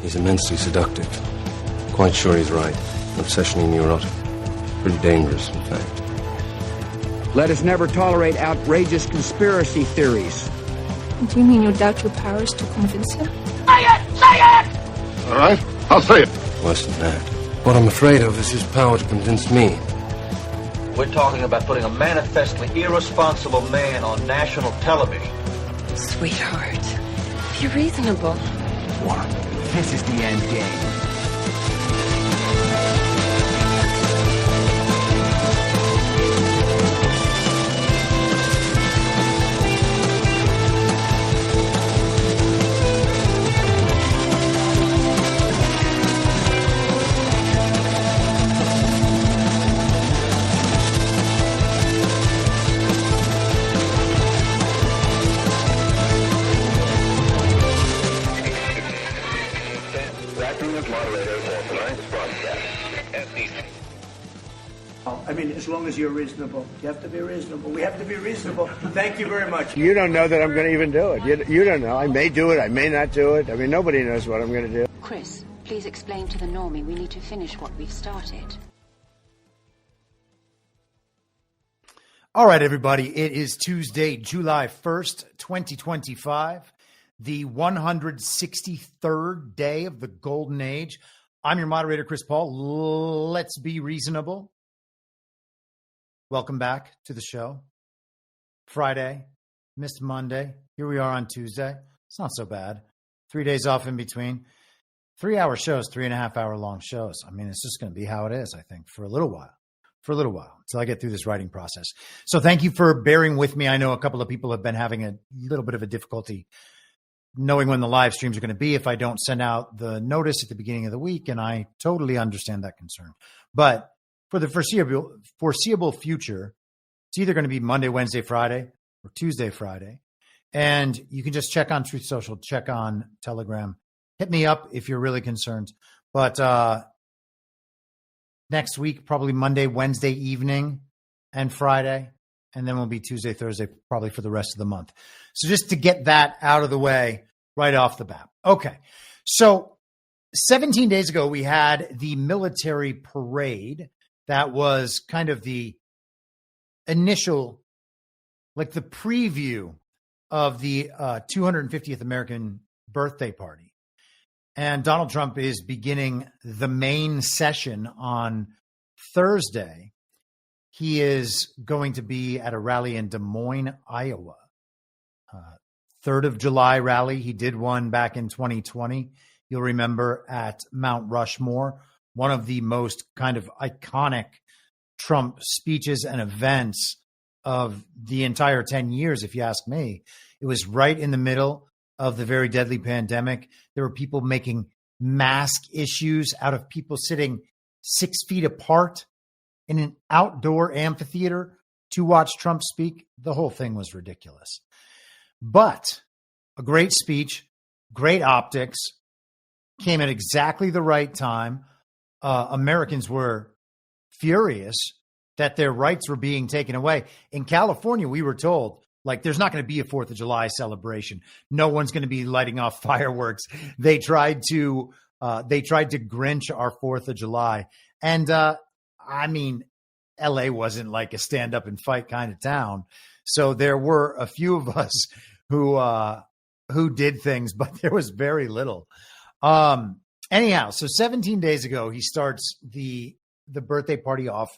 He's immensely seductive. Quite sure he's right. Obsessionally neurotic. Pretty dangerous, in fact. Let us never tolerate outrageous conspiracy theories. Do you mean you doubt your powers to convince him? Say it! Say it! All right, I'll say it. Worse than that. What I'm afraid of is his power to convince me. We're talking about putting a manifestly irresponsible man on national television. Sweetheart, be reasonable. What? This is the end game. I mean, as long as you're reasonable. You have to be reasonable. We have to be reasonable. Thank you very much. You don't know that I'm going to even do it. You don't know. I may do it. I may not do it. I mean, nobody knows what I'm going to do. Chris, please explain to the normie we need to finish what we've started. All right, everybody. It is Tuesday, July 1st, 2025, the 163rd day of the Golden Age. I'm your moderator, Chris Paul. Let's be reasonable. Welcome back to the show. Friday, missed Monday. Here we are on Tuesday. It's not so bad. 3 days off in between. 3-hour shows, 3.5-hour long shows. I mean, it's just going to be how it is, I think, for a little while. Until I get through this writing process. So thank you for bearing with me. I know a couple of people have been having a little bit of a difficulty knowing when the live streams are going to be if I don't send out the notice at the beginning of the week, and I totally understand that concern. But for the foreseeable future, it's either going to be Monday, Wednesday, Friday, or Tuesday, Friday. And you can just check on Truth Social, check on Telegram. Hit me up if you're really concerned. But next week, probably Monday, Wednesday evening, and Friday. And then we'll be Tuesday, Thursday, probably for the rest of the month. So just to get that out of the way right off the bat. Okay. So 17 days ago, we had the military parade. That was kind of the initial, like the preview of the 250th American birthday party. And Donald Trump is beginning the main session on Thursday. He is going to be at a rally in Des Moines, Iowa. 3rd of July rally. He did one back in 2020. You'll remember at Mount Rushmore, one of the most kind of iconic Trump speeches and events of the entire 10 years, if you ask me. It was right in the middle of the very deadly pandemic. There were people making mask issues out of people sitting 6 feet apart in an outdoor amphitheater to watch Trump speak. The whole thing was ridiculous. But a great speech, great optics, came at exactly the right time. Americans were furious that their rights were being taken away. In California, we were told, like, there's not going to be a 4th of July celebration. No one's going to be lighting off fireworks. They tried to Grinch our 4th of July. And I mean, LA wasn't like a stand up and fight kind of town. So there were a few of us who did things, but there was very little. Anyhow, so 17 days ago, he starts the birthday party off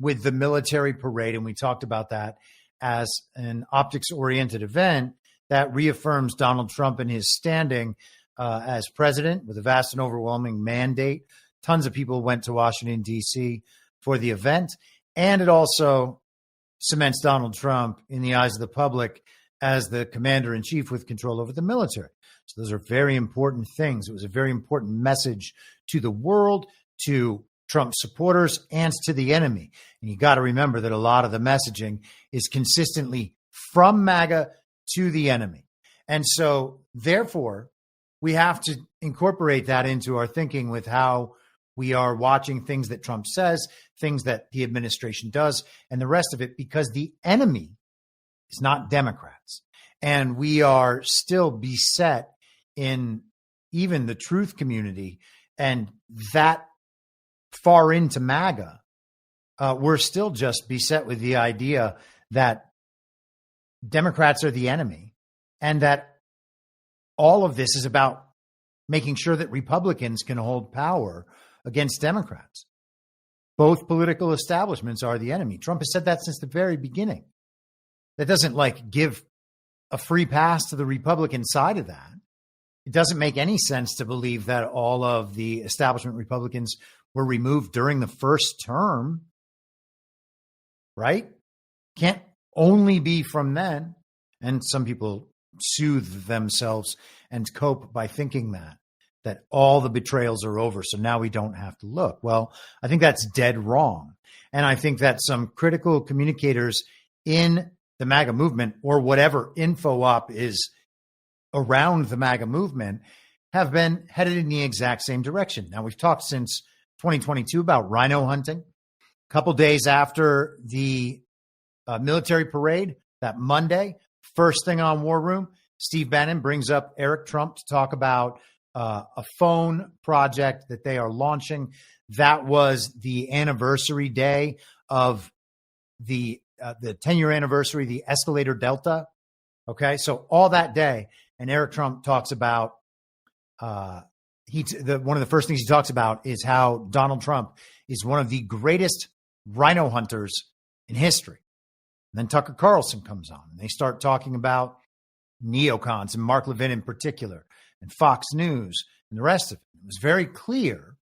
with the military parade. And we talked about that as an optics-oriented event that reaffirms Donald Trump in his standing as president with a vast and overwhelming mandate. Tons of people went to Washington, D.C. for the event. And it also cements Donald Trump in the eyes of the public as the commander-in-chief with control over the military. So those are very important things. It was a very important message to the world, to Trump supporters, and to the enemy. And you got to remember that a lot of the messaging is consistently from MAGA to the enemy. And so, therefore, we have to incorporate that into our thinking with how we are watching things that Trump says, things that the administration does, and the rest of it, because the enemy is not Democrats. And we are still beset in even the truth community and that far into MAGA, we're still just beset with the idea that Democrats are the enemy and that all of this is about making sure that Republicans can hold power against Democrats. Both political establishments are the enemy. Trump has said that since the very beginning. That doesn't give a free pass to the Republican side of that. It doesn't make any sense to believe that all of the establishment Republicans were removed during the first term, right? Can't only be from then. And some people soothe themselves and cope by thinking that all the betrayals are over, so now we don't have to look. Well, I think that's dead wrong. And I think that some critical communicators in the MAGA movement, or whatever info op is around the MAGA movement, have been headed in the exact same direction. Now, we've talked since 2022 about RINO hunting. A couple days after the military parade, that Monday, first thing on War Room, Steve Bannon brings up Eric Trump to talk about a phone project that they are launching. That was the anniversary day of the 10-year anniversary, the Escalator Delta. Okay, so all that day, and Eric Trump talks about one of the first things he talks about is how Donald Trump is one of the greatest rhino hunters in history. And then Tucker Carlson comes on, and they start talking about neocons and Mark Levin in particular, and Fox News and the rest of it. It was very clear,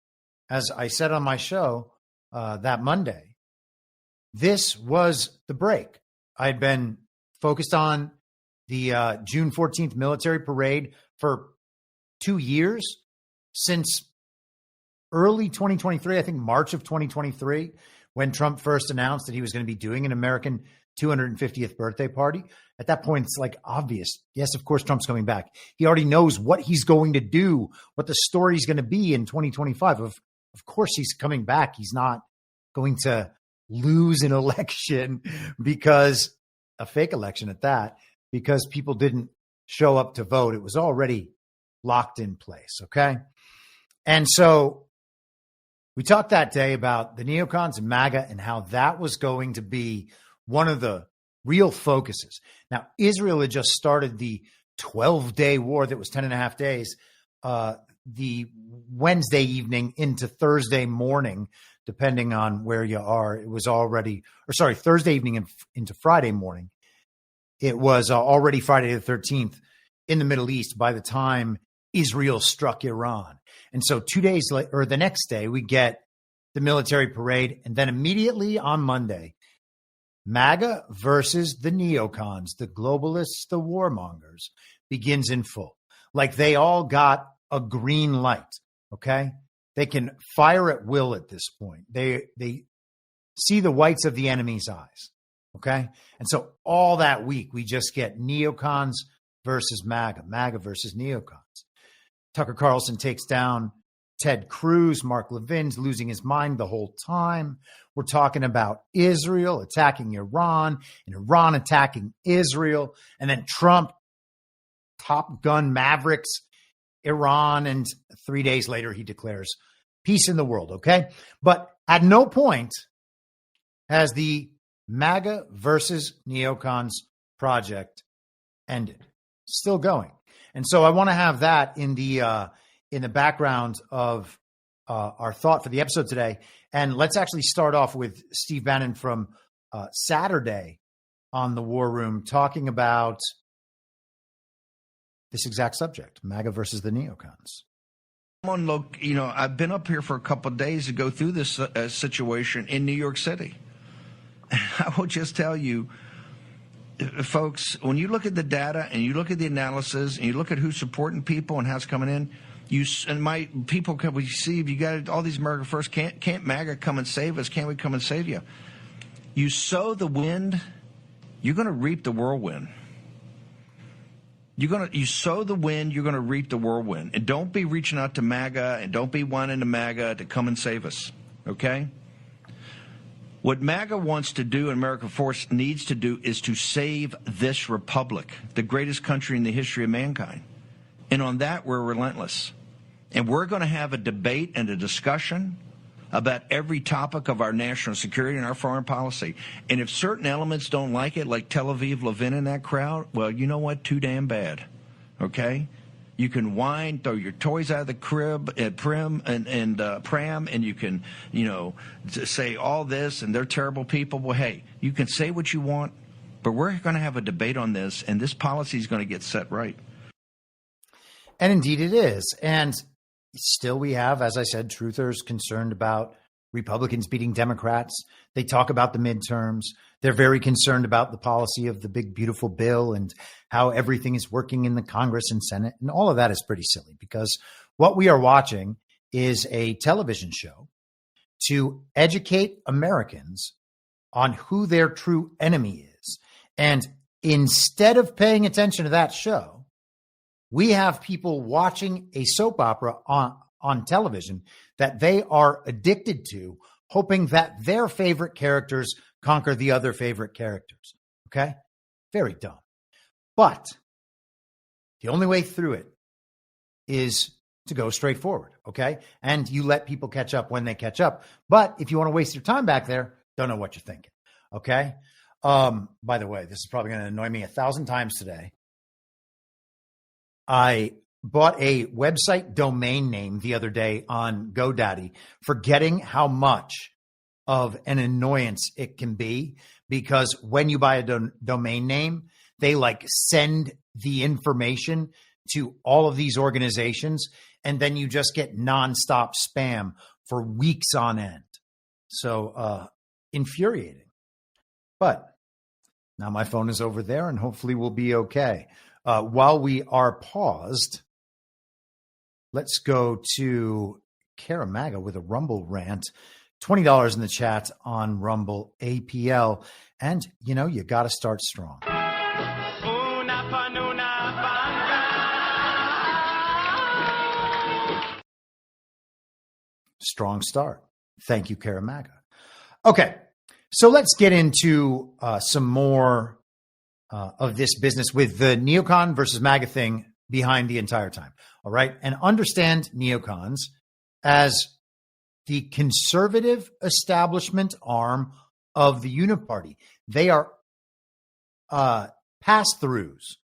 as I said on my show that Monday, this was the break. I had been focused on the June 14th military parade for 2 years, since early 2023, I think March of 2023, when Trump first announced that he was going to be doing an American 250th birthday party. At that point, it's obvious. Yes, of course, Trump's coming back. He already knows what he's going to do, what the story's going to be in 2025. Of course, he's coming back. He's not going to lose an election because a fake election at that, because people didn't show up to vote. It was already locked in place. Okay. And so we talked that day about the neocons and MAGA and how that was going to be one of the real focuses. Now, Israel had just started the 12-day war that was 10 and a half days, the Wednesday evening into Thursday morning, depending on where you are. It was Thursday evening into Friday morning. It was already Friday the 13th in the Middle East by the time Israel struck Iran. And so 2 days later, or the next day, we get the military parade. And then immediately on Monday, MAGA versus the neocons, the globalists, the warmongers, begins in full. They all got a green light, okay? They can fire at will at this point. They see the whites of the enemy's eyes, okay? And so all that week, we just get neocons versus MAGA, MAGA versus neocons. Tucker Carlson takes down Ted Cruz. Mark Levin's losing his mind the whole time. We're talking about Israel attacking Iran and Iran attacking Israel. And then Trump, Top Gun Mavericks, Iran. And 3 days later, he declares peace in the world. Okay. But at no point has the MAGA versus neocons project ended. Still going. And so I want to have that in the background of our thought for the episode today. And let's actually start off with Steve Bannon from Saturday on the War Room talking about this exact subject, MAGA versus the neocons. Look, I've been up here for a couple of days to go through this situation in New York City. I will just tell you, folks, when you look at the data and you look at the analysis and you look at who's supporting people and how it's coming in, people can receive. You got all these America First. Can't MAGA come and save us? Can't we come and save you? You sow the wind, you're going to reap the whirlwind. You sow the wind, you're going to reap the whirlwind. And don't be reaching out to MAGA and don't be wanting to MAGA to come and save us. Okay? What MAGA wants to do and America First needs to do is to save this republic, the greatest country in the history of mankind. And on that, we're relentless. And we're going to have a debate and a discussion about every topic of our national security and our foreign policy. And if certain elements don't like it, like Tel Aviv, Levin, and that crowd, well, you know what? Too damn bad. Okay? You can whine, throw your toys out of the crib at pram, and you can, say all this, and they're terrible people. Well, hey, you can say what you want, but we're going to have a debate on this, and this policy is going to get set right. And indeed it is. And still we have, as I said, truthers concerned about Republicans beating Democrats. They talk about the midterms. They're very concerned about the policy of the big, beautiful bill and how everything is working in the Congress and Senate. And all of that is pretty silly, because what we are watching is a television show to educate Americans on who their true enemy is. And instead of paying attention to that show, we have people watching a soap opera on television that they are addicted to, hoping that their favorite characters conquer the other favorite characters. Okay? Very dumb. But the only way through it is to go straight forward. Okay? And you let people catch up when they catch up. But if you want to waste your time back there, don't know what you're thinking. Okay? By the way, this is probably going to annoy me 1,000 times today. I bought a website domain name the other day on GoDaddy, forgetting how much of an annoyance it can be, because when you buy a domain name, they send the information to all of these organizations, and then you just get nonstop spam for weeks on end. So infuriating. But now my phone is over there, and hopefully we'll be okay. While we are paused, let's go to Kara MAGA with a Rumble rant. $20 in the chat on Rumble APL. And, you got to start strong. Strong start. Thank you, Kara MAGA. Okay, so let's get into some more of this business with the neocon versus MAGA thing behind the entire time. All right. And understand neocons as the conservative establishment arm of the Uniparty. They are pass-throughs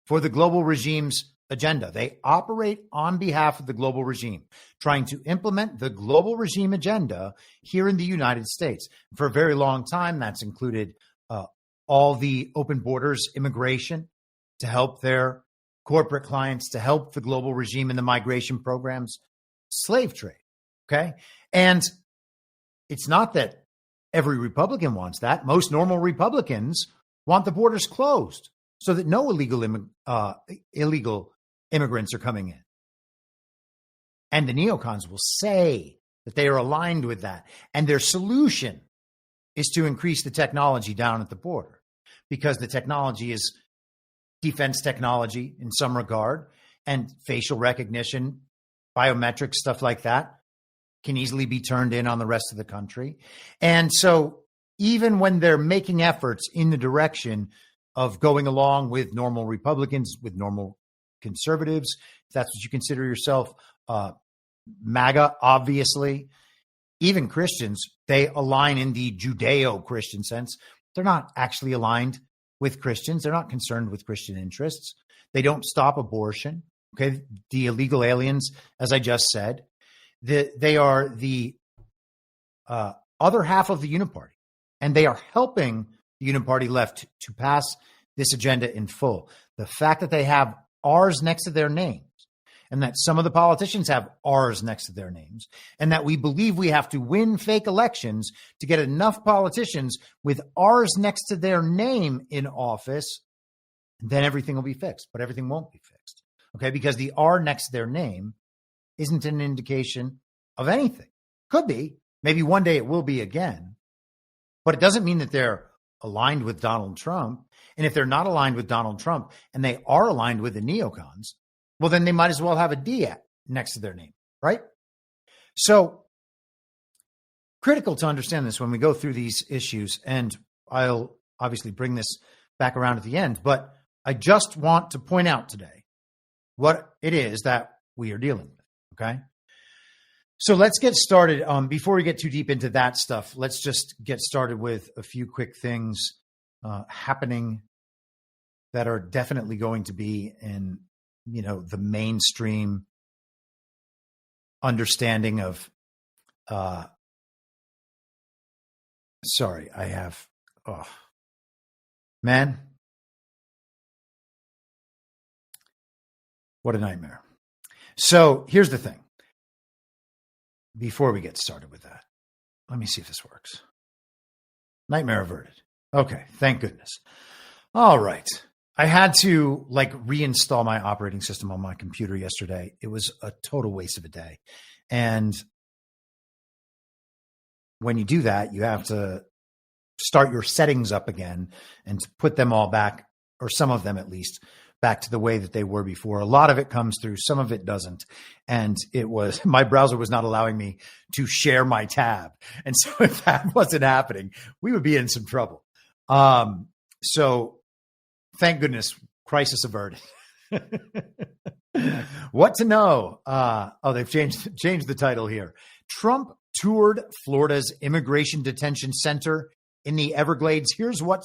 for the global regime's agenda. They operate on behalf of the global regime, trying to implement the global regime agenda here in the United States. For a very long time, that's included all the open borders immigration to help their corporate clients, to help the global regime in the migration programs, slave trade. Okay. And it's not that every Republican wants that. Most normal Republicans want the borders closed so that no illegal immigrants are coming in. And the neocons will say that they are aligned with that. And their solution is to increase the technology down at the border, because the technology is defense technology in some regard, and facial recognition, biometrics, stuff like that can easily be turned in on the rest of the country. And so even when they're making efforts in the direction of going along with normal Republicans, with normal conservatives, if that's what you consider yourself, MAGA, obviously, even Christians, they align in the Judeo-Christian sense. They're not actually aligned with Christians. They're not concerned with Christian interests. They don't stop abortion. Okay, the illegal aliens, as I just said, they are the other half of the Uniparty, and they are helping the Uniparty left to pass this agenda in full. The fact that they have R's next to their names, and that some of the politicians have R's next to their names, and that we believe we have to win fake elections to get enough politicians with R's next to their name in office, then everything will be fixed. But everything won't be fixed, okay? Because the R next to their name isn't an indication of anything. Could be. Maybe one day it will be again. But it doesn't mean that they're aligned with Donald Trump. And if they're not aligned with Donald Trump and they are aligned with the neocons, well, then they might as well have a D next to their name, right? So critical to understand this when we go through these issues, and I'll obviously bring this back around at the end, but I just want to point out today what it is that we are dealing with, Okay. So let's get started. Before we get too deep into that stuff, let's just get started with a few quick things happening that are definitely going to be in, the mainstream understanding of, man, what a nightmare. So here's the thing. Before we get started with that, let me see if this works. Nightmare averted. Okay, thank goodness. All right. I had to reinstall my operating system on my computer yesterday. It was a total waste of a day. And when you do that, you have to start your settings up again and put them all back, or some of them at least, back to the way that they were before. A lot of it comes through, some of it doesn't. And my browser was not allowing me to share my tab. And so if that wasn't happening, we would be in some trouble. So thank goodness, crisis averted. What to know? They've changed the title here. Trump toured Florida's immigration detention center in the Everglades. Here's what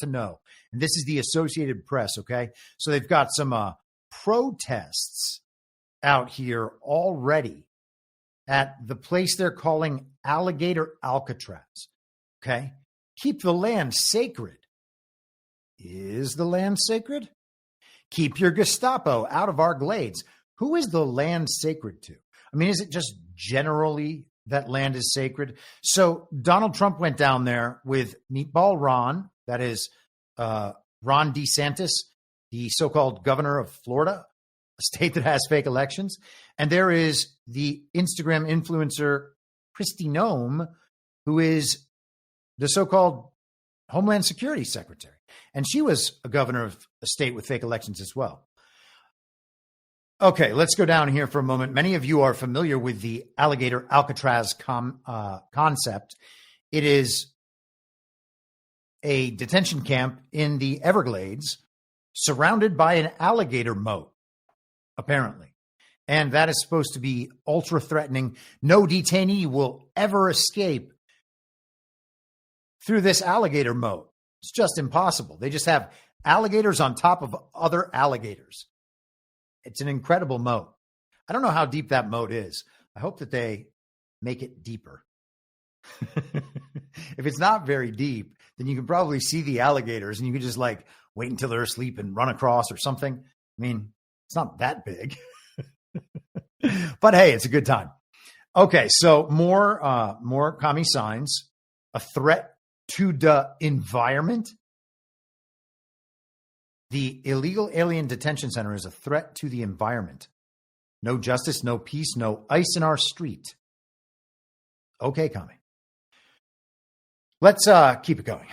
to know. And this is the Associated Press, okay? So they've got some protests out here already at the place they're calling Alligator Alcatraz, okay? Keep the land sacred. Is the land sacred? Keep your Gestapo out of our glades. Who is the land sacred to? I mean, is it just generally that land is sacred? So Donald Trump went down there with Meatball Ron, that is Ron DeSantis, the so-called governor of Florida, a state that has fake elections. And there is the Instagram influencer Kristi Noem, who is the so-called Homeland Security Secretary. And she was a governor of a state with fake elections as well. Okay, let's go down here for a moment. Many of you are familiar with the Alligator Alcatraz concept. It is a detention camp in the Everglades surrounded by an alligator moat, apparently. And that is supposed to be ultra threatening. No detainee will ever escape through this alligator moat. It's just impossible. They just have alligators on top of other alligators. It's an incredible moat. I don't know how deep that moat is. I hope that they make it deeper. If it's not very deep, then you can probably see the alligators and you can just wait until they're asleep and run across or something. I mean, it's not that big. But hey, it's a good time. Okay, so more commie signs. A threat to the environment. The illegal alien detention center is a threat to the environment. No justice, no peace, no ice in our street. Okay, commie. Let's keep it going.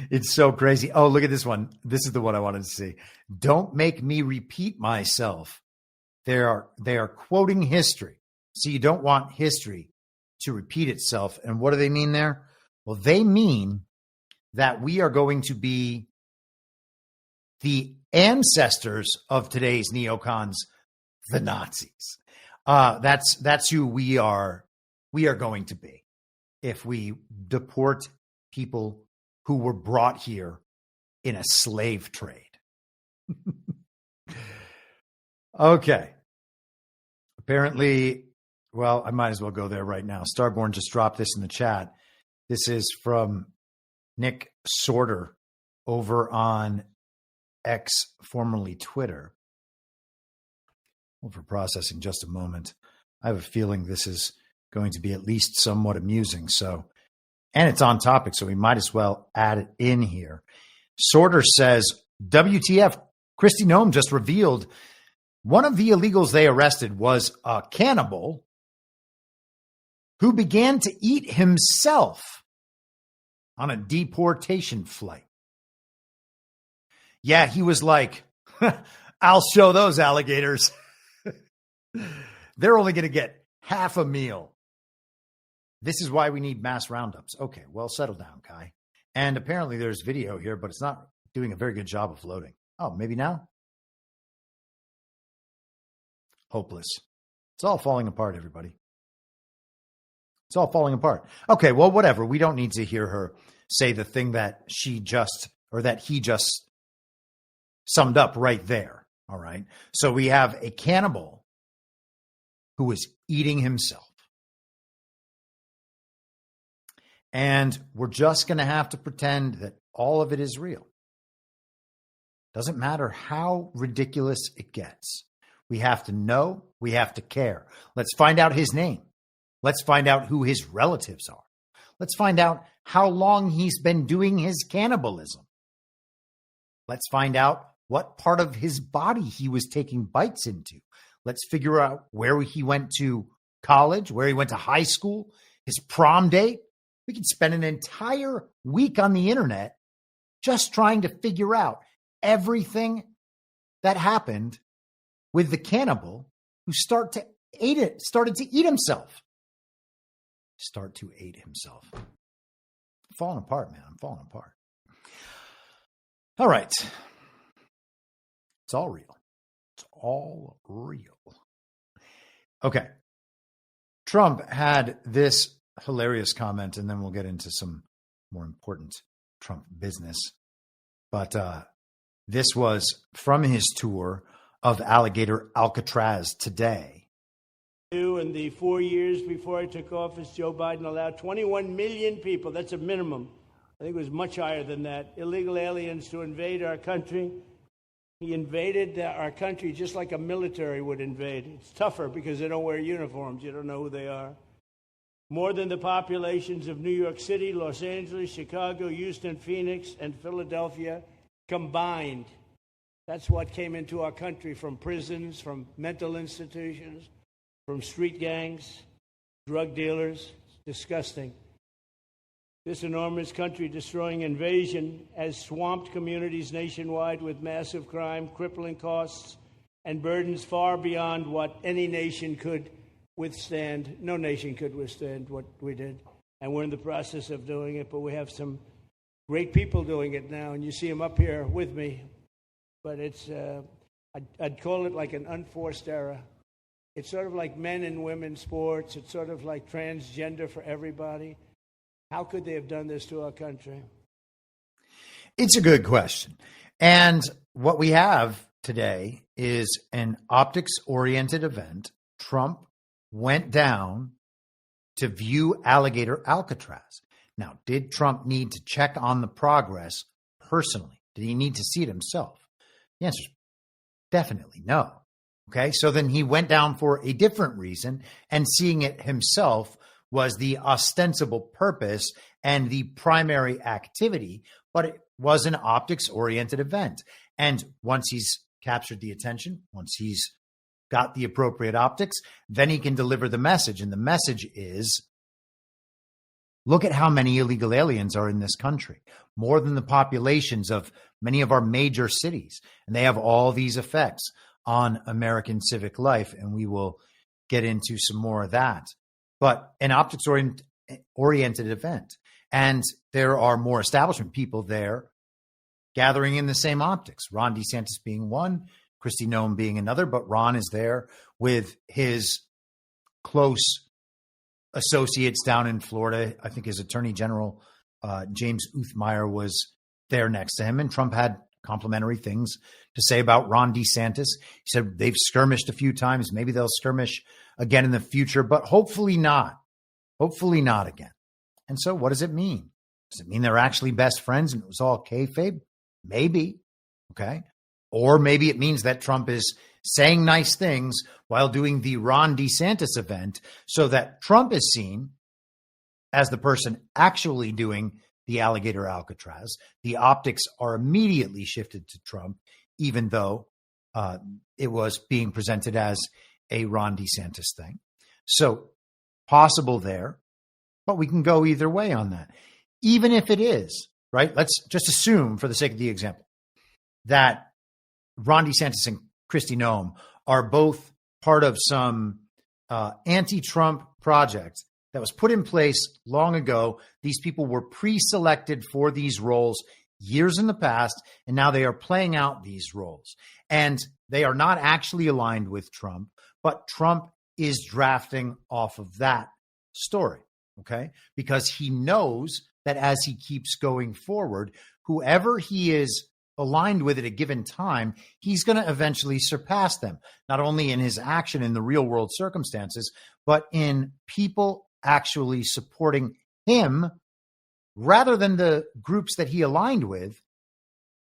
It's so crazy. Oh, look at this one. This is the one I wanted to see. Don't make me repeat myself. They are quoting history. So you don't want history to repeat itself. And what do they mean there? Well, they mean that we are going to be the ancestors of today's neocons, the Nazis. That's who we are going to be if we deport people who were brought here in a slave trade. Okay. Apparently, well, I might as well go there right now. Starborn just dropped this in the chat. This is from Nick Sorter over on X, formerly Twitter. Well, for processing just a moment. I have a feeling this is going to be at least somewhat amusing. So, and it's on topic, so we might as well add it in here. Sorter says, WTF, Kristi Noem just revealed one of the illegals they arrested was a cannibal who began to eat himself on a deportation flight. Yeah, he was like, I'll show those alligators. They're only going to get half a meal. This is why we need mass roundups. Okay, well, settle down, Kai. And apparently there's video here, but it's not doing a very good job of loading. Oh, maybe now? hopeless. It's all falling apart, everybody. It's all falling apart. Okay, well, whatever. We don't need to hear her say the thing that he just summed up right there. All right. So we have a cannibal who is eating himself. And we're just going to have to pretend that all of it is real. Doesn't matter how ridiculous it gets. We have to know. We have to care. Let's find out his name. Let's find out who his relatives are. Let's find out how long he's been doing his cannibalism. Let's find out what part of his body he was taking bites into. Let's figure out where he went to college, where he went to high school, his prom date. We could spend an entire week on the internet just trying to figure out everything that happened with the cannibal who started to eat himself. Start to eat himself. I'm falling apart, man. I'm falling apart. All right. It's all real. It's all real. Okay. Trump had this hilarious comment, and then we'll get into some more important Trump business. But this was from his tour of Alligator Alcatraz today. In the 4 years before I took office, Joe Biden allowed 21 million people, that's a minimum, I think it was much higher than that, illegal aliens to invade our country. He invaded our country just like a military would invade. It's tougher because they don't wear uniforms. You don't know who they are. More than the populations of New York City, Los Angeles, Chicago, Houston, Phoenix, and Philadelphia combined. That's what came into our country from prisons, from mental institutions, from street gangs, drug dealers. It's disgusting. This enormous country-destroying invasion has swamped communities nationwide with massive crime, crippling costs, and burdens far beyond what any nation could withstand. No nation could withstand what we did, and we're in the process of doing it, but we have some great people doing it now, and you see them up here with me. But it's, I'd call it like an unforced era. It's sort of like men and women sports. It's sort of like transgender for everybody. How could they have done this to our country? It's a good question. And what we have today is an optics-oriented event. Trump went down to view Alligator Alcatraz. Now, did Trump need to check on the progress personally? Did he need to see it himself? The answer is definitely no. Okay, so then he went down for a different reason, and seeing it himself was the ostensible purpose and the primary activity, but it was an optics-oriented event. And once he's captured the attention, once he's got the appropriate optics, then he can deliver the message. And the message is, look at how many illegal aliens are in this country, more than the populations of many of our major cities. And they have all these effects on American civic life, and we will get into some more of that. But an optics-oriented event, and there are more establishment people there gathering in the same optics. Ron DeSantis being one, Kristi Noem being another, but Ron is there with his close associates down in Florida. I think his Attorney General, James Uthmeyer, was there next to him, and Trump had complimentary things to say about Ron DeSantis. He said they've skirmished a few times. Maybe they'll skirmish again in the future, but hopefully not. Hopefully not again. And so what does it mean? Does it mean they're actually best friends and it was all kayfabe? Maybe. Okay. Or maybe it means that Trump is saying nice things while doing the Ron DeSantis event so that Trump is seen as the person actually doing the Alligator Alcatraz. The optics are immediately shifted to Trump, even though it was being presented as a Ron DeSantis thing. So possible there, but we can go either way on that. Even if it is, right? Let's just assume, for the sake of the example, that Ron DeSantis and Kristi Noem are both part of some anti-Trump project that was put in place long ago. These people were pre-selected for these roles years in the past, and now they are playing out these roles. And they are not actually aligned with Trump, But Trump is drafting off of that story, okay? Because he knows that as he keeps going forward, whoever he is aligned with at a given time, he's going to eventually surpass them, not only in his action in the real world circumstances, but in people actually supporting him rather than the groups that he aligned with,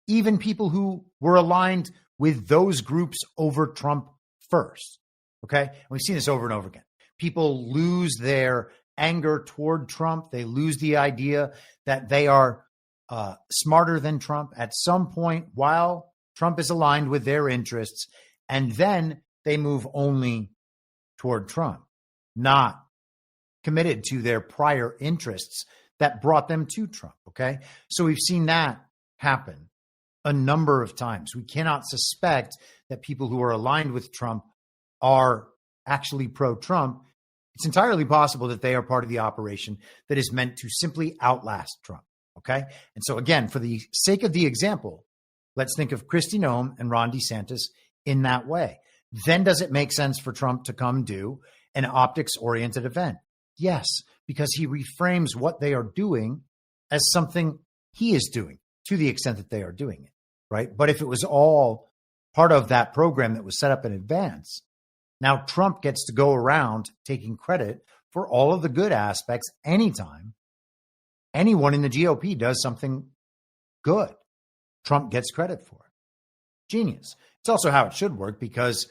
even people who were aligned with those groups over Trump first. Okay. And we've seen this over and over again. People lose their anger toward Trump. They lose the idea that they are smarter than Trump at some point while Trump is aligned with their interests. And then they move only toward Trump, not committed to their prior interests that brought them to Trump. Okay. So we've seen that happen a number of times. We cannot suspect that people who are aligned with Trump are actually pro-Trump. It's entirely possible that they are part of the operation that is meant to simply outlast Trump. Okay. And so again, for the sake of the example, let's think of Kristi Noem and Ron DeSantis in that way. Then does it make sense for Trump to come do an optics-oriented event? Yes, because he reframes what they are doing as something he is doing to the extent that they are doing it, right? But if it was all part of that program that was set up in advance, now Trump gets to go around taking credit for all of the good aspects anytime anyone in the GOP does something good. Trump gets credit for it. Genius. It's also how it should work because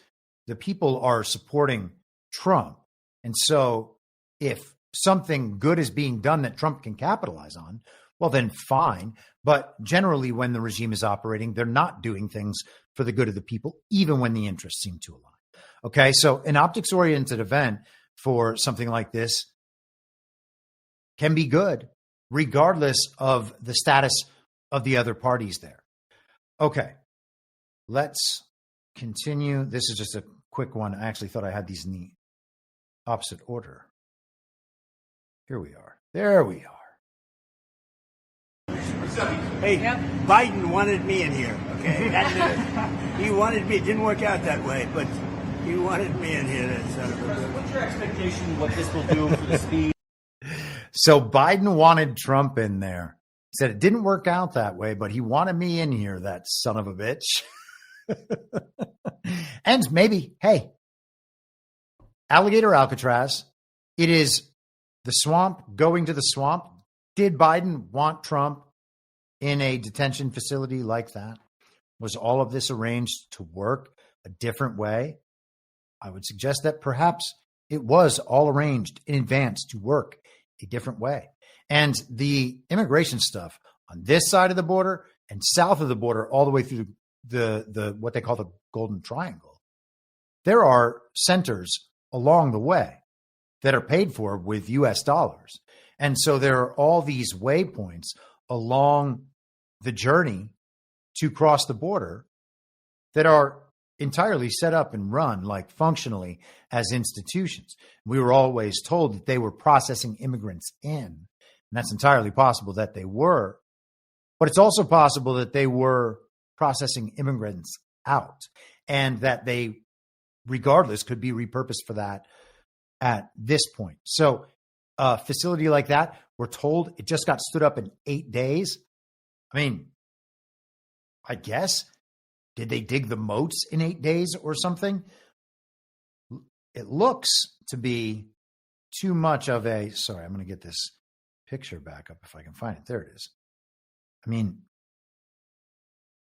the people are supporting Trump. And so if something good is being done that Trump can capitalize on, well, then fine. But generally, when the regime is operating, they're not doing things for the good of the people, even when the interests seem to align. Okay, so an optics-oriented event for something like this can be good, regardless of the status of the other parties there. Okay, let's continue. This is just a quick one. I actually thought I had these in the opposite order. Here we are. There we are. Hey, Biden wanted me in here, okay? That's it. He wanted me. It didn't work out that way, but he wanted me in here. What's your expectation what this will do for the speed? So Biden wanted Trump in there. He said it didn't work out that way, but he wanted me in here, that son of a bitch. And maybe, hey, Alligator Alcatraz, it is the swamp going to the swamp. Did Biden want Trump in a detention facility like that? Was all of this arranged to work a different way? I would suggest that perhaps it was all arranged in advance to work a different way. And the immigration stuff on this side of the border and south of the border, all the way through the what they call the Golden Triangle, there are centers along the way that are paid for with US dollars. And so there are all these waypoints along the journey to cross the border that are entirely set up and run like functionally as institutions. We were always told that they were processing immigrants in, and that's entirely possible that they were, but it's also possible that they were processing immigrants out and that they, regardless, could be repurposed for that at this point. So a facility like that, we're told it just got stood up in 8 days. I mean, I guess, did they dig the moats in 8 days or something? It looks to be too much of a, sorry, I'm going to get this picture back up if I can find it. There it is. I mean,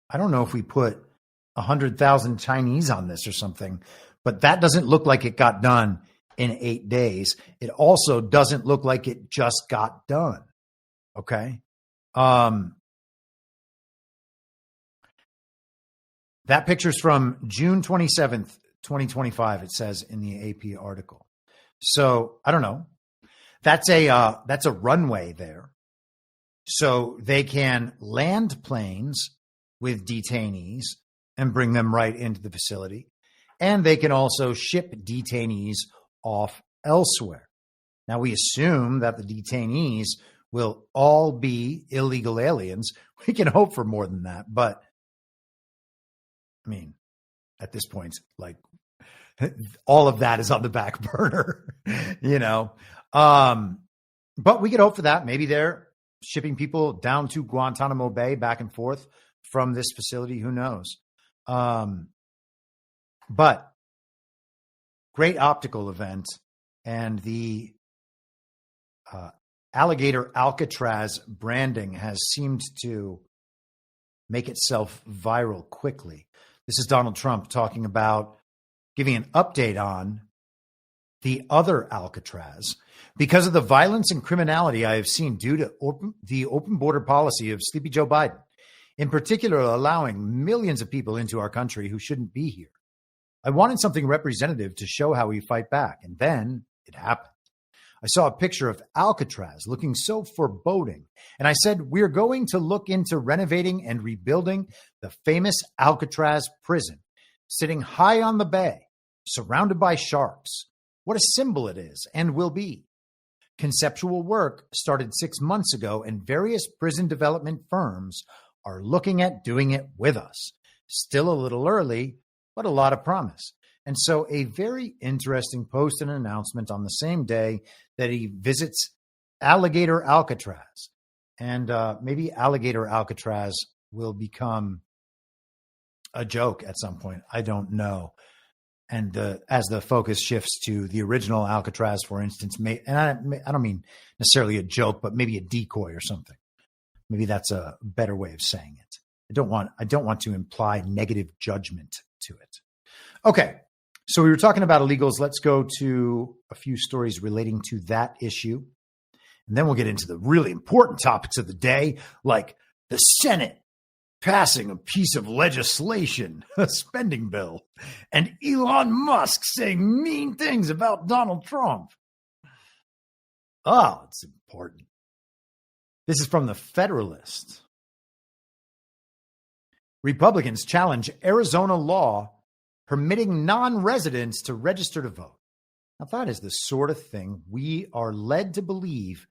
I don't know if we put 100,000 Chinese on this or something, but that doesn't look like it got done in 8 days. It also doesn't look like it just got done. Okay. That picture's from June 27th, 2025, it says in the AP article. So I don't know. That's a runway there. So they can land planes with detainees and bring them right into the facility. And they can also ship detainees off elsewhere. Now, we assume that the detainees will all be illegal aliens. We can hope for more than that. But, I mean, at this point, like, all of that is on the back burner, you know. But we could hope for that. Maybe they're shipping people down to Guantanamo Bay back and forth from this facility. Who knows? But great optical event, and the Alligator Alcatraz branding has seemed to make itself viral quickly. This is Donald Trump talking about giving an update on the other Alcatraz. Because of the violence and criminality I have seen due to the open border policy of Sleepy Joe Biden, in particular allowing millions of people into our country who shouldn't be here, I wanted something representative to show how we fight back. And then it happened. I saw a picture of Alcatraz looking so foreboding. And I said, we're going to look into renovating and rebuilding the famous Alcatraz prison, sitting high on the bay, surrounded by sharks. What a symbol it is and will be. Conceptual work started 6 months ago, and various prison development firms are looking at doing it with us. Still a little early, but a lot of promise. And so a very interesting post and announcement on the same day that he visits Alligator Alcatraz. And maybe Alligator Alcatraz will become a joke at some point. I don't know. And as the focus shifts to the original Alcatraz, for instance, and I don't mean necessarily a joke, but maybe a decoy or something. Maybe that's a better way of saying it. I don't want to imply negative judgment to it. Okay. So we were talking about illegals. Let's go to a few stories relating to that issue. And then we'll get into the really important topics of the day, like the Senate passing a piece of legislation, a spending bill, and Elon Musk saying mean things about Donald Trump. Oh, it's important. This is from the Federalist. Republicans challenge Arizona law permitting non-residents to register to vote. Now, that is the sort of thing we are led to believe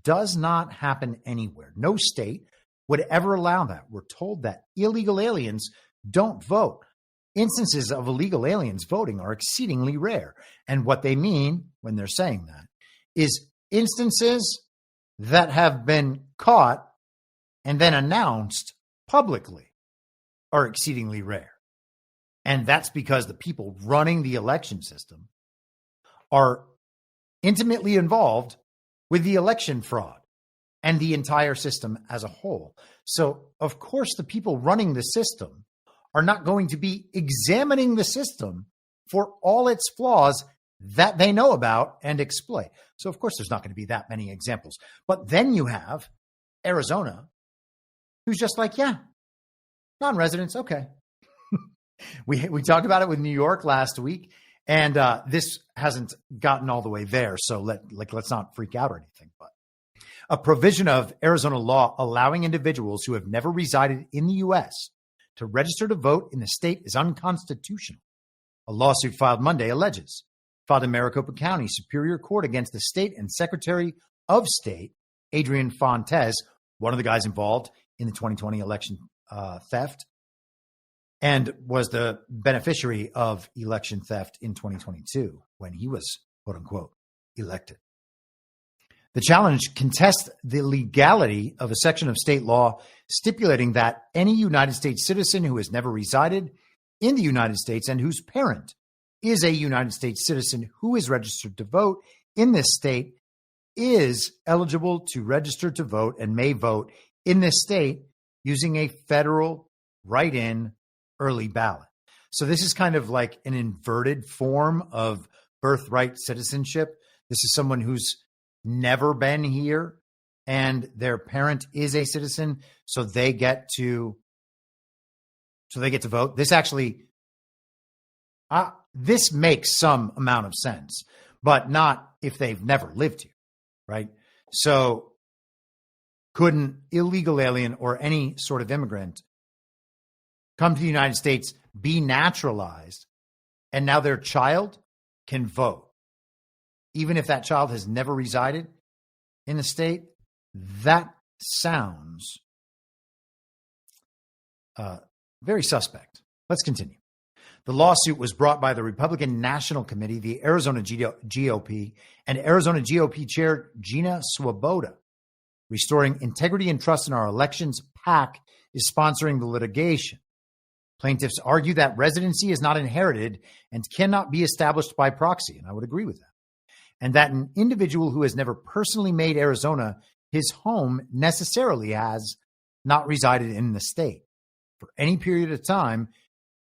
does not happen anywhere. No state would ever allow that. We're told that illegal aliens don't vote. Instances of illegal aliens voting are exceedingly rare. And what they mean when they're saying that is instances that have been caught and then announced publicly are exceedingly rare. And that's because the people running the election system are intimately involved with the election fraud and the entire system as a whole. So, of course, the people running the system are not going to be examining the system for all its flaws that they know about and exploit. So, of course, there's not going to be that many examples. But then you have Arizona, who's just like, yeah, non-residents, okay. We talked about it with New York last week, and this hasn't gotten all the way there. So let's not freak out or anything. But a provision of Arizona law allowing individuals who have never resided in the U.S. to register to vote in the state is unconstitutional. A lawsuit filed Monday alleges, filed in Maricopa County Superior Court against the state and Secretary of State, Adrian Fontes, one of the guys involved in the 2020 election theft, and was the beneficiary of election theft in 2022 when he was, quote unquote, elected. The challenge contests the legality of a section of state law stipulating that any United States citizen who has never resided in the United States and whose parent is a United States citizen who is registered to vote in this state is eligible to register to vote and may vote in this state using a federal write-in early ballot. So this is kind of like an inverted form of birthright citizenship. This is someone who's never been here and their parent is a citizen, so they get to vote. This actually this makes some amount of sense, but not if they've never lived here, right? So couldn't illegal alien or any sort of immigrant come to the United States, be naturalized, and now their child can vote, even if that child has never resided in the state? That sounds very suspect. Let's continue. The lawsuit was brought by the Republican National Committee, the Arizona GOP, and Arizona GOP Chair Gina Swoboda. Restoring Integrity and Trust in Our Elections PAC is sponsoring the litigation. Plaintiffs argue that residency is not inherited and cannot be established by proxy, and I would agree with that. And that an individual who has never personally made Arizona his home necessarily has not resided in the state for any period of time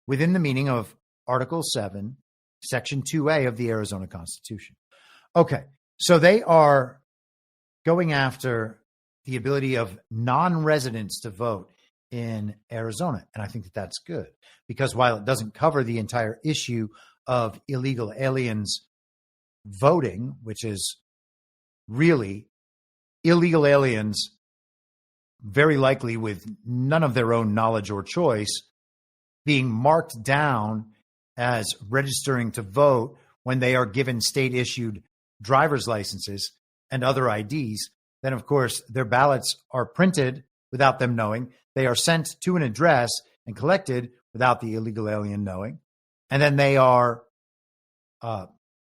within the meaning of Article 7, Section 2A of the Arizona Constitution. Okay, so they are going after the ability of non-residents to vote in Arizona. And I think that that's good because while it doesn't cover the entire issue of illegal aliens voting, which is really illegal aliens, very likely with none of their own knowledge or choice, being marked down as registering to vote when they are given state-issued driver's licenses and other IDs, then, of course, their ballots are printed without them knowing. They are sent to an address and collected without the illegal alien knowing. And then they are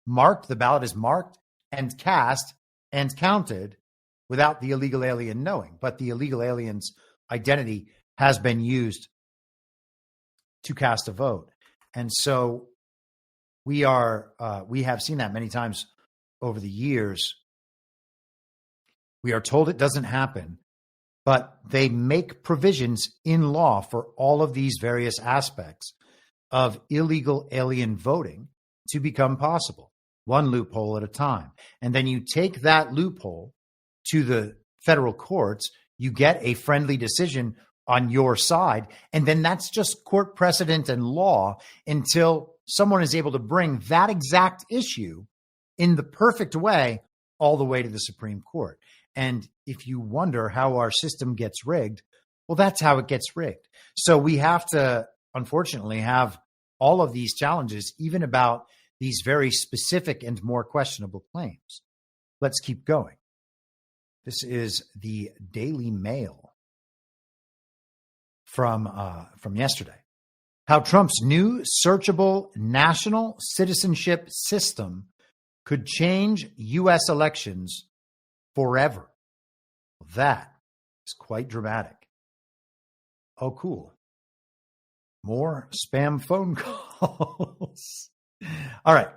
marked, the ballot is marked and cast and counted without the illegal alien knowing. But the illegal alien's identity has been used to cast a vote. And so we have seen that many times over the years. We are told it doesn't happen, but they make provisions in law for all of these various aspects of illegal alien voting to become possible, one loophole at a time. And then you take that loophole to the federal courts, you get a friendly decision on your side, and then that's just court precedent and law until someone is able to bring that exact issue in the perfect way all the way to the Supreme Court. And if you wonder how our system gets rigged, well, that's how it gets rigged. So we have to, unfortunately, have all of these challenges, even about these very specific and more questionable claims. Let's keep going. This is the Daily Mail from yesterday. How Trump's new searchable national citizenship system could change U.S. elections forever. That is quite dramatic. Oh, cool. More spam phone calls. All right.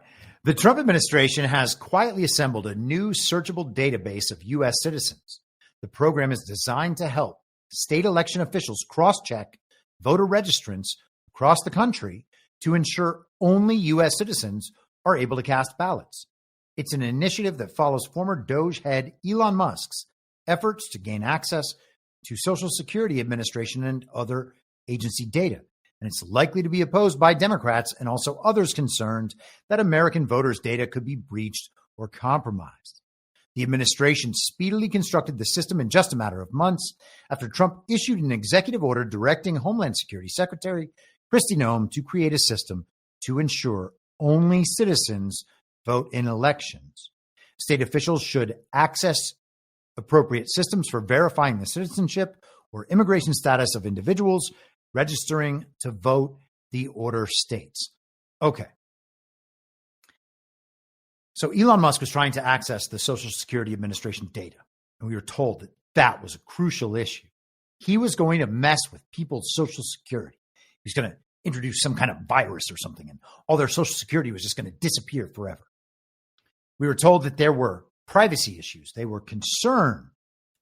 The Trump administration has quietly assembled a new searchable database of U.S. citizens. The program is designed to help state election officials cross-check voter registrants across the country to ensure only U.S. citizens are able to cast ballots. It's an initiative that follows former Doge head Elon Musk's efforts to gain access to Social Security Administration and other agency data. And it's likely to be opposed by Democrats and also others concerned that American voters' data could be breached or compromised. The administration speedily constructed the system in just a matter of months after Trump issued an executive order directing Homeland Security Secretary Kristi Noem to create a system to ensure only citizens vote in elections. State officials should access appropriate systems for verifying the citizenship or immigration status of individuals registering to vote, the order states. Okay. So Elon Musk was trying to access the Social Security Administration data, and we were told that that was a crucial issue. He was going to mess with people's Social Security. He was going to introduce some kind of virus or something, and all their Social Security was just going to disappear forever. We were told that there were privacy issues. They were concerned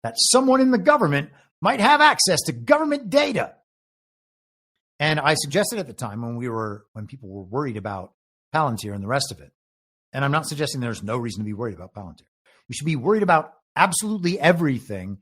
that someone in the government might have access to government data. And I suggested at the time when people were worried about Palantir and the rest of it, and I'm not suggesting there's no reason to be worried about Palantir. We should be worried about absolutely everything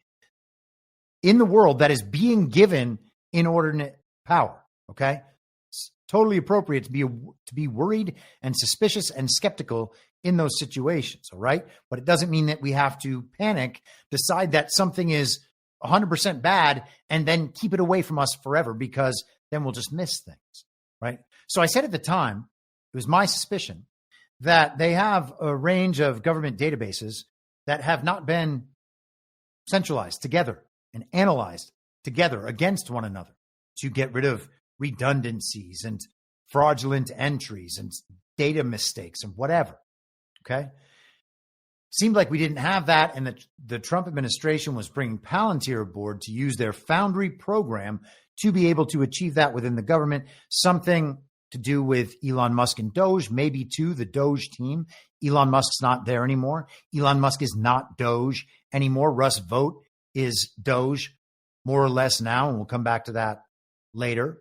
in the world that is being given inordinate power. Okay? It's totally appropriate to be worried and suspicious and skeptical in those situations, all right? But it doesn't mean that we have to panic, decide that something is 100% bad, and then keep it away from us forever, because then we'll just miss things, right? So I said at the time, it was my suspicion that they have a range of government databases that have not been centralized together and analyzed together against one another to get rid of redundancies and fraudulent entries and data mistakes and whatever. Okay. Seemed like we didn't have that. And the Trump administration was bringing Palantir aboard to use their Foundry program to be able to achieve that within the government. Something to do with Elon Musk and Doge, maybe too, the Doge team. Elon Musk's not there anymore. Elon Musk is not Doge anymore. Russ Vogt is Doge, more or less now, and we'll come back to that later.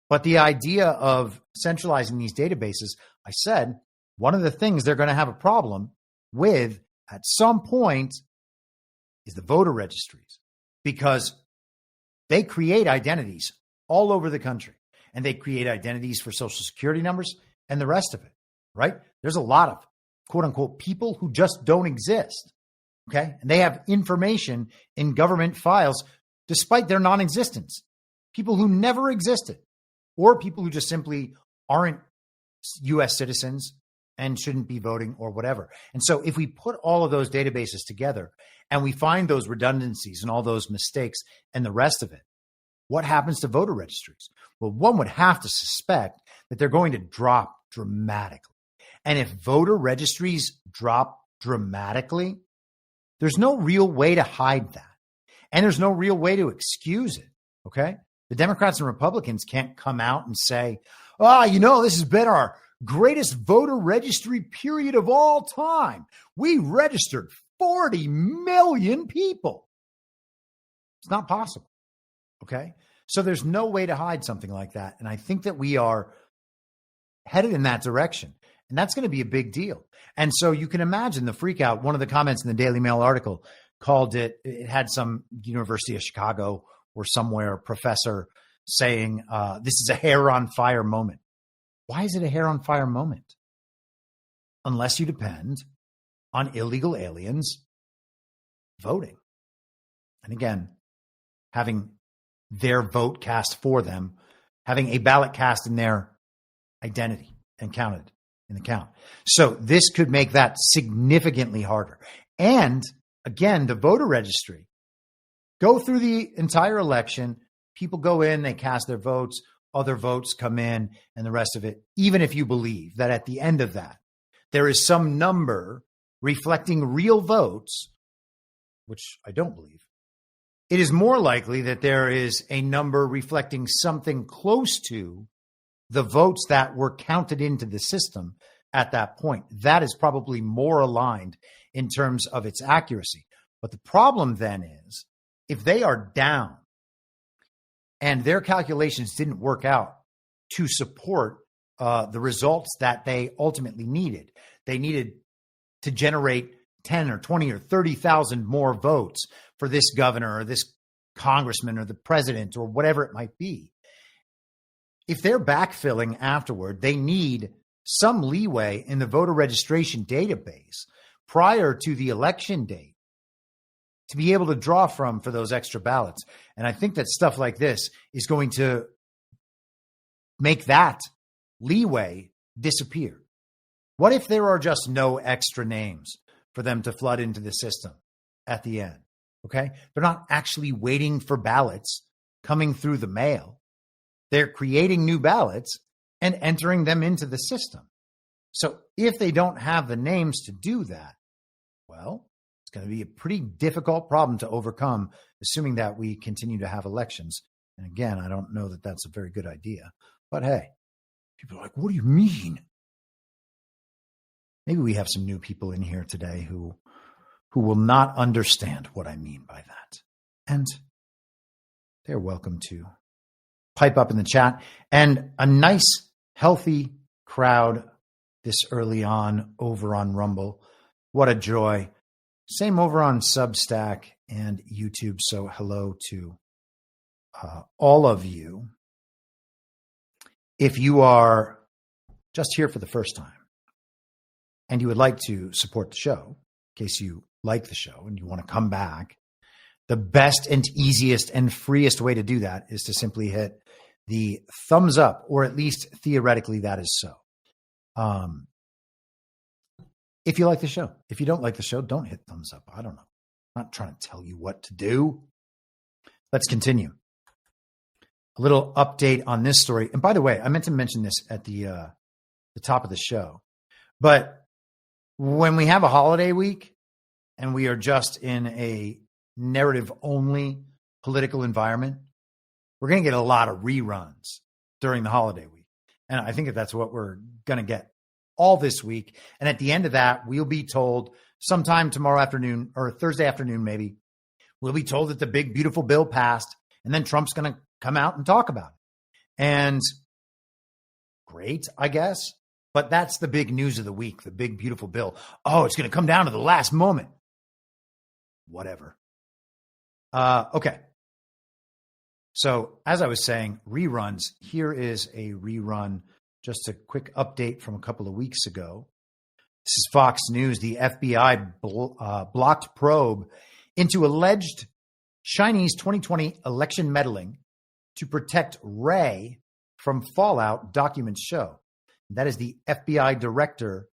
But the idea of centralizing these databases, I said, one of the things they're going to have a problem with at some point is the voter registries, because they create identities all over the country, and they create identities for social security numbers and the rest of it, right? There's a lot of quote unquote people who just don't exist. Okay. And they have information in government files despite their non-existence. People who never existed, or people who just simply aren't US citizens and shouldn't be voting or whatever. And so if we put all of those databases together and we find those redundancies and all those mistakes and the rest of it, what happens to voter registries? Well, one would have to suspect that they're going to drop dramatically. And if voter registries drop dramatically, there's no real way to hide that. And there's no real way to excuse it. Okay. The Democrats and Republicans can't come out and say, this has been our greatest voter registry period of all time. We registered 40 million people. It's not possible. Okay. So there's no way to hide something like that. And I think that we are headed in that direction. And that's going to be a big deal. And so you can imagine the freak out. One of the comments in the Daily Mail article called it had some University of Chicago or somewhere professor saying, this is a hair on fire moment. Why is it a hair on fire moment? Unless you depend on illegal aliens voting. And again, having their vote cast for them, having a ballot cast in their identity and counted in the count. So this could make that significantly harder. And again, the voter registry, go through the entire election. People go in, they cast their votes, other votes come in, and the rest of it. Even if you believe that at the end of that, there is some number reflecting real votes, which I don't believe, it is more likely that there is a number reflecting something close to the votes that were counted into the system at that point. That is probably more aligned in terms of its accuracy. But the problem then is, if they are down and their calculations didn't work out to support the results that they ultimately needed, they needed to generate 10 or 20 or 30,000 more votes for this governor or this congressman or the president or whatever it might be. If they're backfilling afterward, they need some leeway in the voter registration database prior to the election date to be able to draw from for those extra ballots. And I think that stuff like this is going to make that leeway disappear. What if there are just no extra names for them to flood into the system at the end? Okay. They're not actually waiting for ballots coming through the mail. They're creating new ballots and entering them into the system. So if they don't have the names to do that, well, it's going to be a pretty difficult problem to overcome, assuming that we continue to have elections. And again, I don't know that that's a very good idea. But hey, people are like, what do you mean? Maybe we have some new people in here today who will not understand what I mean by that. And they're welcome to pipe up in the chat. And a nice, healthy crowd this early on over on Rumble. What a joy. Same over on Substack and YouTube. So hello to all of you. If you are just here for the first time and you would like to support the show, in case you like the show and you want to come back, the best and easiest and freest way to do that is to simply hit the thumbs up, or at least theoretically that is so. If you like the show. If you don't like the show, don't hit thumbs up. I don't know. I'm not trying to tell you what to do. Let's continue. a little update on this story. And by the way, I meant to mention this at the top of the show, but when we have a holiday week and we are just in a narrative-only political environment, we're going to get a lot of reruns during the holiday week. And I think that's what we're going to get all this week. And at the end of that, we'll be told sometime tomorrow afternoon or Thursday afternoon, maybe, we'll be told that the big, beautiful bill passed. And then Trump's going to come out and talk about it. And great, I guess. But that's the big news of the week, the big, beautiful bill. Oh, it's going to come down to the last moment. Whatever. Okay. So as I was saying, reruns. Here is a rerun, just a quick update from a couple of weeks ago. This is Fox News. The FBI blocked probe into alleged Chinese 2020 election meddling to protect Wray from fallout, documents show. That is the FBI director,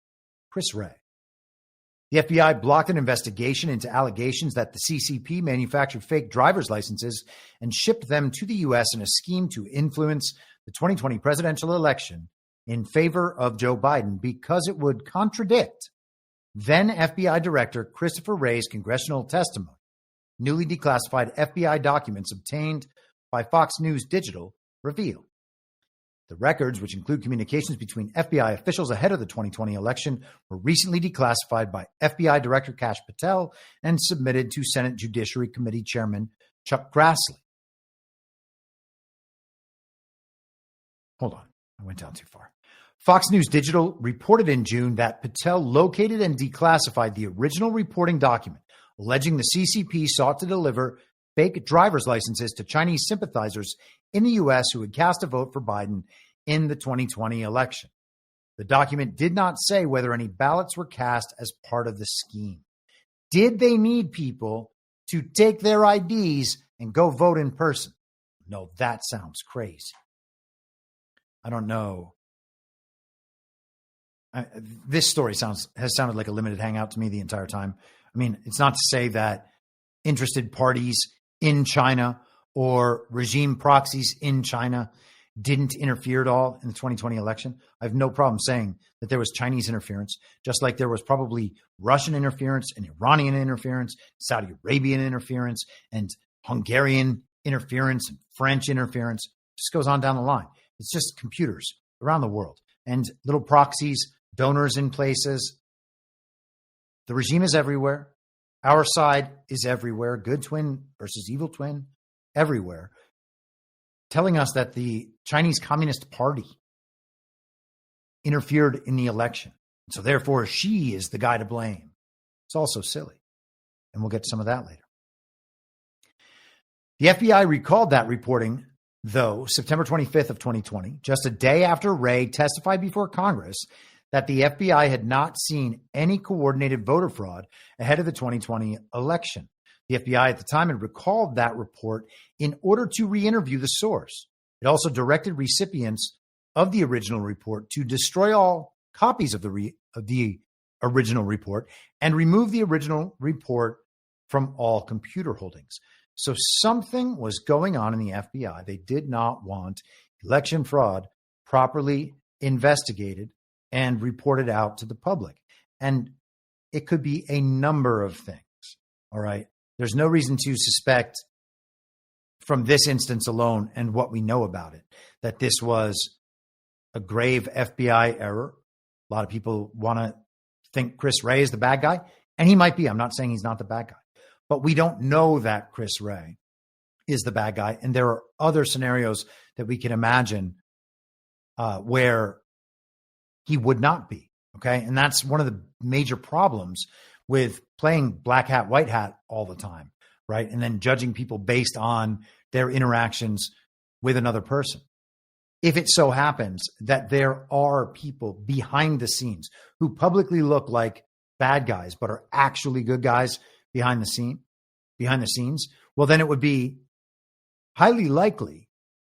Chris Wray. The FBI blocked an investigation into allegations that the CCP manufactured fake driver's licenses and shipped them to the U.S. in a scheme to influence the 2020 presidential election in favor of Joe Biden because it would contradict then FBI Director Christopher Wray's congressional testimony. Newly declassified FBI documents obtained by Fox News Digital reveal. The records, which include communications between FBI officials ahead of the 2020 election, were recently declassified by FBI Director Kash Patel and submitted to Senate Judiciary Committee Chairman Chuck Grassley. Hold on, I went down too far. Fox News Digital reported in June that Patel located and declassified the original reporting document, alleging the CCP sought to deliver fake driver's licenses to Chinese sympathizers in the U.S. who would cast a vote for Biden in the 2020 election. The document did not say whether any ballots were cast as part of the scheme. Did they need people to take their IDs and go vote in person? No, that sounds crazy. I don't know. This story has sounded like a limited hangout to me the entire time. I mean, it's not to say that interested parties in China or regime proxies in China didn't interfere at all in the 2020 election. I have no problem saying that there was Chinese interference, just like there was probably Russian interference and Iranian interference, Saudi Arabian interference, and Hungarian interference and French interference. It just goes on down the line. It's just computers around the world and little proxies, donors in places. The regime is everywhere. Our side is everywhere. Good twin versus evil twin, everywhere. Telling us that the Chinese Communist Party interfered in the election. So therefore, she is the guy to blame. It's also silly. And we'll get to some of that later. The FBI recalled that reporting, though, September 25th of 2020, just a day after Wray testified before Congress that the FBI had not seen any coordinated voter fraud ahead of the 2020 election. The FBI at the time had recalled that report in order to re-interview the source. It also directed recipients of the original report to destroy all copies of the original report and remove the original report from all computer holdings. So something was going on in the FBI. They did not want election fraud properly investigated and reported out to the public. And it could be a number of things. All right. There's no reason to suspect from this instance alone and what we know about it, that this was a grave FBI error. A lot of people want to think Chris Wray is the bad guy, and he might be. I'm not saying he's not the bad guy, but we don't know that Chris Wray is the bad guy. And there are other scenarios that we can imagine where he would not be. Okay. And that's one of the major problems with playing black hat, white hat all the time, right? And then judging people based on their interactions with another person. If it so happens that there are people behind the scenes who publicly look like bad guys, but are actually good guys behind the scenes, well, then it would be highly likely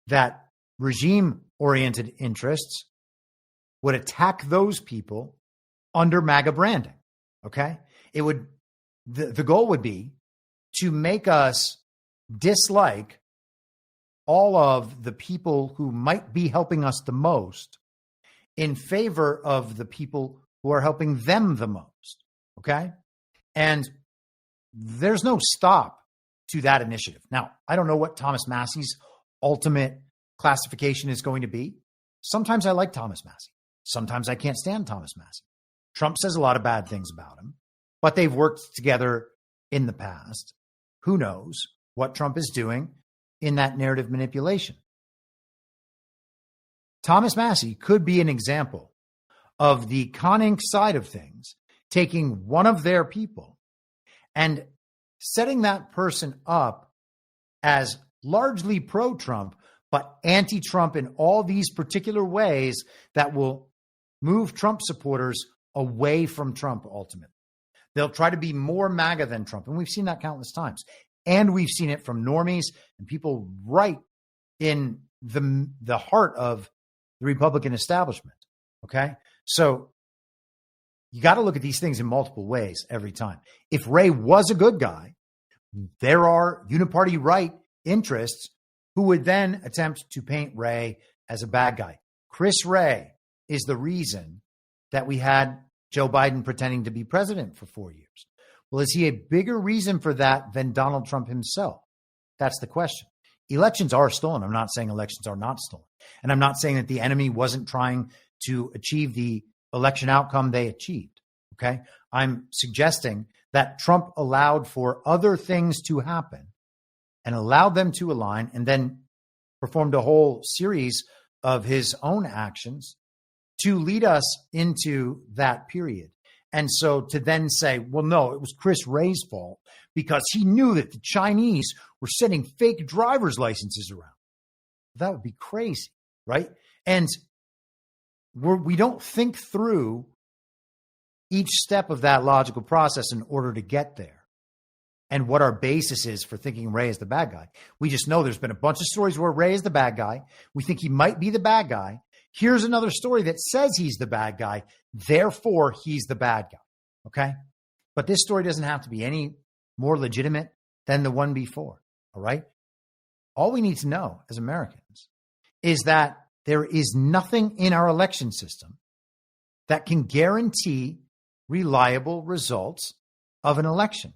that regime-oriented interests would attack those people under MAGA branding. Okay. The goal would be to make us dislike all of the people who might be helping us the most in favor of the people who are helping them the most. Okay? And there's no stop to that initiative. Now, I don't know what Thomas Massey's ultimate classification is going to be. Sometimes I like Thomas Massey. Sometimes I can't stand Thomas Massey. Trump says a lot of bad things about him, but they've worked together in the past. Who knows what Trump is doing in that narrative manipulation? Thomas Massey could be an example of the Con Inc. side of things, taking one of their people and setting that person up as largely pro-Trump, but anti-Trump in all these particular ways that will move Trump supporters away from Trump ultimately. They'll try to be more MAGA than Trump, and we've seen that countless times. And we've seen it from normies and people right in the heart of the Republican establishment, okay? So you got to look at these things in multiple ways every time. If Ray was a good guy, there are uniparty right interests who would then attempt to paint Ray as a bad guy. Chris Wray is the reason that we had Joe Biden pretending to be president for 4 years. Well, is he a bigger reason for that than Donald Trump himself? That's the question. Elections are stolen. I'm not saying elections are not stolen. And I'm not saying that the enemy wasn't trying to achieve the election outcome they achieved. Okay. I'm suggesting that Trump allowed for other things to happen and allowed them to align and then performed a whole series of his own actions to lead us into that period. And so to then say, well, no, it was Chris Wray's fault because he knew that the Chinese were sending fake driver's licenses around. That would be crazy, right? And we don't think through each step of that logical process in order to get there and what our basis is for thinking Ray is the bad guy. We just know there's been a bunch of stories where Ray is the bad guy. We think he might be the bad guy. Here's another story that says he's the bad guy. Therefore, he's the bad guy. Okay? But this story doesn't have to be any more legitimate than the one before. All right? All we need to know as Americans is that there is nothing in our election system that can guarantee reliable results of an election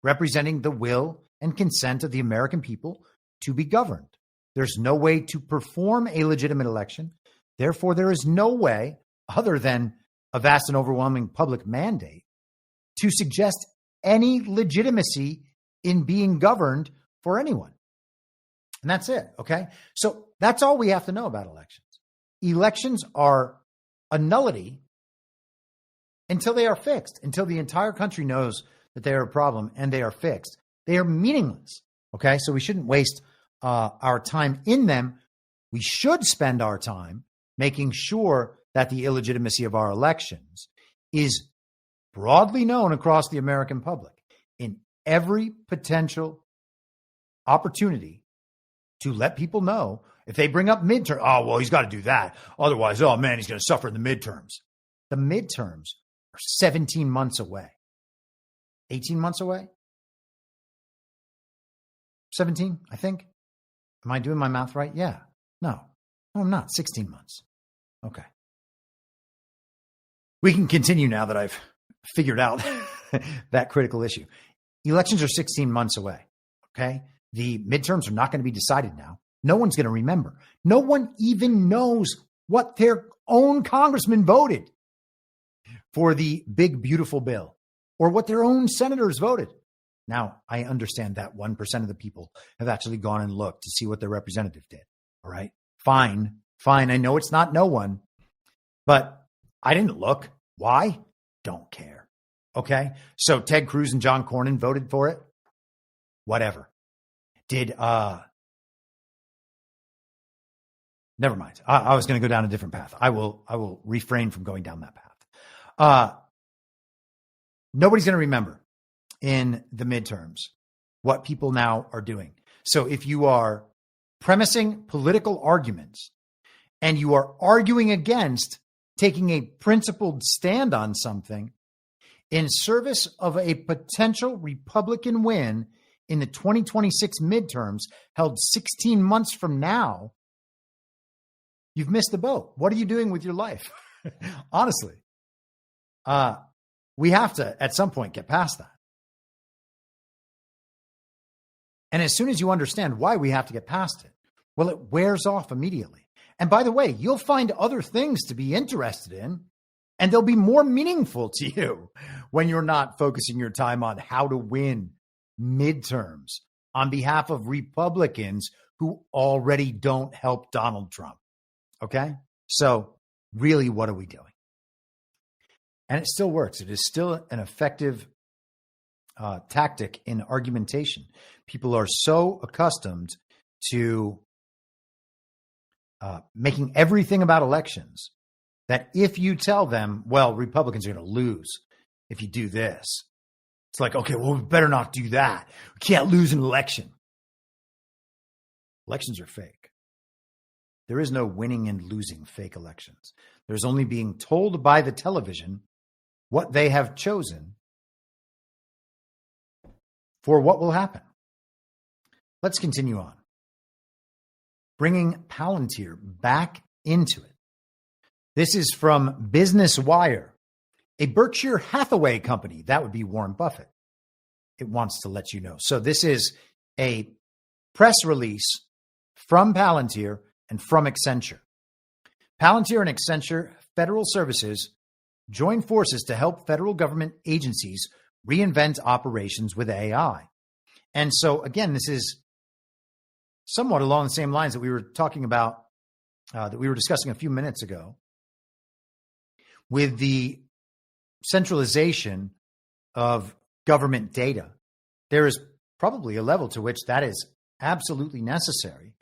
representing the will and consent of the American people to be governed. There's no way to perform a legitimate election. Therefore, there is no way, other than a vast and overwhelming public mandate, to suggest any legitimacy in being governed for anyone. And that's it, okay? So that's all we have to know about elections. Elections are a nullity until they are fixed, until the entire country knows that they are a problem and they are fixed. They are meaningless, okay? So we shouldn't waste our time in them. We should spend our time making sure that the illegitimacy of our elections is broadly known across the American public in every potential opportunity to let people know if they bring up midterm. Oh, well, he's got to do that. Otherwise, oh, man, he's going to suffer in the midterms. The midterms are 17 months away. 18 months away? 17, I think. Am I doing my math right? Yeah. No, I'm not. 16 months. Okay. We can continue now that I've figured out that critical issue. Elections are 16 months away. Okay. The midterms are not going to be decided now. No one's going to remember. No one even knows what their own congressman voted for the big, beautiful bill or what their own senators voted. Now, I understand that 1% of the people have actually gone and looked to see what their representative did. All right. Fine. I know it's not no one, but I didn't look. Why? Don't care. Okay. So Ted Cruz and John Cornyn voted for it. Whatever. Never mind. I was going to go down a different path. I will refrain from going down that path. Nobody's going to remember in the midterms what people now are doing. So if you are premising political arguments and you are arguing against taking a principled stand on something in service of a potential Republican win in the 2026 midterms held 16 months from now, you've missed the boat. What are you doing with your life? Honestly, we have to, at some point, get past that. And as soon as you understand why we have to get past it, well, it wears off immediately. And by the way, you'll find other things to be interested in, and they'll be more meaningful to you when you're not focusing your time on how to win midterms on behalf of Republicans who already don't help Donald Trump. Okay? So really, what are we doing? And it still works. It is still an effective tactic in argumentation. People are so accustomed to making everything about elections that if you tell them, well, Republicans are going to lose if you do this, it's like, okay, well, we better not do that. We can't lose an election. Elections are fake. There is no winning and losing fake elections. There's only being told by the television what they have chosen for what will happen. Let's continue on. Bringing Palantir back into it. This is from Business Wire, a Berkshire Hathaway company. That would be Warren Buffett. It wants to let you know. So this is a press release from Palantir and from Accenture. Palantir and Accenture Federal Services join forces to help federal government agencies reinvent operations with AI. And so, again, this is somewhat along the same lines that we were talking about, that we were discussing a few minutes ago, with the centralization of government data. There is probably a level to which that is absolutely necessary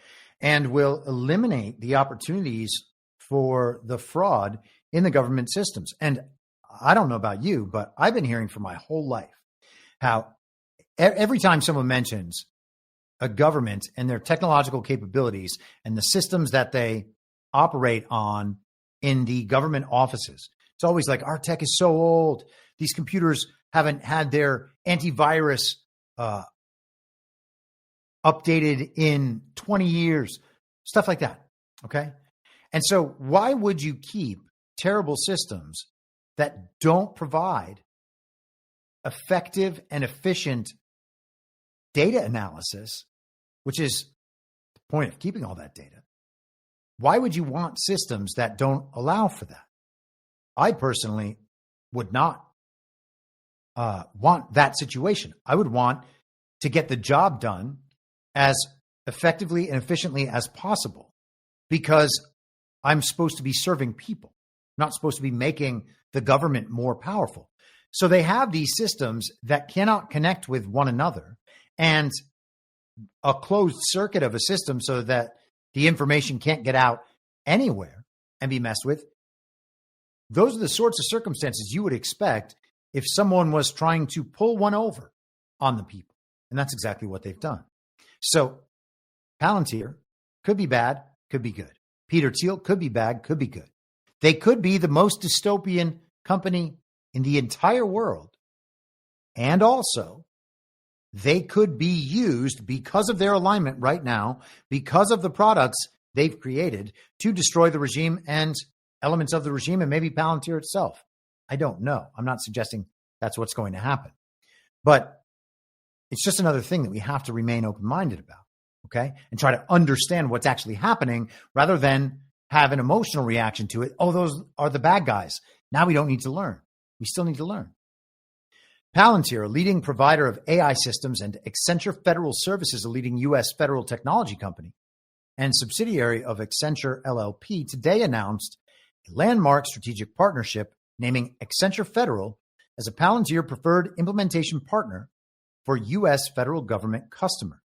and will eliminate the opportunities for the fraud in the government systems. And I don't know about you, but I've been hearing for my whole life how every time someone mentions a government and their technological capabilities and the systems that they operate on in the government offices, it's always like, our tech is so old. These computers haven't had their antivirus updated in 20 years, stuff like that. Okay. And so why would you keep terrible systems that don't provide effective and efficient data analysis, which is the point of keeping all that data? Why would you want systems that don't allow for that? I personally would not want that situation. I would want to get the job done as effectively and efficiently as possible, because I'm supposed to be serving people, not supposed to be making the government more powerful. So they have these systems that cannot connect with one another, and a closed circuit of a system so that the information can't get out anywhere and be messed with. Those are the sorts of circumstances you would expect if someone was trying to pull one over on the people. And that's exactly what they've done. So Palantir could be bad, could be good. Peter Thiel could be bad, could be good. They could be the most dystopian company in the entire world. And also, they could be used because of their alignment right now, because of the products they've created, to destroy the regime and elements of the regime, and maybe Palantir itself. I don't know. I'm not suggesting that's what's going to happen. But it's just another thing that we have to remain open-minded about, okay? And try to understand what's actually happening rather than have an emotional reaction to it. Oh, those are the bad guys. Now we don't need to learn. We still need to learn. Palantir, a leading provider of AI systems, and Accenture Federal Services, a leading U.S. federal technology company and subsidiary of Accenture LLP, today announced a landmark strategic partnership naming Accenture Federal as a Palantir preferred implementation partner for U.S. federal government customers.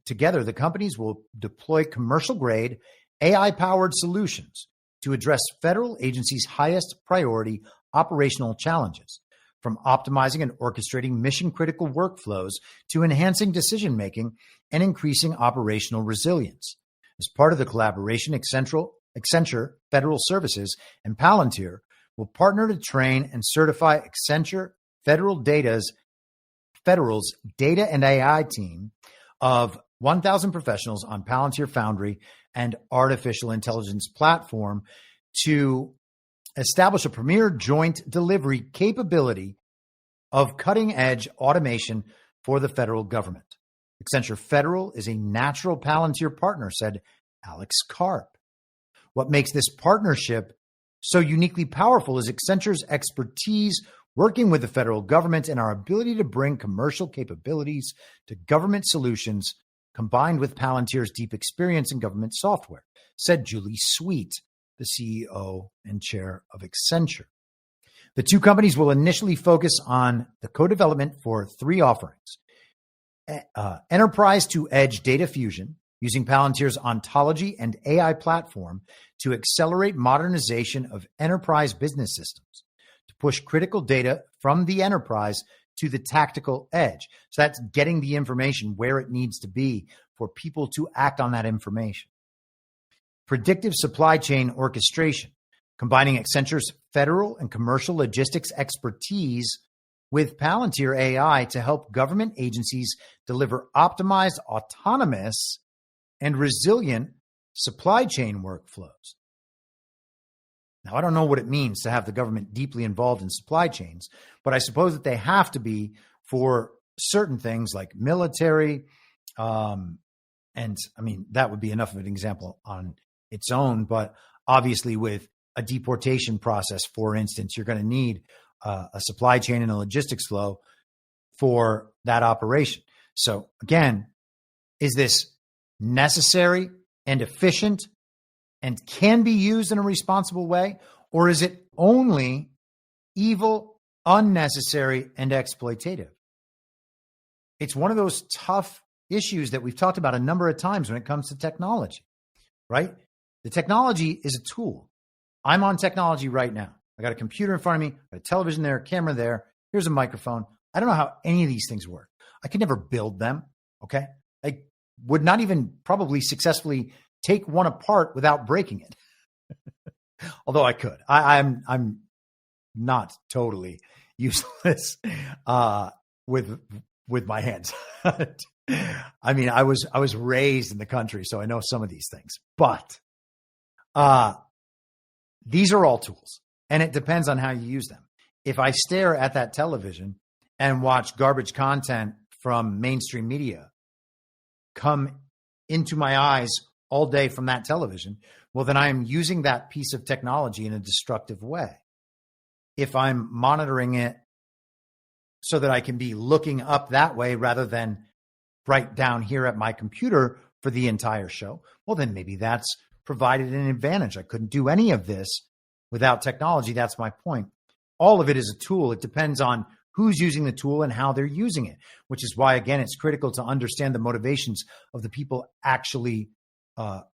Together, the companies will deploy commercial-grade AI-powered solutions to address federal agencies' highest priority operational challenges, from optimizing and orchestrating mission-critical workflows to enhancing decision-making and increasing operational resilience. As part of the collaboration, Accenture Federal Services and Palantir will partner to train and certify Accenture Federal Data's Federal's data and AI team of 1,000 professionals on Palantir Foundry and artificial intelligence platform to establish a premier joint delivery capability of cutting-edge automation for the federal government. Accenture Federal is a natural Palantir partner, said Alex Karp. What makes this partnership so uniquely powerful is Accenture's expertise working with the federal government and our ability to bring commercial capabilities to government solutions combined with Palantir's deep experience in government software, said Julie Sweet, the CEO and chair of Accenture. The two companies will initially focus on the co-development for three offerings. Enterprise to edge data fusion using Palantir's ontology and AI platform to accelerate modernization of enterprise business systems, to push critical data from the enterprise to the tactical edge. So that's getting the information where it needs to be for people to act on that information. Predictive supply chain orchestration, combining Accenture's federal and commercial logistics expertise with Palantir AI to help government agencies deliver optimized, autonomous, and resilient supply chain workflows. Now, I don't know what it means to have the government deeply involved in supply chains, but I suppose that they have to be for certain things like military. And I mean, that would be enough of an example on its own. But obviously, with a deportation process, for instance, you're going to need a supply chain and a logistics flow for that operation. So again, is this necessary and efficient and can be used in a responsible way? Or is it only evil, unnecessary, and exploitative? It's one of those tough issues that we've talked about a number of times when it comes to technology, right? The technology is a tool. I'm on technology right now. I got a computer in front of me, a television there, a camera there. Here's a microphone. I don't know how any of these things work. I could never build them, okay? I would not even probably successfully take one apart without breaking it. Although I could. I'm not totally useless with my hands. I mean, I was raised in the country, so I know some of these things. But these are all tools, and it depends on how you use them. If I stare at that television and watch garbage content from mainstream media come into my eyes all day from that television, well, then I am using that piece of technology in a destructive way. If I'm monitoring it so that I can be looking up that way rather than right down here at my computer for the entire show, well, then maybe that's provided an advantage. I couldn't do any of this without technology. That's my point. All of it is a tool. It depends on who's using the tool and how they're using it, which is why, again, it's critical to understand the motivations of the people actually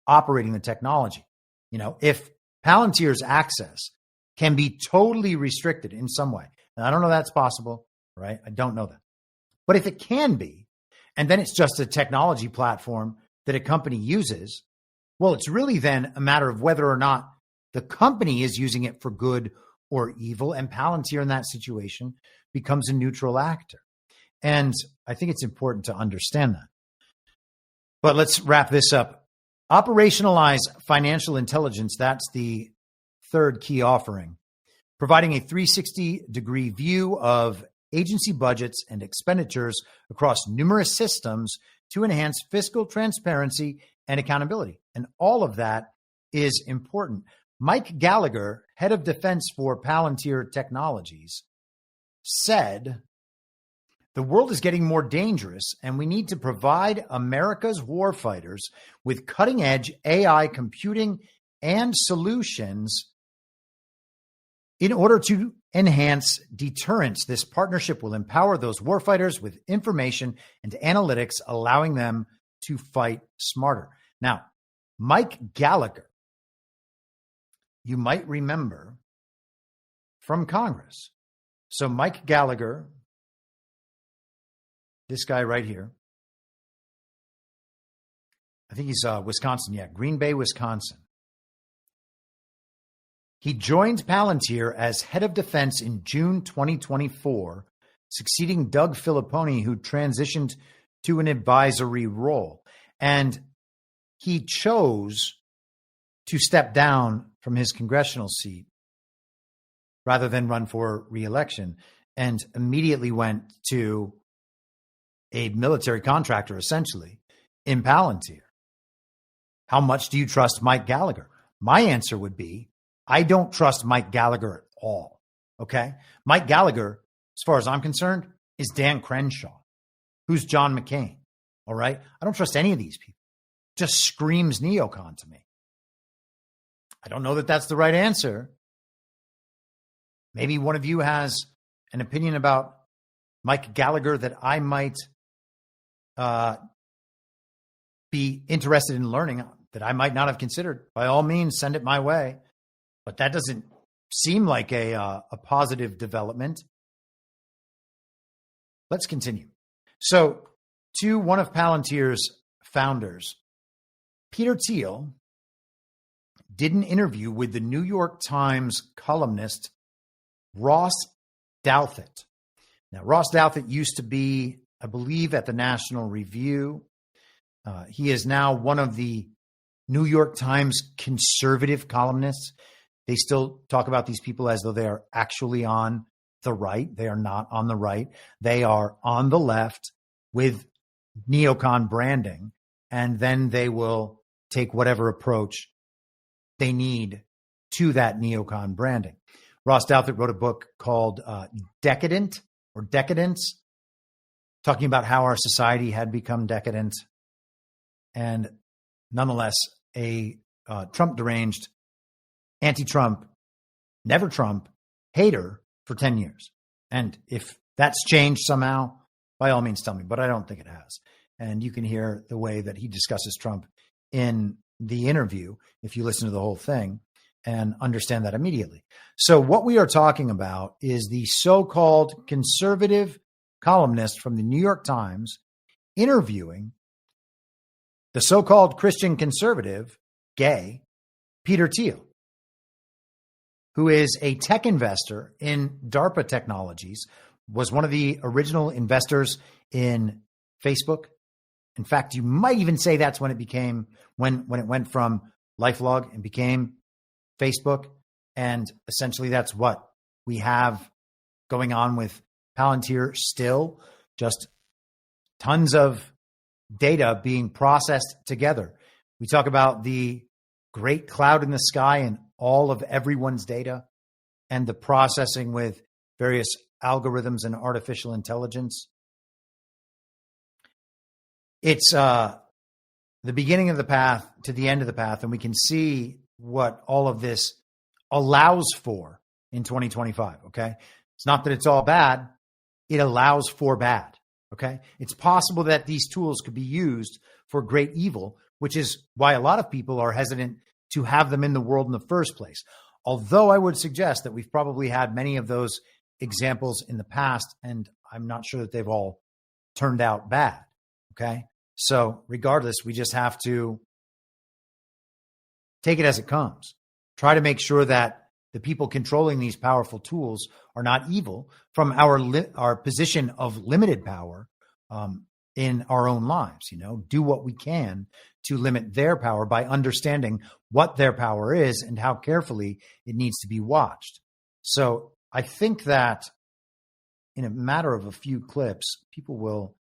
operating the technology. You know, if Palantir's access can be totally restricted in some way, and I don't know that's possible, right? I don't know that. But if it can be, and then it's just a technology platform that a company uses, well, it's really then a matter of whether or not the company is using it for good or evil, and Palantir in that situation becomes a neutral actor. And I think it's important to understand that. But let's wrap this up. Operationalize financial intelligence. That's the third key offering, providing a 360-degree view of agency budgets and expenditures across numerous systems to enhance fiscal transparency and accountability. And all of that is important. Mike Gallagher, head of defense for Palantir Technologies, said, "The world is getting more dangerous, and we need to provide America's warfighters with cutting-edge AI computing and solutions in order to enhance deterrence. This partnership will empower those warfighters with information and analytics, allowing them to fight smarter." Now, Mike Gallagher, you might remember from Congress. So Mike Gallagher, this guy right here, I think he's Wisconsin, Green Bay, Wisconsin. He joined Palantir as head of defense in June 2024 succeeding Doug Filipponi, who transitioned to an advisory role. And he chose to step down from his congressional seat rather than run for re-election, and immediately went to a military contractor, essentially, in Palantir. How much do you trust Mike Gallagher? My answer would be, I don't trust Mike Gallagher at all, okay? Mike Gallagher, as far as I'm concerned, is Dan Crenshaw, who's John McCain, all right? I don't trust any of these people. Just screams neocon to me. I don't know that that's the right answer. Maybe one of you has an opinion about Mike Gallagher that I might be interested in learning, that I might not have considered. By all means, send it my way. But that doesn't seem like a positive development. Let's continue. So, to one of Palantir's founders, Peter Thiel, did an interview with the New York Times columnist Ross Douthat. Now, Ross Douthat used to be, I believe, at the National Review. He is now one of the New York Times conservative columnists. They still talk about these people as though they are actually on the right. They are not on the right. They are on the left with neocon branding, and then they will take whatever approach they need to that neocon branding. Ross Douthat wrote a book called Decadent or Decadence, talking about how our society had become decadent, and nonetheless a Trump deranged, anti-Trump, never Trump hater for 10 years. And if that's changed somehow, by all means tell me, but I don't think it has. And you can hear the way that he discusses Trump in the interview if you listen to the whole thing and understand that immediately. So what we are talking about is the so-called conservative columnist from the New York Times interviewing the so-called Christian conservative, gay, Peter Thiel, who is a tech investor in DARPA Technologies, was one of the original investors in Facebook. In fact, you might even say that's when it became, when it went from LifeLog and became Facebook. And essentially that's what we have going on with Palantir still, just tons of data being processed together. We talk about the great cloud in the sky and all of everyone's data and the processing with various algorithms and artificial intelligence. It's the beginning of the path to the end of the path, and we can see what all of this allows for in 2025, okay? It's not that it's all bad. It allows for bad, okay? It's possible that these tools could be used for great evil, which is why a lot of people are hesitant to have them in the world in the first place. Although I would suggest that we've probably had many of those examples in the past, and I'm not sure that they've all turned out bad, okay? So regardless, we just have to take it as it comes. Try to make sure that the people controlling these powerful tools are not evil from our position of limited power in our own lives. You know, do what we can to limit their power by understanding what their power is and how carefully it needs to be watched. So I think that in a matter of a few clips, people will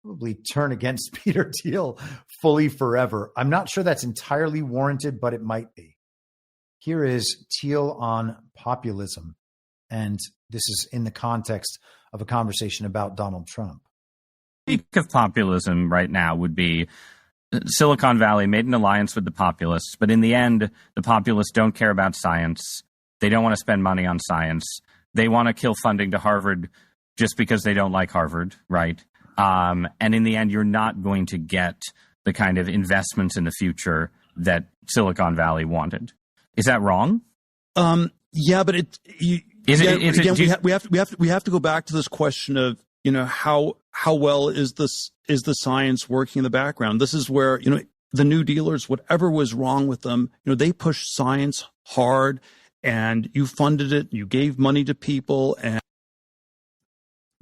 probably turn against Peter Thiel fully forever. I'm not sure that's entirely warranted, but it might be. Here is Thiel on populism, and this is in the context of a conversation about Donald Trump. Peak of populism right now would be Silicon Valley made an alliance with the populists, but in the end, the populists don't care about science. They don't want to spend money on science. They want to kill funding to Harvard just because they don't like Harvard, right? And in the end, you're not going to get the kind of investments in the future that Silicon Valley wanted. Is that wrong? Yeah, but we have to go back to this question of, you know, how well is the science working in the background? This is where, you know, the New Dealers, whatever was wrong with them, you know, they pushed science hard, and you funded it, you gave money to people, and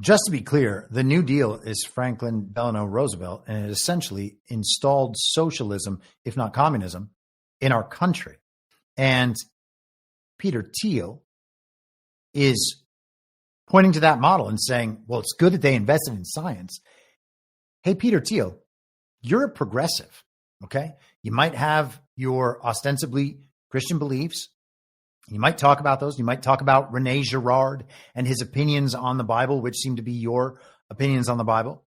Just to be clear, the New Deal is Franklin Delano Roosevelt, and it essentially installed socialism, if not communism, in our country. And Peter Thiel is pointing to that model and saying, well, it's good that they invested in science. Hey, Peter Thiel, you're a progressive, okay? You might have your ostensibly Christian beliefs. You might talk about those. You might talk about Rene Girard and his opinions on the Bible, which seem to be your opinions on the Bible.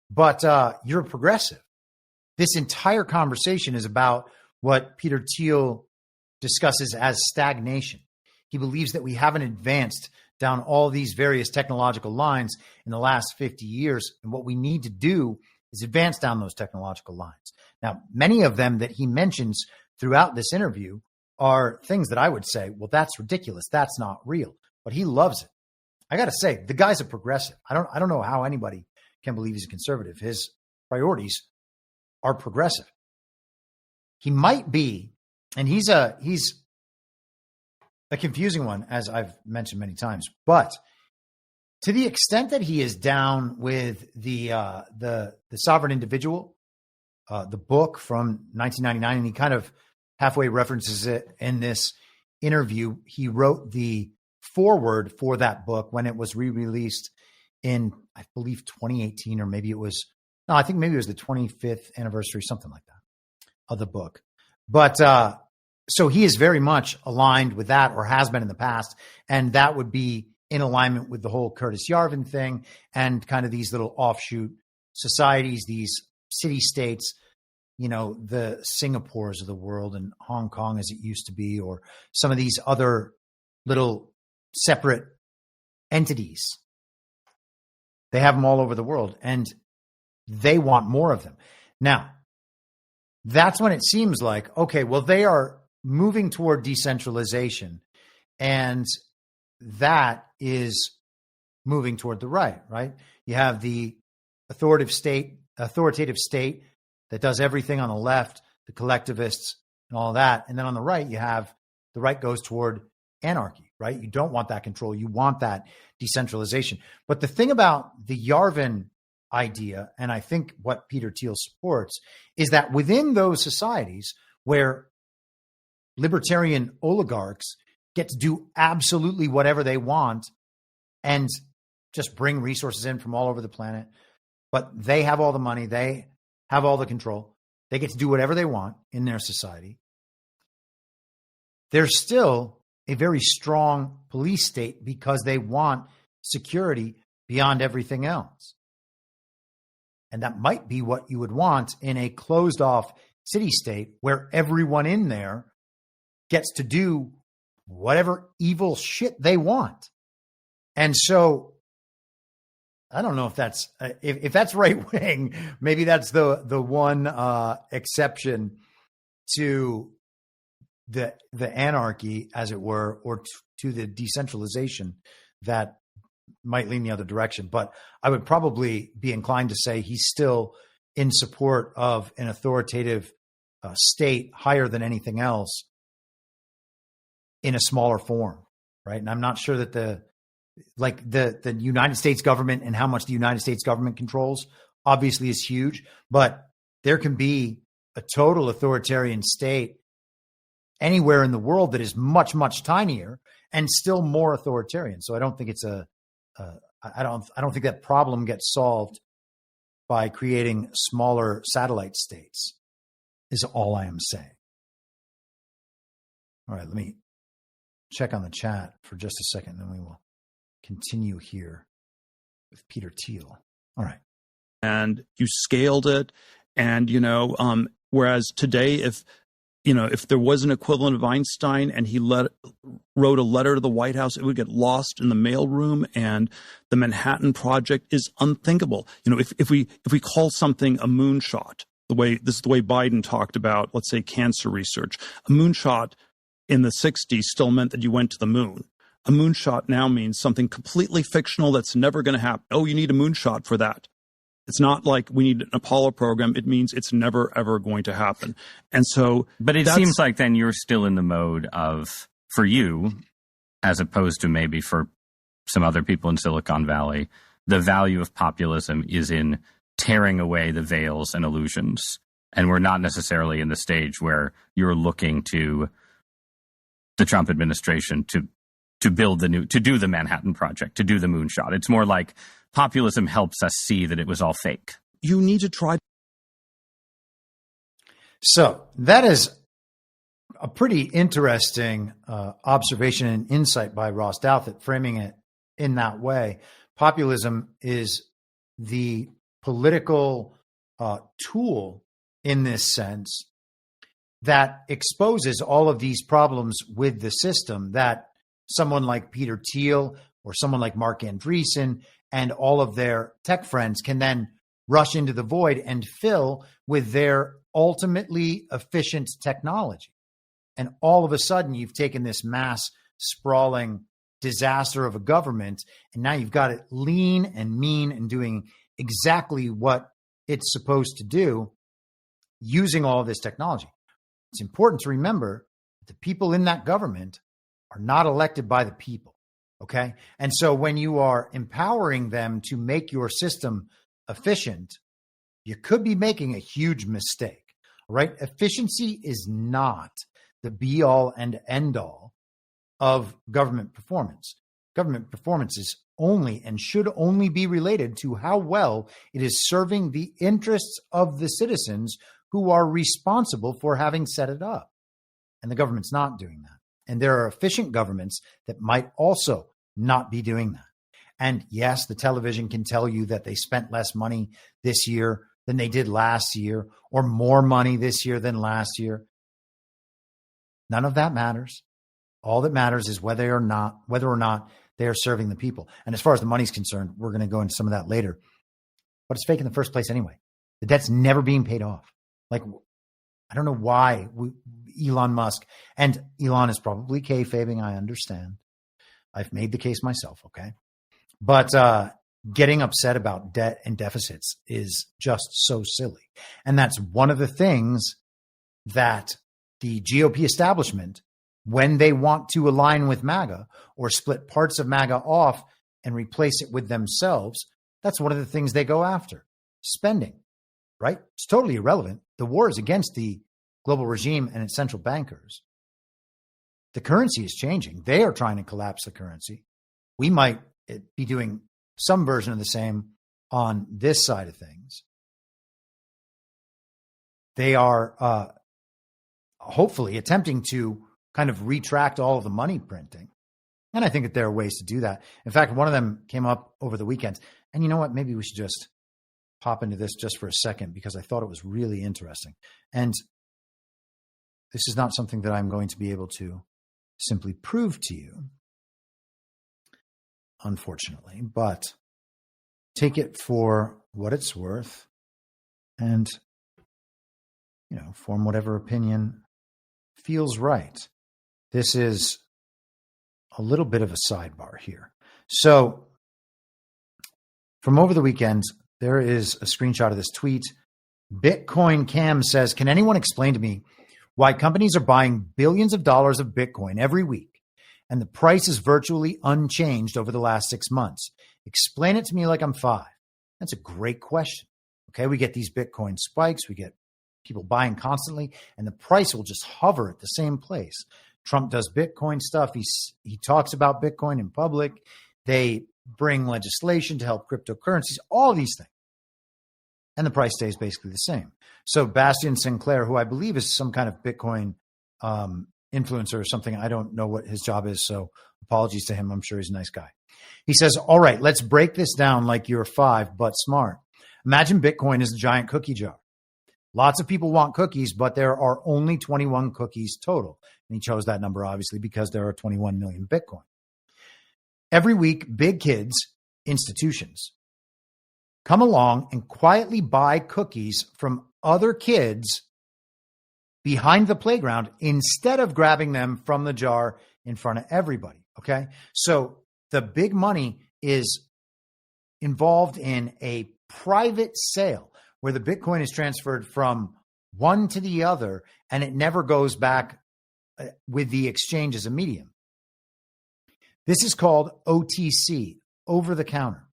But you're a progressive. This entire conversation is about what Peter Thiel discusses as stagnation. He believes that we haven't advanced down all these various technological lines in the last 50 years. And what we need to do is advance down those technological lines. Now, many of them that he mentions throughout this interview are things that I would say, well, that's ridiculous. That's not real. But he loves it. I got to say, the guy's a progressive. I don't know how anybody can believe he's a conservative. His priorities are progressive. He might be, and he's a confusing one, as I've mentioned many times. But to the extent that he is down with the Sovereign Individual, the book from 1999, and he kind of halfway references it in this interview. He wrote the foreword for that book when it was re-released in, I believe, 2018, or maybe it was, no, I think maybe it was the 25th anniversary, something like that, of the book. But so he is very much aligned with that, or has been in the past, and that would be in alignment with the whole Curtis Yarvin thing and kind of these little offshoot societies, these city-states, you know, the Singapores of the world and Hong Kong as it used to be, or some of these other little separate entities. They have them all over the world, and they want more of them. Now, that's when it seems like, okay, well, they are moving toward decentralization, and that is moving toward the right? You have the authoritative state that does everything on the left, the collectivists and all that. And then on the right, you have the right goes toward anarchy, right? You don't want that control. You want that decentralization. But the thing about the Yarvin idea, and I think what Peter Thiel supports, is that within those societies where libertarian oligarchs get to do absolutely whatever they want and just bring resources in from all over the planet, but they have all the money, they have all the control, they get to do whatever they want in their society. There's still a very strong police state because they want security beyond everything else. And that might be what you would want in a closed off city state where everyone in there gets to do whatever evil shit they want. And so I don't know if that's if that's right wing. Maybe that's the one exception to the anarchy, as it were, or to the decentralization that might lean the other direction. But I would probably be inclined to say he's still in support of an authoritative state higher than anything else in a smaller form, right? And I'm not sure that the United States government and how much the United States government controls obviously is huge, but there can be a total authoritarian state anywhere in the world that is much, much tinier and still more authoritarian. So I don't think it's I don't think that problem gets solved by creating smaller satellite states, is all I am saying. All right, let me check on the chat for just a second, then we will continue here with Peter Thiel. All right. And you scaled it. And, whereas today, if there was an equivalent of Einstein and he wrote a letter to the White House, it would get lost in the mailroom, and the Manhattan Project is unthinkable. If we call something a moonshot, this is the way Biden talked about, let's say, cancer research. A moonshot in the 60s still meant that you went to the moon. A moonshot now means something completely fictional that's never going to happen. Oh, you need a moonshot for that. It's not like we need an Apollo program. It means it's never, ever going to happen. And so, but it seems like then you're still in the mode of, for you, as opposed to maybe for some other people in Silicon Valley, the value of populism is in tearing away the veils and illusions. And we're not necessarily in the stage where you're looking to the Trump administration to build to do the Manhattan Project, to do the moonshot. It's more like populism helps us see that it was all fake. You need to try. So that is a pretty interesting observation and insight by Ross Douthat, framing it in that way. Populism is the political tool in this sense that exposes all of these problems with the system that someone like Peter Thiel or someone like Mark Andreessen and all of their tech friends can then rush into the void and fill with their ultimately efficient technology. And all of a sudden, you've taken this mass sprawling disaster of a government, and now you've got it lean and mean and doing exactly what it's supposed to do using all of this technology. It's important to remember that the people in that government are not elected by the people, okay? And so when you are empowering them to make your system efficient, you could be making a huge mistake, right? Efficiency is not the be-all and end-all of government performance. Government performance is only and should only be related to how well it is serving the interests of the citizens who are responsible for having set it up. And the government's not doing that. And there are efficient governments that might also not be doing that. And yes, the television can tell you that they spent less money this year than they did last year, or more money this year than last year. None of that matters. All that matters is whether or not they are serving the people. And as far as the money's concerned, we're going to go into some of that later. But it's fake in the first place anyway. The debt's never being paid off. Like, I don't know why Elon Musk, and Elon is probably kayfabing, I understand. I've made the case myself, okay? But getting upset about debt and deficits is just so silly. And that's one of the things that the GOP establishment, when they want to align with MAGA or split parts of MAGA off and replace it with themselves, that's one of the things they go after. Spending, right? It's totally irrelevant. The war is against the global regime and its central bankers. The currency is changing. They are trying to collapse the currency. We might be doing some version of the same on this side of things. They are hopefully attempting to kind of retract all of the money printing. And I think that there are ways to do that. In fact, one of them came up over the weekend. And you know what? Maybe we should just hop into this just for a second because I thought it was really interesting. And this is not something that I'm going to be able to simply prove to you, unfortunately, but take it for what it's worth and, form whatever opinion feels right. This is a little bit of a sidebar here. So from over the weekend, there is a screenshot of this tweet. Bitcoin Cam says, can anyone explain to me why companies are buying billions of dollars of Bitcoin every week and the price is virtually unchanged over the last 6 months? Explain it to me like I'm 5. That's a great question. Okay, we get these Bitcoin spikes. We get people buying constantly, and the price will just hover at the same place. Trump does Bitcoin stuff. He talks about Bitcoin in public. They bring legislation to help cryptocurrencies, all these things. And the price stays basically the same. So Bastian Sinclair, who I believe is some kind of Bitcoin influencer or something, I don't know what his job is, so apologies to him. I'm sure he's a nice guy. He says, all right, let's break this down like you're 5, but smart. Imagine Bitcoin is a giant cookie jar. Lots of people want cookies, but there are only 21 cookies total. And he chose that number, obviously, because there are 21 million Bitcoin. Every week, big kids, institutions, come along and quietly buy cookies from other kids behind the playground instead of grabbing them from the jar in front of everybody, okay? So the big money is involved in a private sale where the Bitcoin is transferred from one to the other, and it never goes back with the exchange as a medium. This is called OTC, over the counter.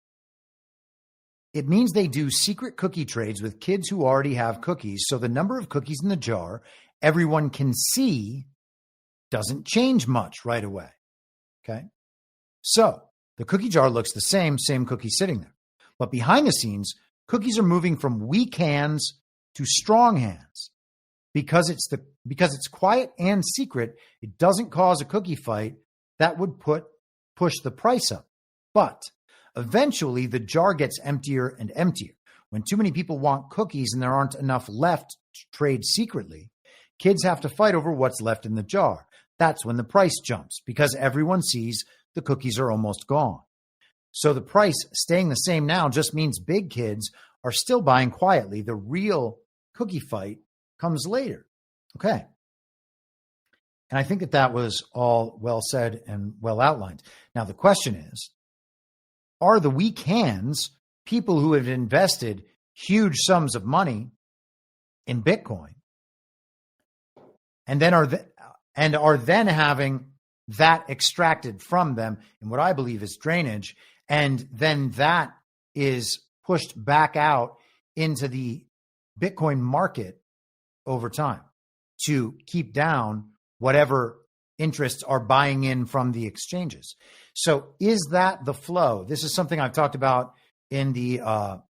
It means they do secret cookie trades with kids who already have cookies. So the number of cookies in the jar everyone can see doesn't change much right away. Okay. So the cookie jar looks the same cookie sitting there. But behind the scenes, cookies are moving from weak hands to strong hands. Because it's quiet and secret, it doesn't cause a cookie fight that would push the price up. But eventually the jar gets emptier and emptier. When too many people want cookies and there aren't enough left to trade secretly, kids have to fight over what's left in the jar. That's when the price jumps because everyone sees the cookies are almost gone. So the price staying the same now just means big kids are still buying quietly. The real cookie fight comes later. Okay. And I think that was all well said and well outlined. Now, the question is, are the weak hands people who have invested huge sums of money in Bitcoin and then are then having that extracted from them in what I believe is drainage, and then that is pushed back out into the Bitcoin market over time to keep down whatever interests are buying in from the exchanges. So is that the flow? This is something I've talked about in the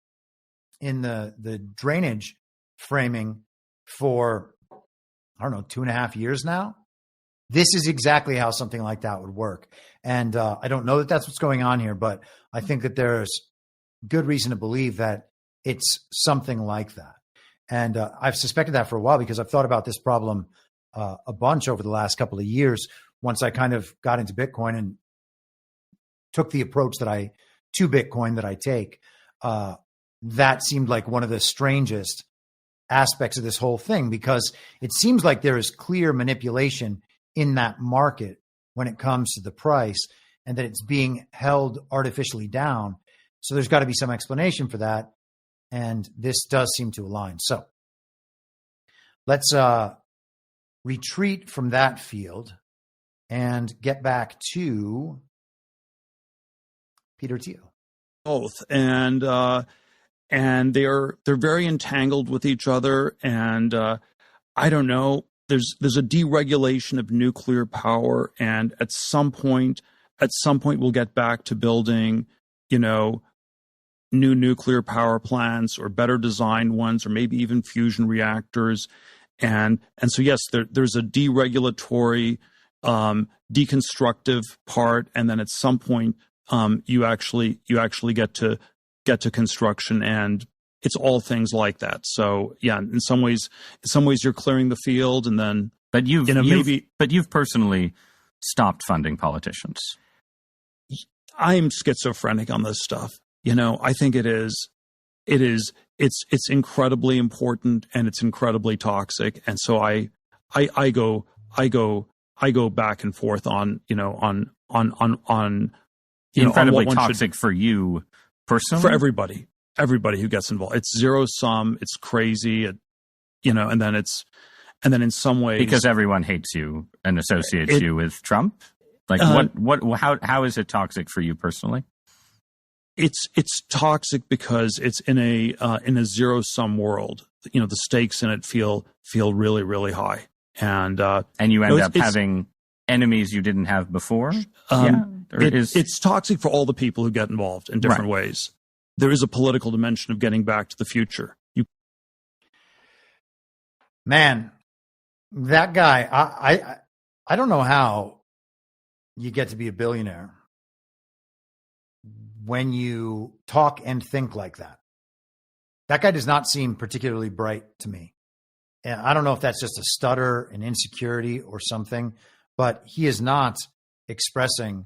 drainage framing for, 2.5 years now. This is exactly how something like that would work. And I don't know that that's what's going on here, but I think that there's good reason to believe that it's something like that. And I've suspected that for a while because I've thought about this problem a bunch over the last couple of years. Once I kind of got into Bitcoin and took the approach to Bitcoin that I take, that seemed like one of the strangest aspects of this whole thing, because it seems like there is clear manipulation in that market when it comes to the price and that it's being held artificially down. So there's got to be some explanation for that. And this does seem to align. So let's retreat from that field and get back to Peter Thiel. Both. And they're very entangled with each other. And I don't know. There's a deregulation of nuclear power, and at some point we'll get back to building, new nuclear power plants or better designed ones, or maybe even fusion reactors. And so yes, there's a deregulatory, deconstructive part, and then at some point you actually get to construction, and it's all things like that. So yeah, in some ways you're clearing the field, and then but you've personally stopped funding politicians. I'm schizophrenic on this stuff. I think it's incredibly important, and it's incredibly toxic, and so I go back and forth on incredibly toxic for you personally, for everybody who gets involved. It's zero sum. It's crazy. And then in some ways, because everyone hates you and associates you with Trump. Like how is it toxic for you personally? It's toxic because it's in a zero sum world. The stakes in it feel really, really high, and you end up having enemies you didn't have before. It's toxic for all the people who get involved in different ways. There is a political dimension of getting back to the future. Man, that guy, I don't know how you get to be a billionaire when you talk and think like that. That guy does not seem particularly bright to me. And I don't know if that's just a stutter, an insecurity or something, but he is not expressing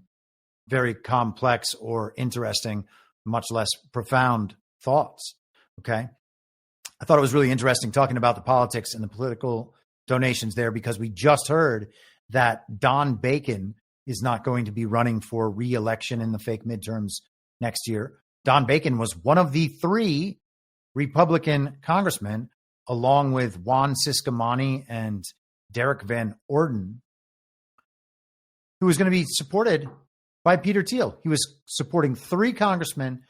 very complex or interesting, much less profound thoughts. Okay. I thought it was really interesting talking about the politics and the political donations there, because we just heard that Don Bacon is not going to be running for re-election in the fake midterms next year. Don Bacon was one of the 3 Republican congressmen, along with Juan Ciscomani and Derek Van Orden, who was going to be supported by Peter Thiel. He was supporting 3 congressmen.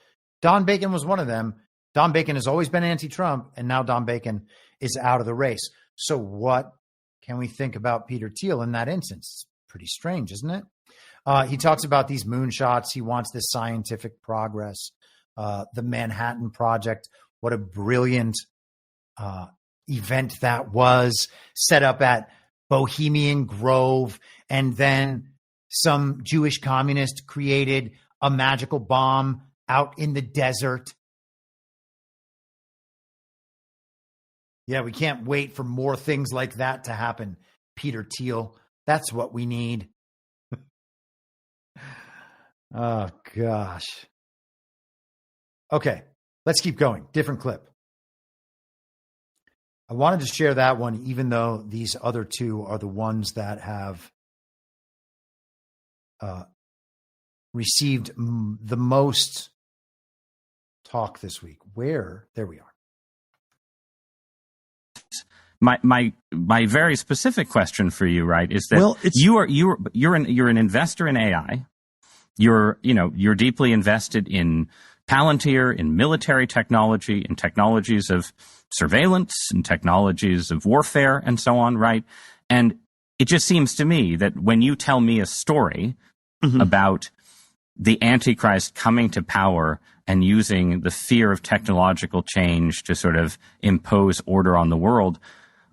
Don Bacon was one of them. Don Bacon has always been anti-Trump, and now Don Bacon is out of the race. So what can we think about Peter Thiel in that instance? It's pretty strange, isn't it? He talks about these moonshots. He wants this scientific progress. The Manhattan Project, what a brilliant event that was, set up at Bohemian Grove, and then some Jewish communist created a magical bomb out in the desert. Yeah, we can't wait for more things like that to happen, Peter Thiel. That's what we need. Oh, gosh. Okay, let's keep going. Different clip. I wanted to share that one, even though these other 2 are the ones that have received the most talk this week. There we are. My very specific question for you, right, is that you're an investor in AI. You're deeply invested in Palantir, in military technology, in technologies of surveillance, and technologies of warfare, and so on, right? And it just seems to me that when you tell me a story about the Antichrist coming to power and using the fear of technological change to sort of impose order on the world,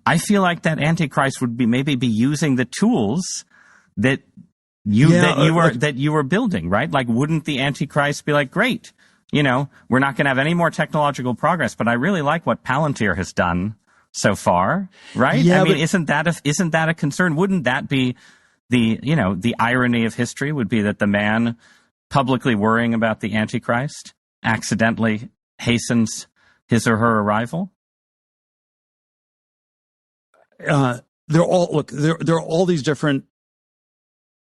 I feel like that Antichrist would maybe be using the tools that you were building, right? Like, wouldn't the Antichrist be like, great, we're not going to have any more technological progress, but I really like what Palantir has done so far, right? Yeah, isn't that a concern? Wouldn't that be the irony of history would be that the man publicly worrying about the Antichrist accidentally hastens his or her arrival? There are all these different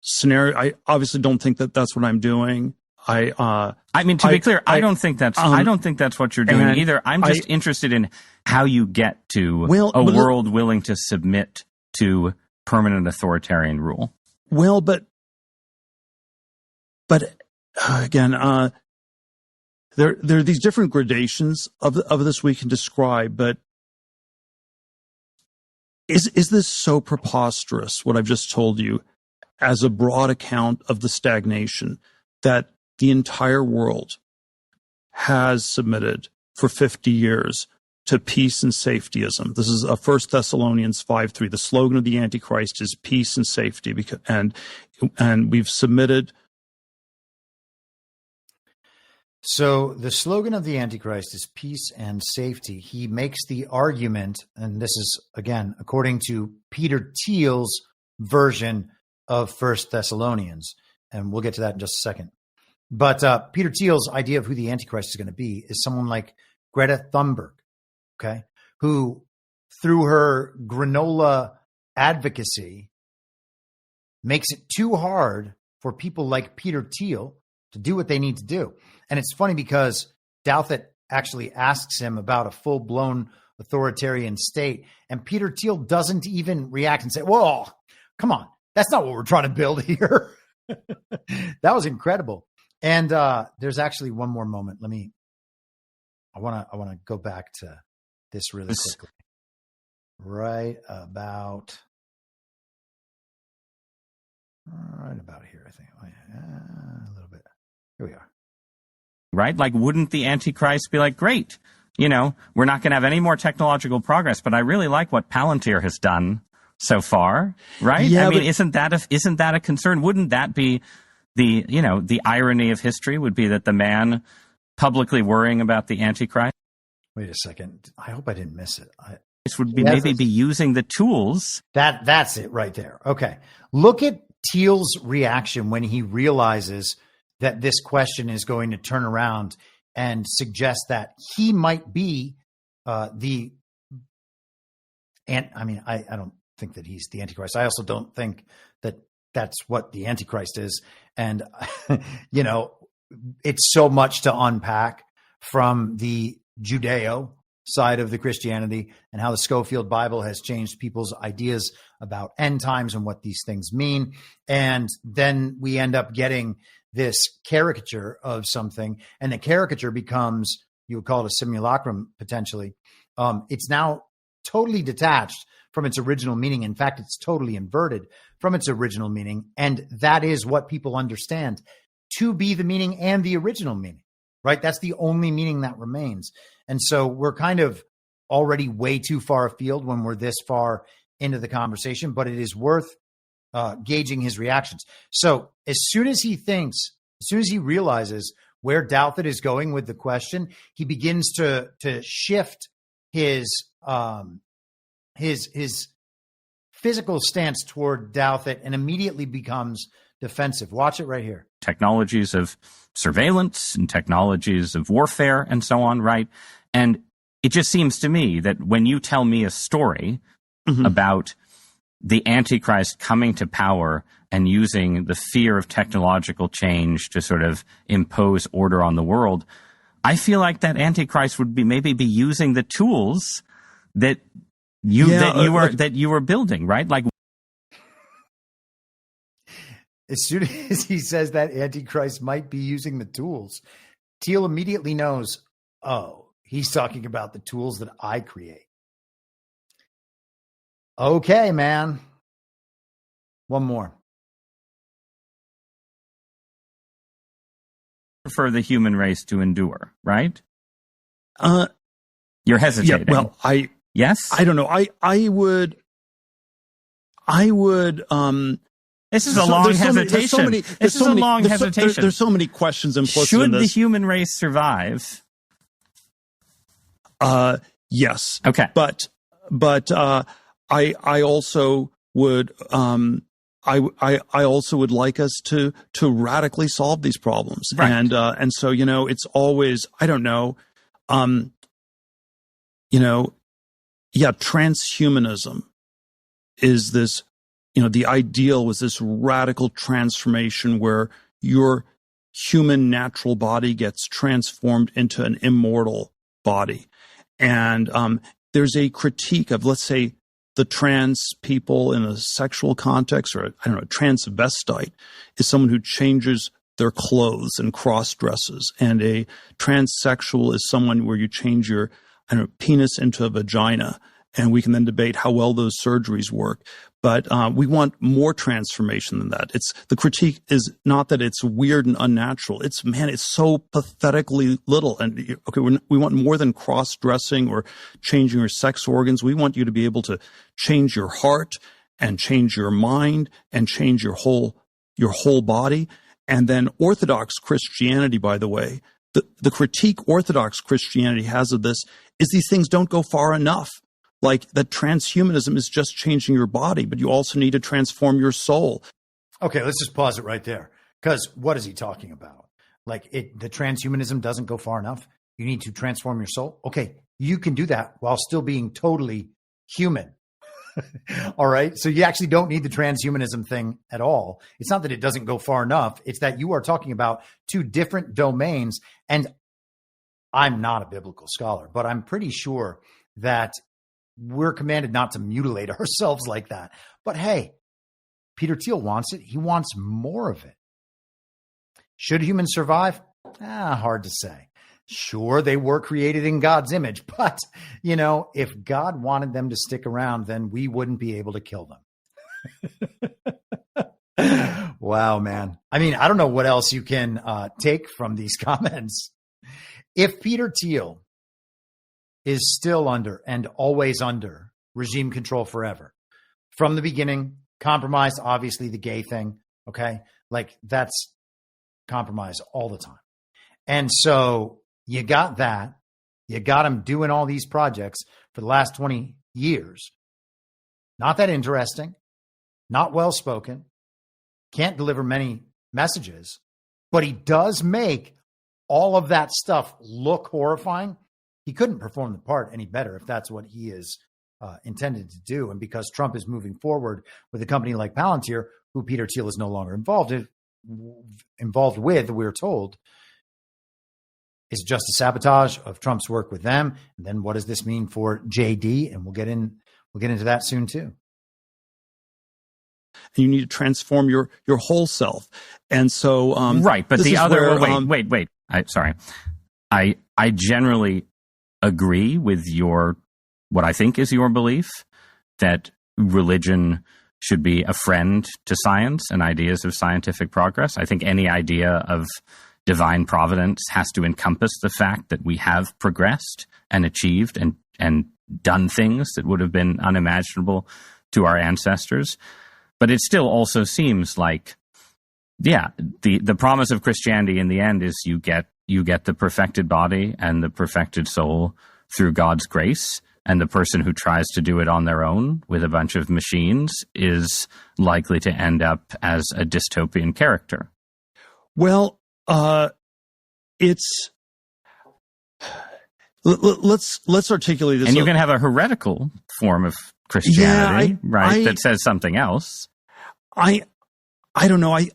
scenarios. I obviously don't think that that's what I'm doing. To be clear, I don't think that's what you're doing either. I'm just interested in how you get to a world willing to submit to permanent authoritarian rule. Well, but again, there are these different gradations of this we can describe, but is this so preposterous, what I've just told you, as a broad account of the stagnation that the entire world has submitted for 50 years to peace and safetyism? This is 1 Thessalonians 5:3. The slogan of the Antichrist is peace and safety, and we've submitted. So the slogan of the Antichrist is peace and safety. He makes the argument, and this is, again, according to Peter Thiel's version of 1 Thessalonians, and we'll get to that in just a second. But Peter Thiel's idea of who the Antichrist is going to be is someone like Greta Thunberg, okay, who, through her granola advocacy, makes it too hard for people like Peter Thiel to do what they need to do. And it's funny because Douthat actually asks him about a full-blown authoritarian state, and Peter Thiel doesn't even react and say, "Whoa, come on, that's not what we're trying to build here." That was incredible. And there's actually one more moment. I want to go back to this really quickly. Right about here, I think. A little bit. Here we are. Right? Like, wouldn't the Antichrist be like, great, we're not going to have any more technological progress, but I really like what Palantir has done so far, right? Yeah, isn't that a concern? Wouldn't that be the irony of history would be that the man publicly worrying about the Antichrist? Wait a second. I hope I didn't miss it. This would be using the tools. That's it right there. Okay. Look at Thiel's reaction when he realizes that this question is going to turn around and suggest that he might be I don't think that he's the Antichrist. I also don't think that that's what the Antichrist is. And, it's so much to unpack from the Judeo side of the Christianity and how the Schofield Bible has changed people's ideas about end times and what these things mean. And then we end up getting this caricature of something, and the caricature becomes, you would call it a simulacrum potentially. It's now totally detached from its original meaning. In fact, it's totally inverted from its original meaning. And that is what people understand to be the meaning and the original meaning, right? That's the only meaning that remains. And so we're kind of already way too far afield when we're this far into the conversation, but it is worth gauging his reactions. So as soon as he realizes where Douthit is going with the question, he begins to shift his physical stance toward Douthit and immediately becomes defensive. Watch it right here. Technologies of surveillance and technologies of warfare and so on, right? And it just seems to me that when you tell me a story about the Antichrist coming to power and using the fear of technological change to sort of impose order on the world, I feel like that Antichrist would maybe be using the tools that you were building, right? Like, as soon as he says that Antichrist might be using the tools, Thiel immediately knows, oh, he's talking about the tools that I create. Okay, man. One more. For the human race to endure, right? You're hesitating. Yeah, well, yes? I don't know. I would. This is a long hesitation. This is a long hesitation. There's so many questions implicit in this. Should the human race survive? Yes. Okay. But I also would I also would like us to radically solve these problems. Right. And so, it's always, I don't know, transhumanism is this, the ideal was this radical transformation where your human natural body gets transformed into an immortal body. And there's a critique of, let's say, the trans people in a sexual context, or a transvestite is someone who changes their clothes and cross dresses. And a transsexual is someone where you change your, penis into a vagina. And we can then debate how well those surgeries work. But we want more transformation than that. The critique is not that it's weird and unnatural. It's so pathetically little. And we want more than cross-dressing or changing your sex organs. We want you to be able to change your heart and change your mind and change your whole body. And then Orthodox Christianity, by the way, the critique Orthodox Christianity has of this is these things don't go far enough. Like that transhumanism is just changing your body, but you also need to transform your soul. Okay, let's just pause it right there. Because what is he talking about? Like the transhumanism doesn't go far enough. You need to transform your soul. Okay, you can do that while still being totally human. All right. So you actually don't need the transhumanism thing at all. It's not that it doesn't go far enough. It's that you are talking about two different domains. And I'm not a biblical scholar, but I'm pretty sure that we're commanded not to mutilate ourselves like that. But hey, Peter Thiel wants it. He wants more of it. Should humans survive? Hard to say. Sure, they were created in God's image, but, if God wanted them to stick around, then we wouldn't be able to kill them. Wow, man. I mean, I don't know what else you can take from these comments. If Peter Thiel is still under and always under regime control forever, from the beginning, compromised, obviously the gay thing, okay? Like that's compromise all the time. And so you got that. You got him doing all these projects for the last 20 years. Not that interesting, not well-spoken, can't deliver many messages, but he does make all of that stuff look horrifying. He couldn't perform the part any better if that's what he is intended to do. And because Trump is moving forward with a company like Palantir, who Peter Thiel is no longer involved with, we're told, is just a sabotage of Trump's work with them. And then what does this mean for JD? And we'll get into that soon too. and you need to transform your whole self. And so, right. But the other, wait. I generally agree with what I think is your belief that religion should be a friend to science and ideas of scientific progress. I think any idea of divine providence has to encompass the fact that we have progressed and achieved and done things that would have been unimaginable to our ancestors. But it still also seems like, the promise of Christianity in the end is you get the perfected body and the perfected soul through God's grace. And the person who tries to do it on their own with a bunch of machines is likely to end up as a dystopian character. Well, let's articulate this. And you can have a heretical form of Christianity, that says something else. I don't know. I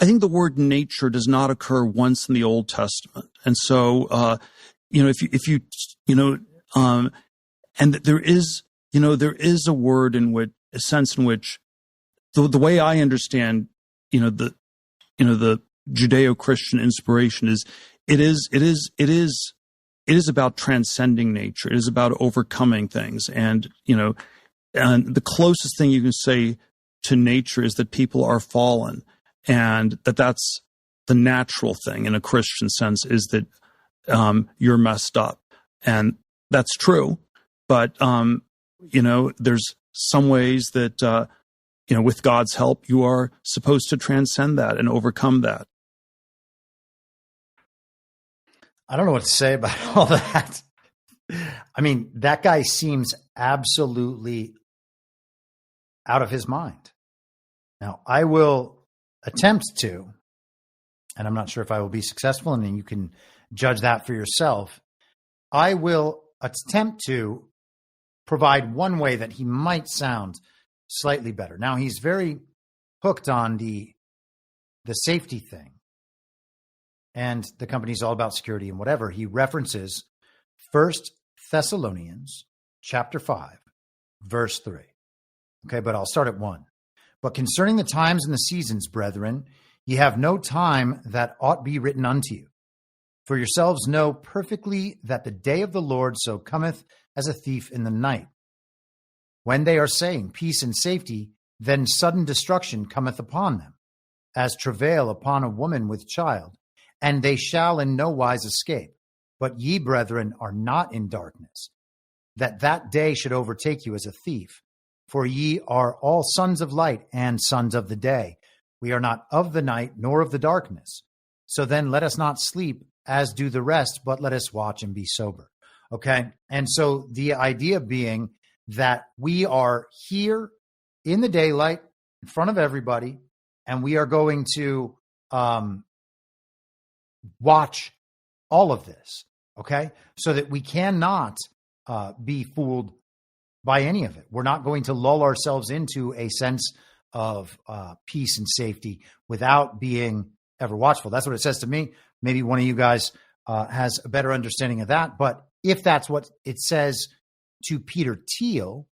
think the word nature does not occur once in the Old Testament, and so if you and there is a word a sense in which the way I understand the Judeo-Christian inspiration is it is about transcending nature. It is about overcoming things, and the closest thing you can say to nature is that people are fallen, and that's the natural thing in a Christian sense is that you're messed up, and that's true. But, there's some ways that, with God's help, you are supposed to transcend that and overcome that. I don't know what to say about all that. I mean, that guy seems absolutely out of his mind. Now, I will attempt to, and I'm not sure if I will be successful, and then you can judge that for yourself. I will attempt to provide one way that he might sound slightly better. Now, he's very hooked on the safety thing, and the company's all about security and whatever. He references 1 Thessalonians chapter 5, verse 3. Okay, but I'll start at 1. But concerning the times and the seasons, brethren, ye have no time that ought be written unto you. For yourselves know perfectly that the day of the Lord so cometh as a thief in the night. When they are saying peace and safety, then sudden destruction cometh upon them, as travail upon a woman with child, and they shall in no wise escape. But ye, brethren, are not in darkness, that day should overtake you as a thief. For ye are all sons of light and sons of the day. We are not of the night nor of the darkness. So then let us not sleep as do the rest, but let us watch and be sober. Okay. And so the idea being that we are here in the daylight in front of everybody, and we are going to watch all of this. Okay. So that we cannot be fooled by any of it. We're not going to lull ourselves into a sense of peace and safety without being ever watchful. That's what it says to me. Maybe one of you guys has a better understanding of that. But if that's what it says to Peter Thiel,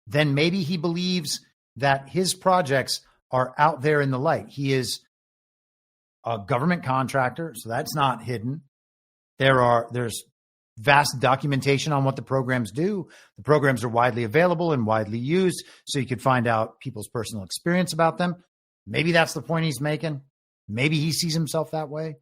then maybe he believes that his projects are out there in the light. He is a government contractor, so that's not hidden. There's vast documentation on what the programs do. The programs are widely available and widely used, so you could find out people's personal experience about them. Maybe that's the point he's making. Maybe he sees himself that way.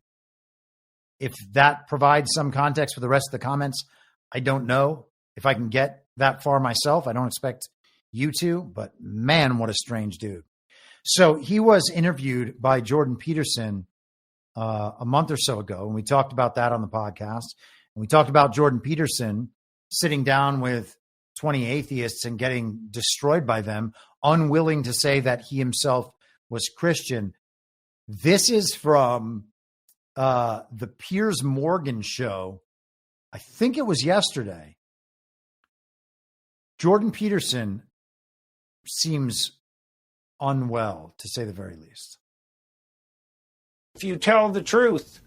If that provides some context for the rest of the comments, I don't know if I can get that far myself. I don't expect you to, but man, what a strange dude. So he was interviewed by Jordan Peterson a month or so ago, and we talked about that on the podcast. And we talked about Jordan Peterson sitting down with 20 atheists and getting destroyed by them, unwilling to say that he himself was Christian. This is from the Piers Morgan show. I think it was yesterday. Jordan Peterson seems unwell, to say the very least. If you tell the truth,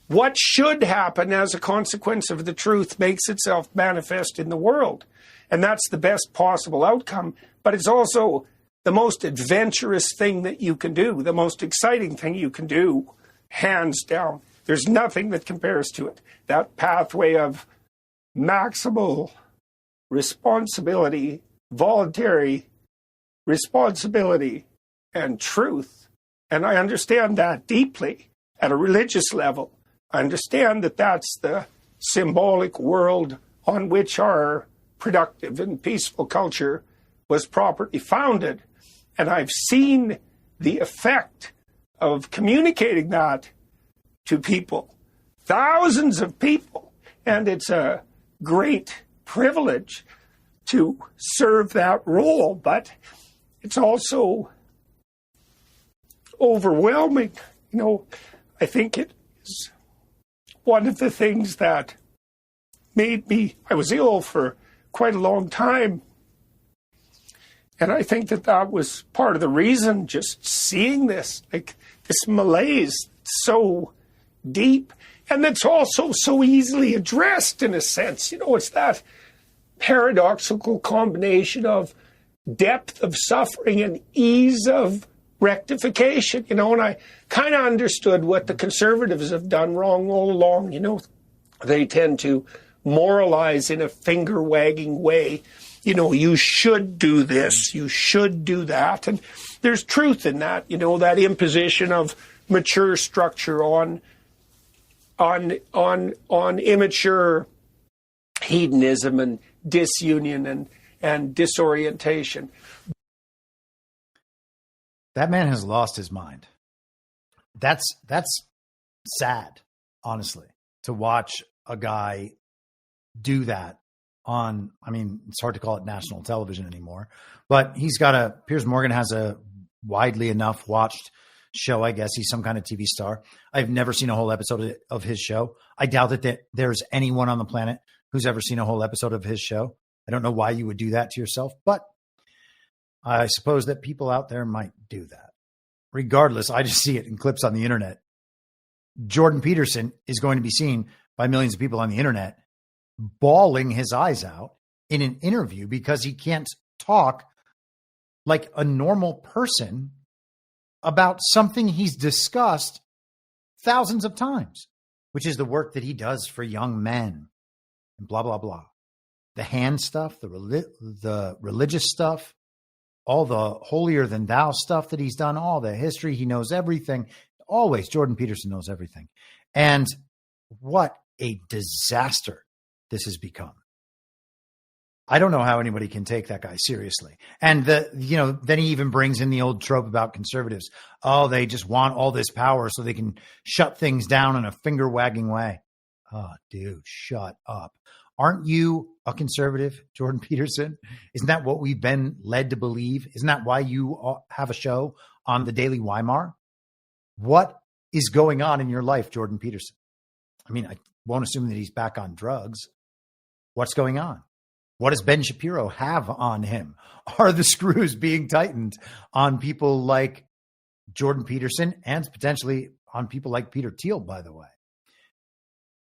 what should happen as a consequence of the truth makes itself manifest in the world. And that's the best possible outcome. But it's also the most adventurous thing that you can do, the most exciting thing you can do, hands down. There's nothing that compares to it. That pathway of maximal responsibility, voluntary responsibility, and truth. And I understand that deeply at a religious level. I understand that that's the symbolic world on which our productive and peaceful culture was properly founded. And I've seen the effect of communicating that to people, thousands of people. And it's a great privilege to serve that role, but it's also overwhelming. You know, I think it is one of the things that made me, I was ill for quite a long time. And I think that that was part of the reason, just seeing this, like this malaise so deep, and that's also so easily addressed in a sense. You know, it's that paradoxical combination of depth of suffering and ease of rectification, you know, and I kind of understood what the conservatives have done wrong all along. You know, they tend to moralize in a finger-wagging way. You know, you should do this, you should do that. And there's truth in that, you know, that imposition of mature structure on immature hedonism and disunion and disorientation. That man has lost his mind. That's sad, honestly, to watch a guy do that on, I mean, it's hard to call it national television anymore, but Piers Morgan has a widely enough watched show. I guess he's some kind of TV star. I've never seen a whole episode of his show. I doubt that there's anyone on the planet who's ever seen a whole episode of his show. I don't know why you would do that to yourself, but I suppose that people out there might do that. Regardless, I just see it in clips on the internet. Jordan Peterson is going to be seen by millions of people on the internet bawling his eyes out in an interview because he can't talk like a normal person about something he's discussed thousands of times, which is the work that he does for young men and blah, blah, blah. The hand stuff, the religious stuff, all the holier than thou stuff that he's done, all the history. He knows everything. Always, Jordan Peterson knows everything. And what a disaster this has become. I don't know how anybody can take that guy seriously. And then he even brings in the old trope about conservatives. Oh, they just want all this power so they can shut things down in a finger wagging way. Oh, dude, shut up. Aren't you a conservative, Jordan Peterson? Isn't that what we've been led to believe? Isn't that why you have a show on the Daily Weimar? What is going on in your life, Jordan Peterson? I mean, I won't assume that he's back on drugs. What's going on? What does Ben Shapiro have on him? Are the screws being tightened on people like Jordan Peterson and potentially on people like Peter Thiel, by the way?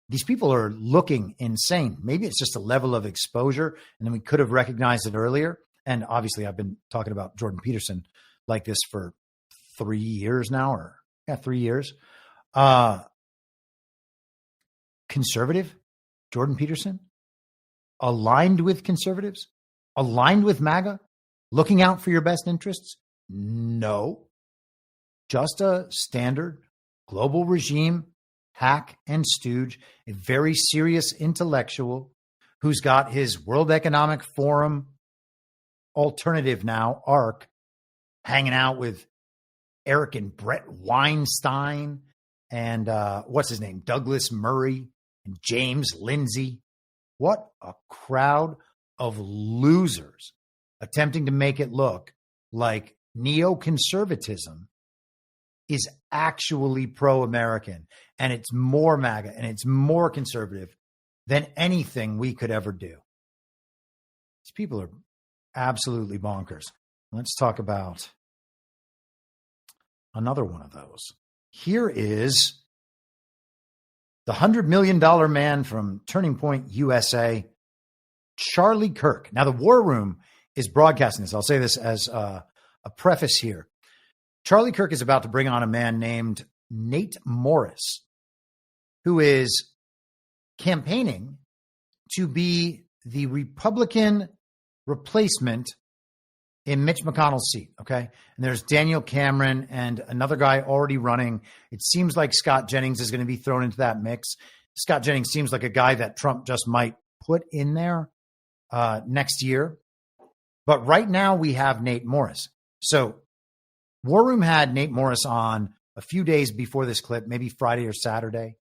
These people are looking insane. Maybe it's just a level of exposure, and then we could have recognized it earlier. And obviously, I've been talking about Jordan Peterson like this for 3 years now, 3 years. Conservative, Jordan Peterson, aligned with conservatives, aligned with MAGA, looking out for your best interests? No. Just a standard global regime hack and stooge, a very serious intellectual who's got his World Economic Forum alternative now, ARC, hanging out with Eric and Brett Weinstein and what's his name, Douglas Murray and James Lindsay. What a crowd of losers attempting to make it look like neoconservatism is actually pro-American, and it's more MAGA, and it's more conservative than anything we could ever do. These people are absolutely bonkers. Let's talk about another one of those. Here is the $100 million man from Turning Point USA, Charlie Kirk. Now, the War Room is broadcasting this. I'll say this as a preface here. Charlie Kirk is about to bring on a man named Nate Morris, who is campaigning to be the Republican replacement in Mitch McConnell's seat, okay? And there's Daniel Cameron and another guy already running. It seems like Scott Jennings is going to be thrown into that mix. Scott Jennings seems like a guy that Trump just might put in there next year. But right now we have Nate Morris. So War Room had Nate Morris on a few days before this clip, maybe Friday or Saturday,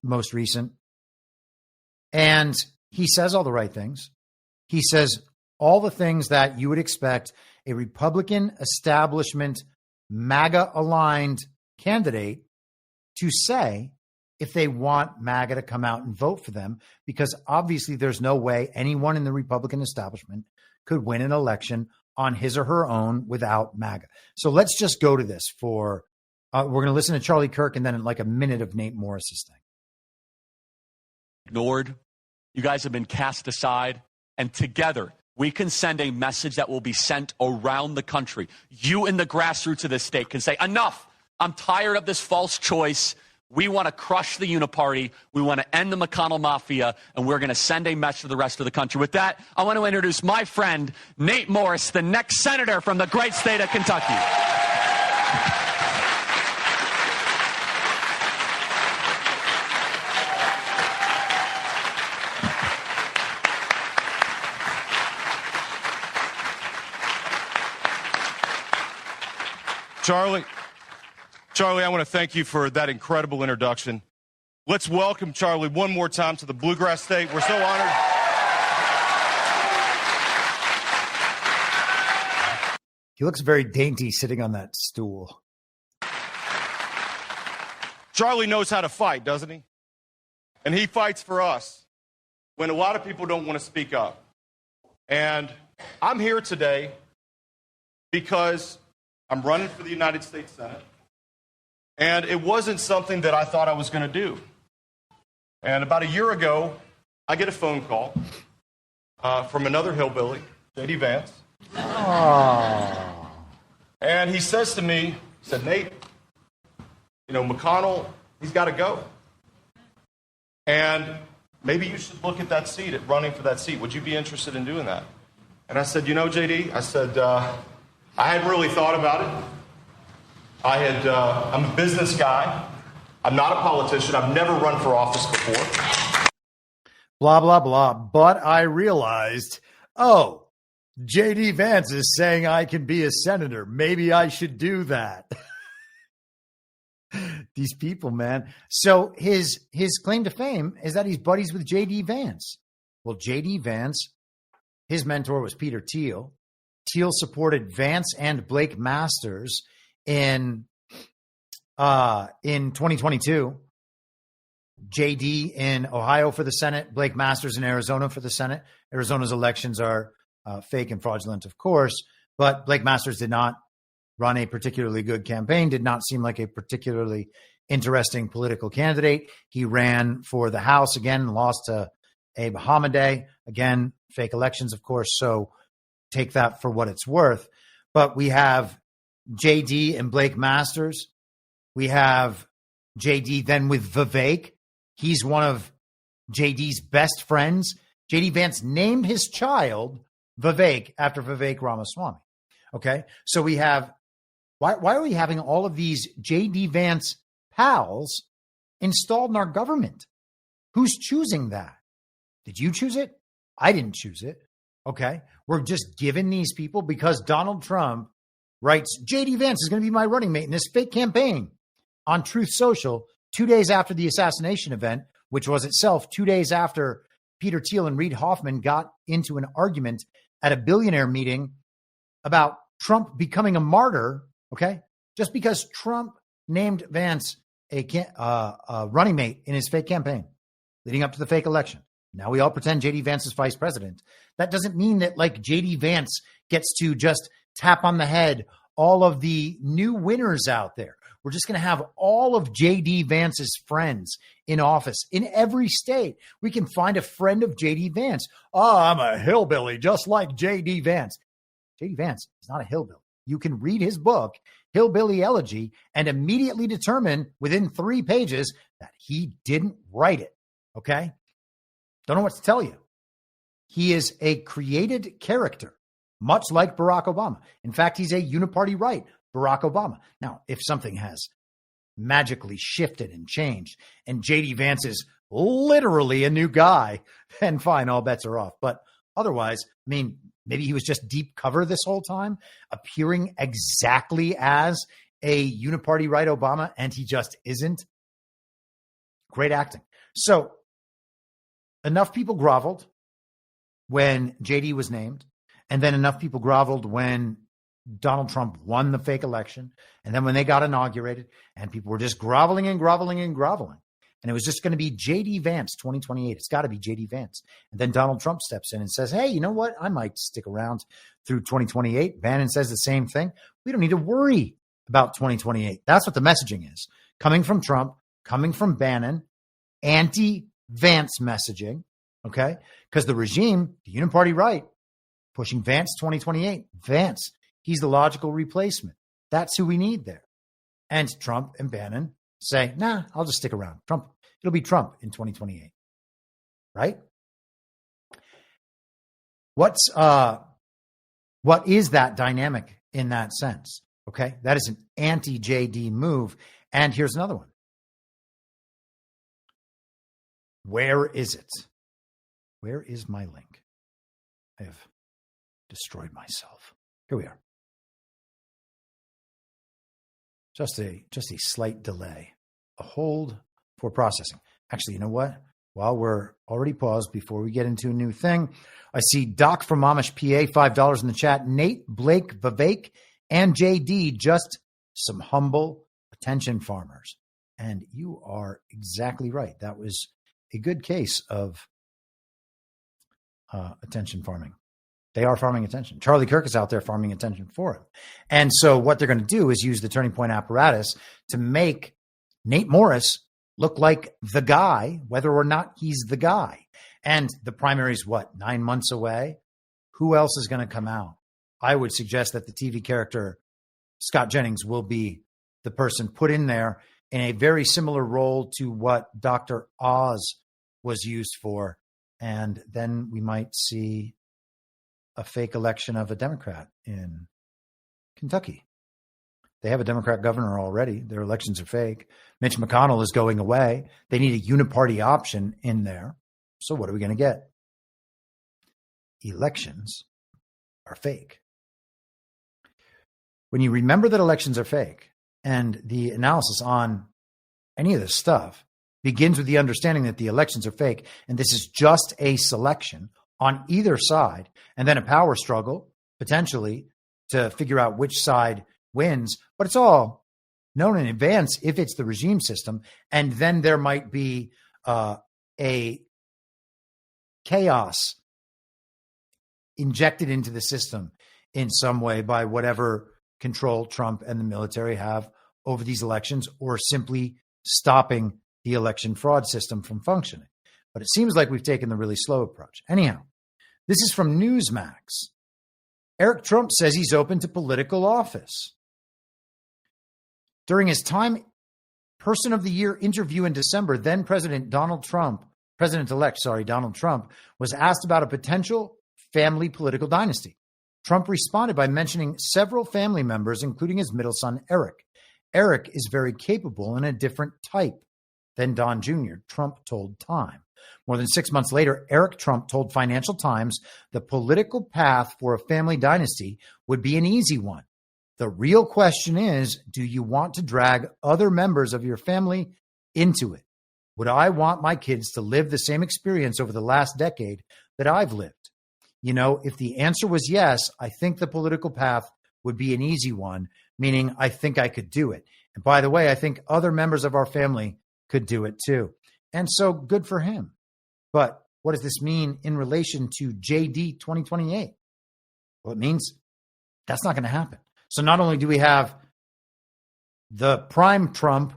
most recent. And he says all the right things. He says all the things that you would expect a Republican establishment, MAGA-aligned candidate to say if they want MAGA to come out and vote for them, because obviously there's no way anyone in the Republican establishment could win an election on his or her own without MAGA. So let's just go to this for, we're going to listen to Charlie Kirk and then in like a minute of Nate Morris's thing. Ignored. You guys have been cast aside, and together we can send a message that will be sent around the country. You in the grassroots of this state can say, enough. I'm tired of this false choice. We want to crush the uniparty. We want to end the McConnell mafia, and we're going to send a message to the rest of the country. With that, I want to introduce my friend, Nate Morris, the next senator from the great state of Kentucky. Charlie, I want to thank you for that incredible introduction. Let's welcome Charlie one more time to the Bluegrass State. We're so honored. He looks very dainty sitting on that stool. Charlie knows how to fight, doesn't he? And he fights for us when a lot of people don't want to speak up. And I'm here today because I'm running for the United States Senate. And it wasn't something that I thought I was going to do. And about a year ago, I get a phone call from another hillbilly, J.D. Vance. Oh. And he says to me, he said, Nate, you know, McConnell, he's got to go. And maybe you should look at that seat, at running for that seat. Would you be interested in doing that? And I said, you know, J.D., I said, I hadn't really thought about it. I'm a business guy. I'm not a politician. I've never run for office before. Blah, blah, blah. But I realized, oh, J.D. Vance is saying I can be a senator. Maybe I should do that. These people, man. So his claim to fame is that he's buddies with J.D. Vance. Well, J.D. Vance, his mentor was Peter Thiel. Thiel supported Vance and Blake Masters in 2022. JD in Ohio for the Senate, Blake Masters in Arizona for the Senate. Arizona's elections are fake and fraudulent, of course, but Blake Masters did not run a particularly good campaign, did not seem like a particularly interesting political candidate. He ran for the House again, lost to Abe Hamadeh. Again, fake elections, of course, so take that for what it's worth. But we have JD and Blake Masters. We have JD then with Vivek. He's one of JD's best friends. JD Vance named his child Vivek after Vivek Ramaswamy. Okay, so we have, why are we having all of these JD Vance pals installed in our government? Who's choosing that? Did you choose it? I didn't choose it. Okay, we're just giving these people because Donald Trump writes, J.D. Vance is going to be my running mate in this fake campaign on Truth Social 2 days after the assassination event, which was itself 2 days after Peter Thiel and Reid Hoffman got into an argument at a billionaire meeting about Trump becoming a martyr, okay? Just because Trump named Vance a running mate in his fake campaign leading up to the fake election. Now we all pretend J.D. Vance is vice president. That doesn't mean that like J.D. Vance gets to just tap on the head all of the new winners out there. We're just going to have all of J.D. Vance's friends in office in every state. We can find a friend of J.D. Vance. Oh, I'm a hillbilly just like J.D. Vance. J.D. Vance is not a hillbilly. You can read his book, Hillbilly Elegy, and immediately determine within 3 pages that he didn't write it. Okay? Don't know what to tell you. He is a created character, much like Barack Obama. In fact, he's a uniparty right, Barack Obama. Now, if something has magically shifted and changed, and J.D. Vance is literally a new guy, then fine, all bets are off. But otherwise, I mean, maybe he was just deep cover this whole time, appearing exactly as a uniparty right Obama, and he just isn't. Great acting. So enough people groveled when JD was named, and then enough people groveled when Donald Trump won the fake election, and then when they got inaugurated, and people were just groveling and groveling and groveling. And it was just going to be J.D. Vance 2028. It's got to be J.D. Vance. And then Donald Trump steps in and says, hey, you know what? I might stick around through 2028. Bannon says the same thing. We don't need to worry about 2028. That's what the messaging is. Coming from Trump, coming from Bannon, anti-Vance messaging, okay? Because the regime, the uniparty right, pushing Vance 2028. Vance, he's the logical replacement. That's who we need there. And Trump and Bannon say, nah, I'll just stick around. Trump, it'll be Trump in 2028, right? What is that dynamic in that sense? Okay, that is an anti-JD move. And here's another one. Where is it? Where is my link? I have destroyed myself. Here we are. Just a slight delay, a hold for processing. Actually, you know what? While we're already paused, before we get into a new thing, I see Doc from Amish PA, $5 in the chat. Nate, Blake, Vivek, and JD, just some humble attention farmers. And you are exactly right. That was a good case of attention farming. They are farming attention. Charlie Kirk is out there farming attention for him. And so what they're going to do is use the Turning Point apparatus to make Nate Morris look like the guy, whether or not he's the guy. And the primary is 9 months away? Who else is going to come out? I would suggest that the TV character Scott Jennings will be the person put in there in a very similar role to what Dr. Oz was used for. And then we might see a fake election of a Democrat in Kentucky. They have a Democrat governor already. Their elections are fake. Mitch McConnell is going away. They need a uniparty option in there. So what are we going to get? Elections are fake. When you remember that elections are fake, and the analysis on any of this stuff begins with the understanding that the elections are fake, and this is just a selection on either side, and then a power struggle, potentially, to figure out which side wins. But it's all known in advance if it's the regime system. And then there might be a chaos injected into the system in some way by whatever control Trump and the military have over these elections, or simply stopping the election fraud system from functioning. But it seems like we've taken the really slow approach. Anyhow, this is from Newsmax. Eric Trump says he's open to political office. During his Time Person of the Year interview in December, then President-elect Donald Trump was asked about a potential family political dynasty. Trump responded by mentioning several family members, including his middle son, Eric. Eric is very capable and a different type than Don Jr., Trump told Time. More than 6 months later, Eric Trump told Financial Times the political path for a family dynasty would be an easy one. The real question is, do you want to drag other members of your family into it? Would I want my kids to live the same experience over the last decade that I've lived? You know, if the answer was yes, I think the political path would be an easy one, meaning I think I could do it. And by the way, I think other members of our family could do it too. And so good for him. But what does this mean in relation to JD 2028? Well, it means that's not going to happen. So not only do we have the prime Trump,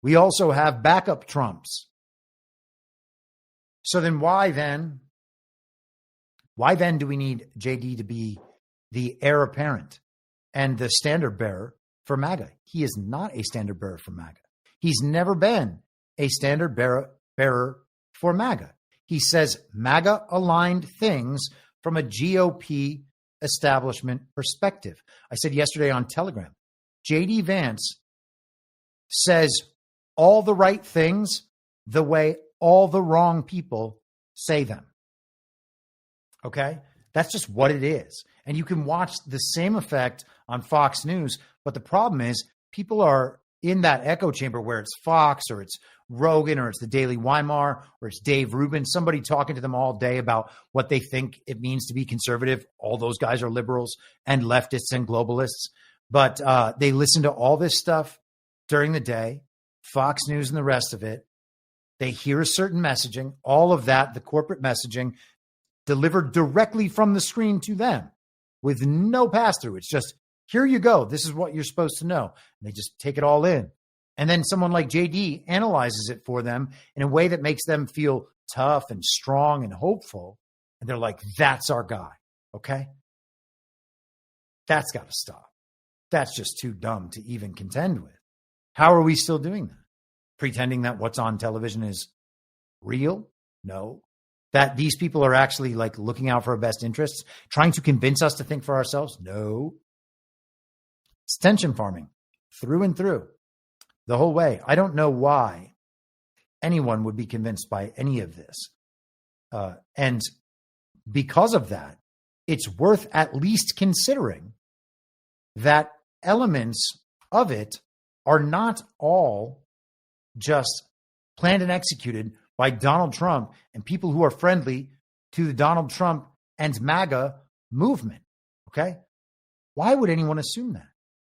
we also have backup Trumps. So then why then do we need JD to be the heir apparent and the standard bearer for MAGA. He is not a standard bearer for MAGA. He's never been a standard bearer for MAGA. He says MAGA-aligned things from a GOP establishment perspective. I said yesterday on Telegram, J.D. Vance says all the right things the way all the wrong people say them. Okay? That's just what it is. And you can watch the same effect on Fox News, but the problem is people are in that echo chamber where it's Fox or it's Rogan or it's the Daily Weimar or it's Dave Rubin, somebody talking to them all day about what they think it means to be conservative. All those guys are liberals and leftists and globalists, but they listen to all this stuff during the day, Fox News and the rest of it. They hear a certain messaging, all of that, the corporate messaging delivered directly from the screen to them with no pass-through. It's just, here you go. This is what you're supposed to know. And they just take it all in. And then someone like JD analyzes it for them in a way that makes them feel tough and strong and hopeful. And they're like, that's our guy. Okay? That's got to stop. That's just too dumb to even contend with. How are we still doing that? Pretending that what's on television is real? No. That these people are actually like looking out for our best interests, trying to convince us to think for ourselves? No. It's attention farming through and through the whole way. I don't know why anyone would be convinced by any of this. And because of that, it's worth at least considering that elements of it are not all just planned and executed by Donald Trump and people who are friendly to the Donald Trump and MAGA movement. Okay? Why would anyone assume that?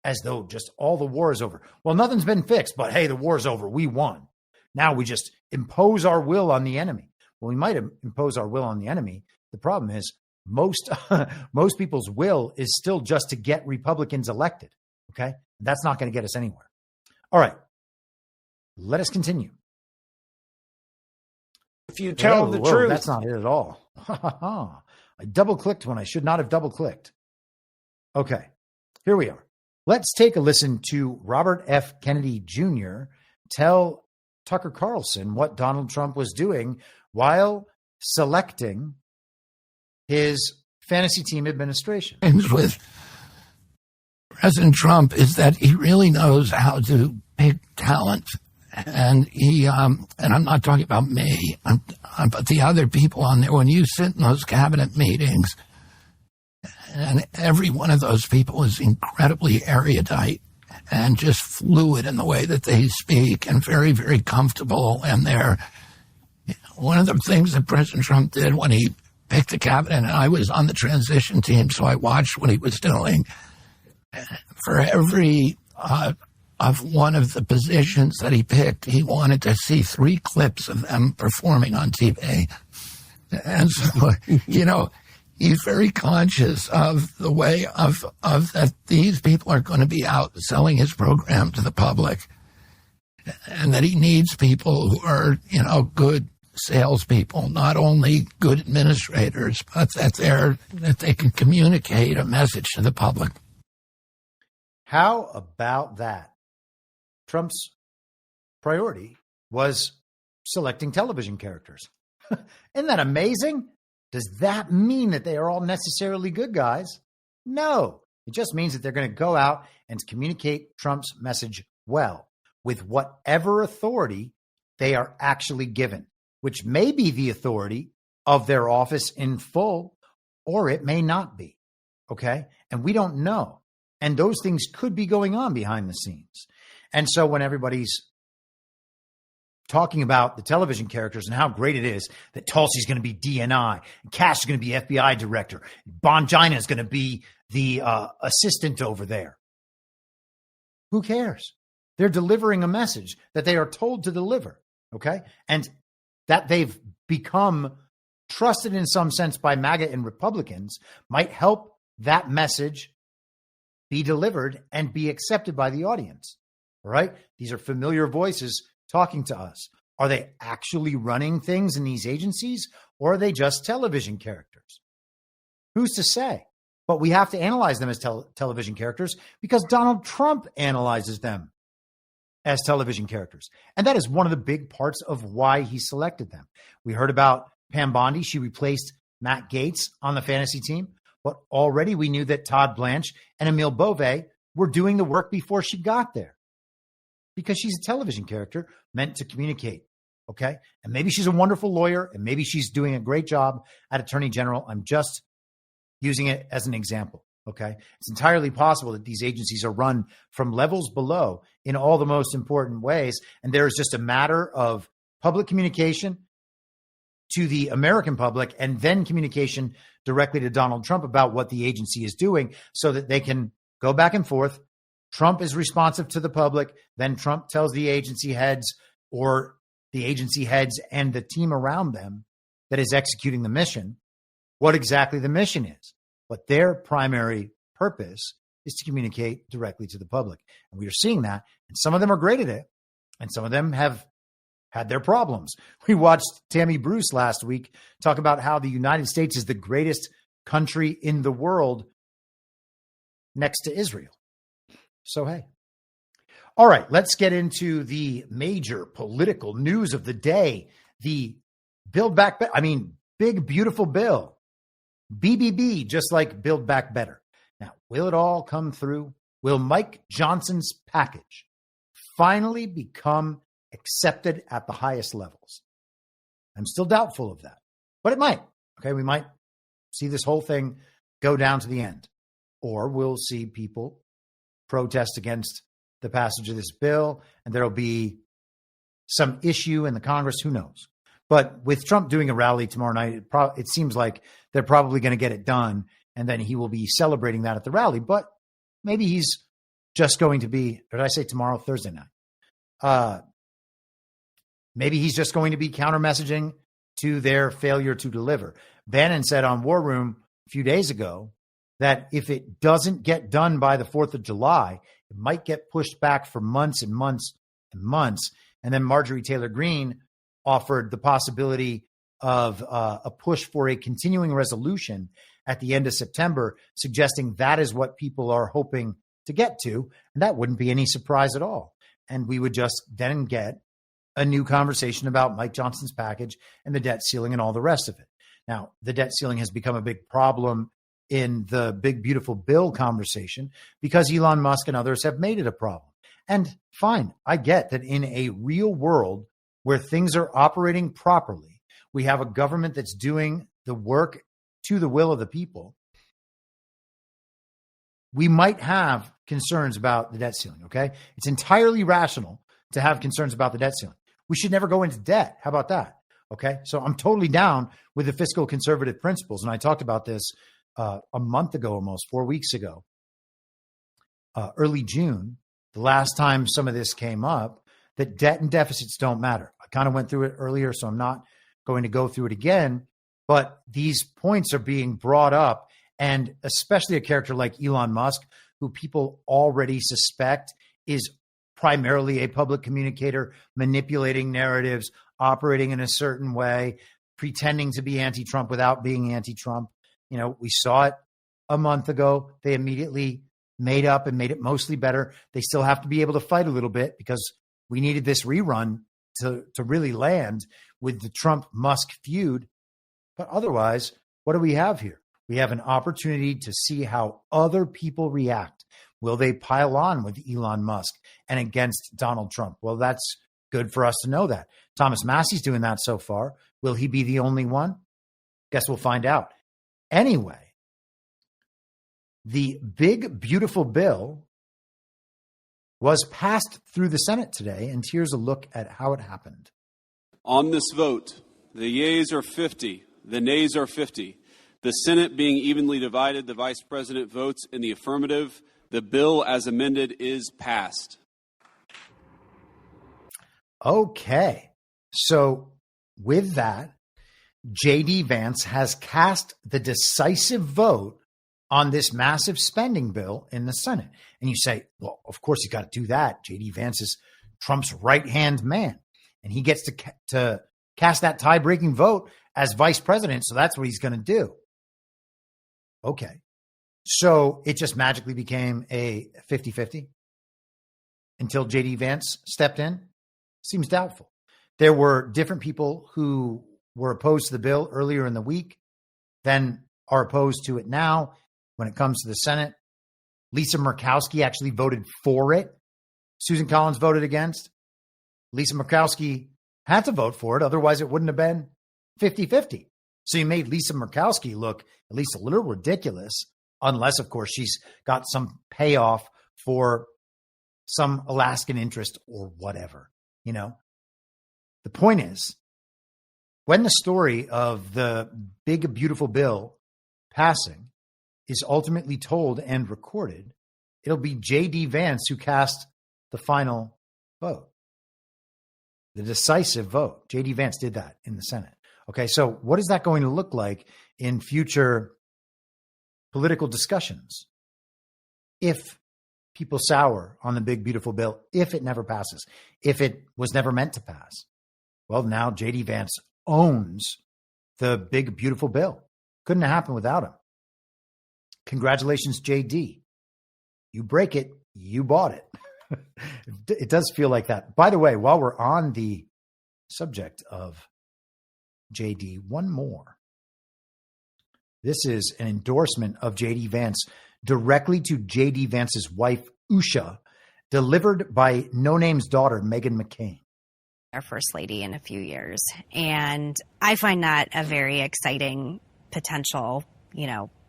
As though just all the war is over. Well, nothing's been fixed, but hey, the war's over. We won. Now we just impose our will on the enemy. Well, we might impose our will on the enemy. The problem is most people's will is still just to get Republicans elected. Okay? That's not going to get us anywhere. All right. Let us continue. If you tell the truth. That's not it at all. I double-clicked when I should not have double-clicked. Okay. Here we are. Let's take a listen to Robert F. Kennedy Jr. tell Tucker Carlson what Donald Trump was doing while selecting his fantasy team administration. With President Trump is that he really knows how to pick talent. And he, and I'm not talking about me, but the other people on there, when you sit in those cabinet meetings, and every one of those people is incredibly erudite and just fluid in the way that they speak and very, very comfortable. And they're one of the things that President Trump did when he picked the cabinet, and I was on the transition team, so I watched what he was doing. For every of one of the positions that he picked, he wanted to see 3 clips of them performing on TV. And so, he's very conscious of the way of that these people are going to be out selling his program to the public, and that he needs people who are, good salespeople, not only good administrators, but that they can communicate a message to the public. How about that? Trump's priority was selecting television characters. Isn't that amazing? Does that mean that they are all necessarily good guys? No. It just means that they're going to go out and communicate Trump's message well with whatever authority they are actually given, which may be the authority of their office in full, or it may not be. Okay? And we don't know. And those things could be going on behind the scenes. And so when everybody's talking about the television characters and how great it is that Tulsi's going to be DNI, and Cash is going to be FBI director, Bongina is going to be the assistant over there. Who cares? They're delivering a message that they are told to deliver, okay? And that they've become trusted in some sense by MAGA and Republicans might help that message be delivered and be accepted by the audience, all right? These are familiar voices talking to us. Are they actually running things in these agencies, or are they just television characters? Who's to say? but we have to analyze them as television characters because Donald Trump analyzes them as television characters. And that is one of the big parts of why he selected them. We heard about Pam Bondi. She replaced Matt Gaetz on the fantasy team, but already we knew that Todd Blanche and Emile Beauvais were doing the work before she got there because she's a television character meant to communicate. Okay. And maybe she's a wonderful lawyer and maybe she's doing a great job at Attorney General. I'm just using it as an example. Okay. It's entirely possible that these agencies are run from levels below in all the most important ways. And there's just a matter of public communication to the American public and then communication directly to Donald Trump about what the agency is doing so that they can go back and forth. Trump is responsive to the public. Then Trump tells the agency heads or the agency heads and the team around them that is executing the mission what exactly the mission is. But their primary purpose is to communicate directly to the public. And we are seeing that. And some of them are great at it. And some of them have had their problems. We watched Tammy Bruce last week talk about how the United States is the greatest country in the world next to Israel. So, hey. All right, let's get into the major political news of the day. The Build Back Better, Big Beautiful Bill. BBB, just like Build Back Better. Now, will it all come through? Will Mike Johnson's package finally become accepted at the highest levels? I'm still doubtful of that, but it might. Okay, we might see this whole thing go down to the end, or we'll see people protest against the passage of this bill, and there'll be some issue in the Congress. Who knows? But with Trump doing a rally tomorrow night, it seems like they're probably going to get it done, and then he will be celebrating that at the rally. But maybe he's just going to be, or did I say tomorrow? Thursday night. Maybe he's just going to be counter-messaging to their failure to deliver. Bannon said on War Room a few days ago that if it doesn't get done by the 4th of July, it might get pushed back for months and months and months. And then Marjorie Taylor Greene offered the possibility of a push for a continuing resolution at the end of September, suggesting that is what people are hoping to get to. And that wouldn't be any surprise at all. And we would just then get a new conversation about Mike Johnson's package and the debt ceiling and all the rest of it. Now, the debt ceiling has become a big problem in the big, beautiful bill conversation because Elon Musk and others have made it a problem. And fine, I get that in a real world where things are operating properly, we have a government that's doing the work to the will of the people. We might have concerns about the debt ceiling, okay? It's entirely rational to have concerns about the debt ceiling. We should never go into debt. How about that? Okay, so I'm totally down with the fiscal conservative principles. And I talked about this a month ago, almost 4 weeks ago, early June, the last time some of this came up, that debt and deficits don't matter. I kind of went through it earlier, so I'm not going to go through it again. But these points are being brought up, and especially a character like Elon Musk, who people already suspect is primarily a public communicator, manipulating narratives, operating in a certain way, pretending to be anti-Trump without being anti-Trump. You know, we saw it a month ago. They immediately made up and made it mostly better. They still have to be able to fight a little bit because we needed this rerun to really land with the Trump-Musk feud. But otherwise, what do we have here? We have an opportunity to see how other people react. Will they pile on with Elon Musk and against Donald Trump? Well, that's good for us to know that. Thomas Massey's doing that so far. Will he be the only one? Guess we'll find out. Anyway, the big, beautiful bill was passed through the Senate today, and here's a look at how it happened. On this vote, the yeas are 50, the nays are 50. The Senate being evenly divided, the Vice President votes in the affirmative. The bill as amended is passed. Okay. So with that, J.D. Vance has cast the decisive vote on this massive spending bill in the Senate. And you say, well, of course you got to do that. J.D. Vance is Trump's right-hand man, and he gets to cast that tie-breaking vote as vice president, so that's what he's going to do. Okay. So it just magically became a 50-50 until J.D. Vance stepped in? Seems doubtful. There were different people who were opposed to the bill earlier in the week, then are opposed to it now when it comes to the Senate. Lisa Murkowski actually voted for it. Susan Collins voted against. Lisa Murkowski had to vote for it. Otherwise, it wouldn't have been 50-50. So you made Lisa Murkowski look at least a little ridiculous, unless, of course, she's got some payoff for some Alaskan interest or whatever, you know. The point is, when the story of the big, beautiful bill passing is ultimately told and recorded, it'll be J.D. Vance who cast the final vote, the decisive vote. J.D. Vance did that in the Senate. Okay, so what is that going to look like in future political discussions if people sour on the big, beautiful bill, if it never passes, if it was never meant to pass? Well, now J.D. Vance owns the big, beautiful bill. Couldn't have happened without him. Congratulations, J.D. You break it, you bought it. It does feel like that. By the way, while we're on the subject of J.D., one more. This is an endorsement of J.D. Vance directly to J.D. Vance's wife, Usha, delivered by No Name's daughter, Meghan McCain. Our first lady in a few years. And I find that a very exciting potential,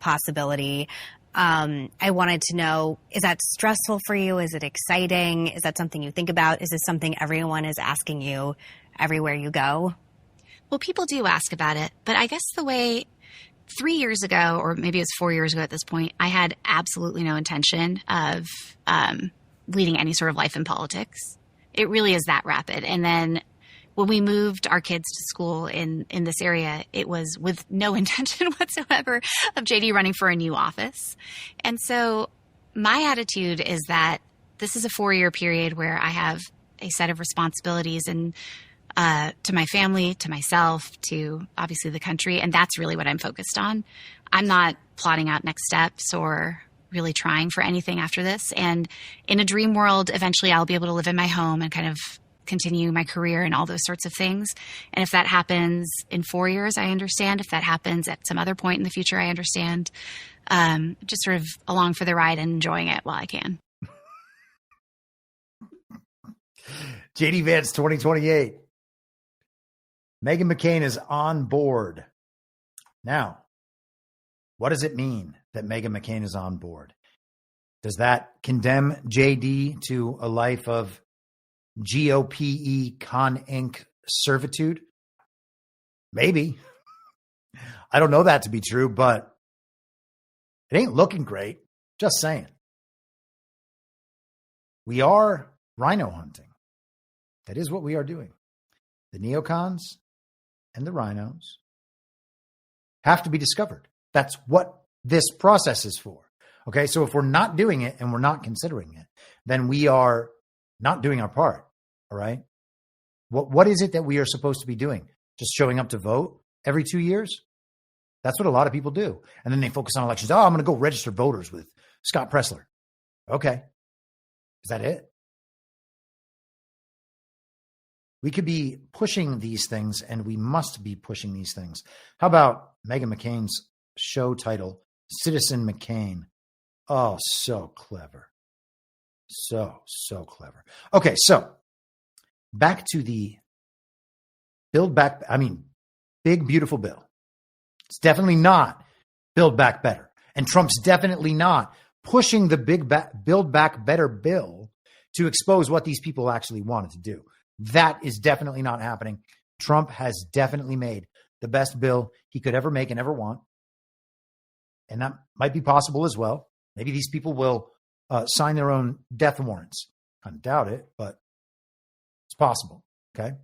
possibility. I wanted to know, is that stressful for you? Is it exciting? Is that something you think about? Is this something everyone is asking you everywhere you go? Well, people do ask about it, but I guess the way 3 years ago, or maybe it was 4 years ago at this point, I had absolutely no intention of leading any sort of life in politics. It really is that rapid. And then when we moved our kids to school in this area, it was with no intention whatsoever of JD running for a new office. And so my attitude is that this is a 4-year period where I have a set of responsibilities and to my family, to myself, to obviously the country. And that's really what I'm focused on. I'm not plotting out next steps or really trying for anything after this. And in a dream world, eventually I'll be able to live in my home and kind of continue my career and all those sorts of things. And if that happens in 4 years, I understand. If that happens at some other point in the future, I understand. Just sort of along for the ride and enjoying it while I can. JD Vance 2028. Meghan McCain is on board. Now, what does it mean that Meghan McCain is on board? Does that condemn JD to a life of GOPE Con Inc. servitude? Maybe. I don't know that to be true, but it ain't looking great. Just saying. We are rhino hunting. That is what we are doing. The neocons and the rhinos have to be discovered. That's what this process is for. Okay, so if we're not doing it and we're not considering it, then we are not doing our part. All right. What is it that we are supposed to be doing? Just showing up to vote every 2 years? That's what a lot of people do. And then they focus on elections. Oh, I'm going to go register voters with Scott Pressler. Okay. Is that it? We could be pushing these things, and we must be pushing these things. How about Meghan McCain's show title, Citizen McCain? Oh, so clever. So clever. Okay, so back to the big, beautiful bill. It's definitely not Build Back Better. And Trump's definitely not pushing the Build Back Better bill to expose what these people actually wanted to do. That is definitely not happening. Trump has definitely made the best bill he could ever make and ever want. And that might be possible as well. Maybe these people will sign their own death warrants. I doubt it, but it's possible. Okay.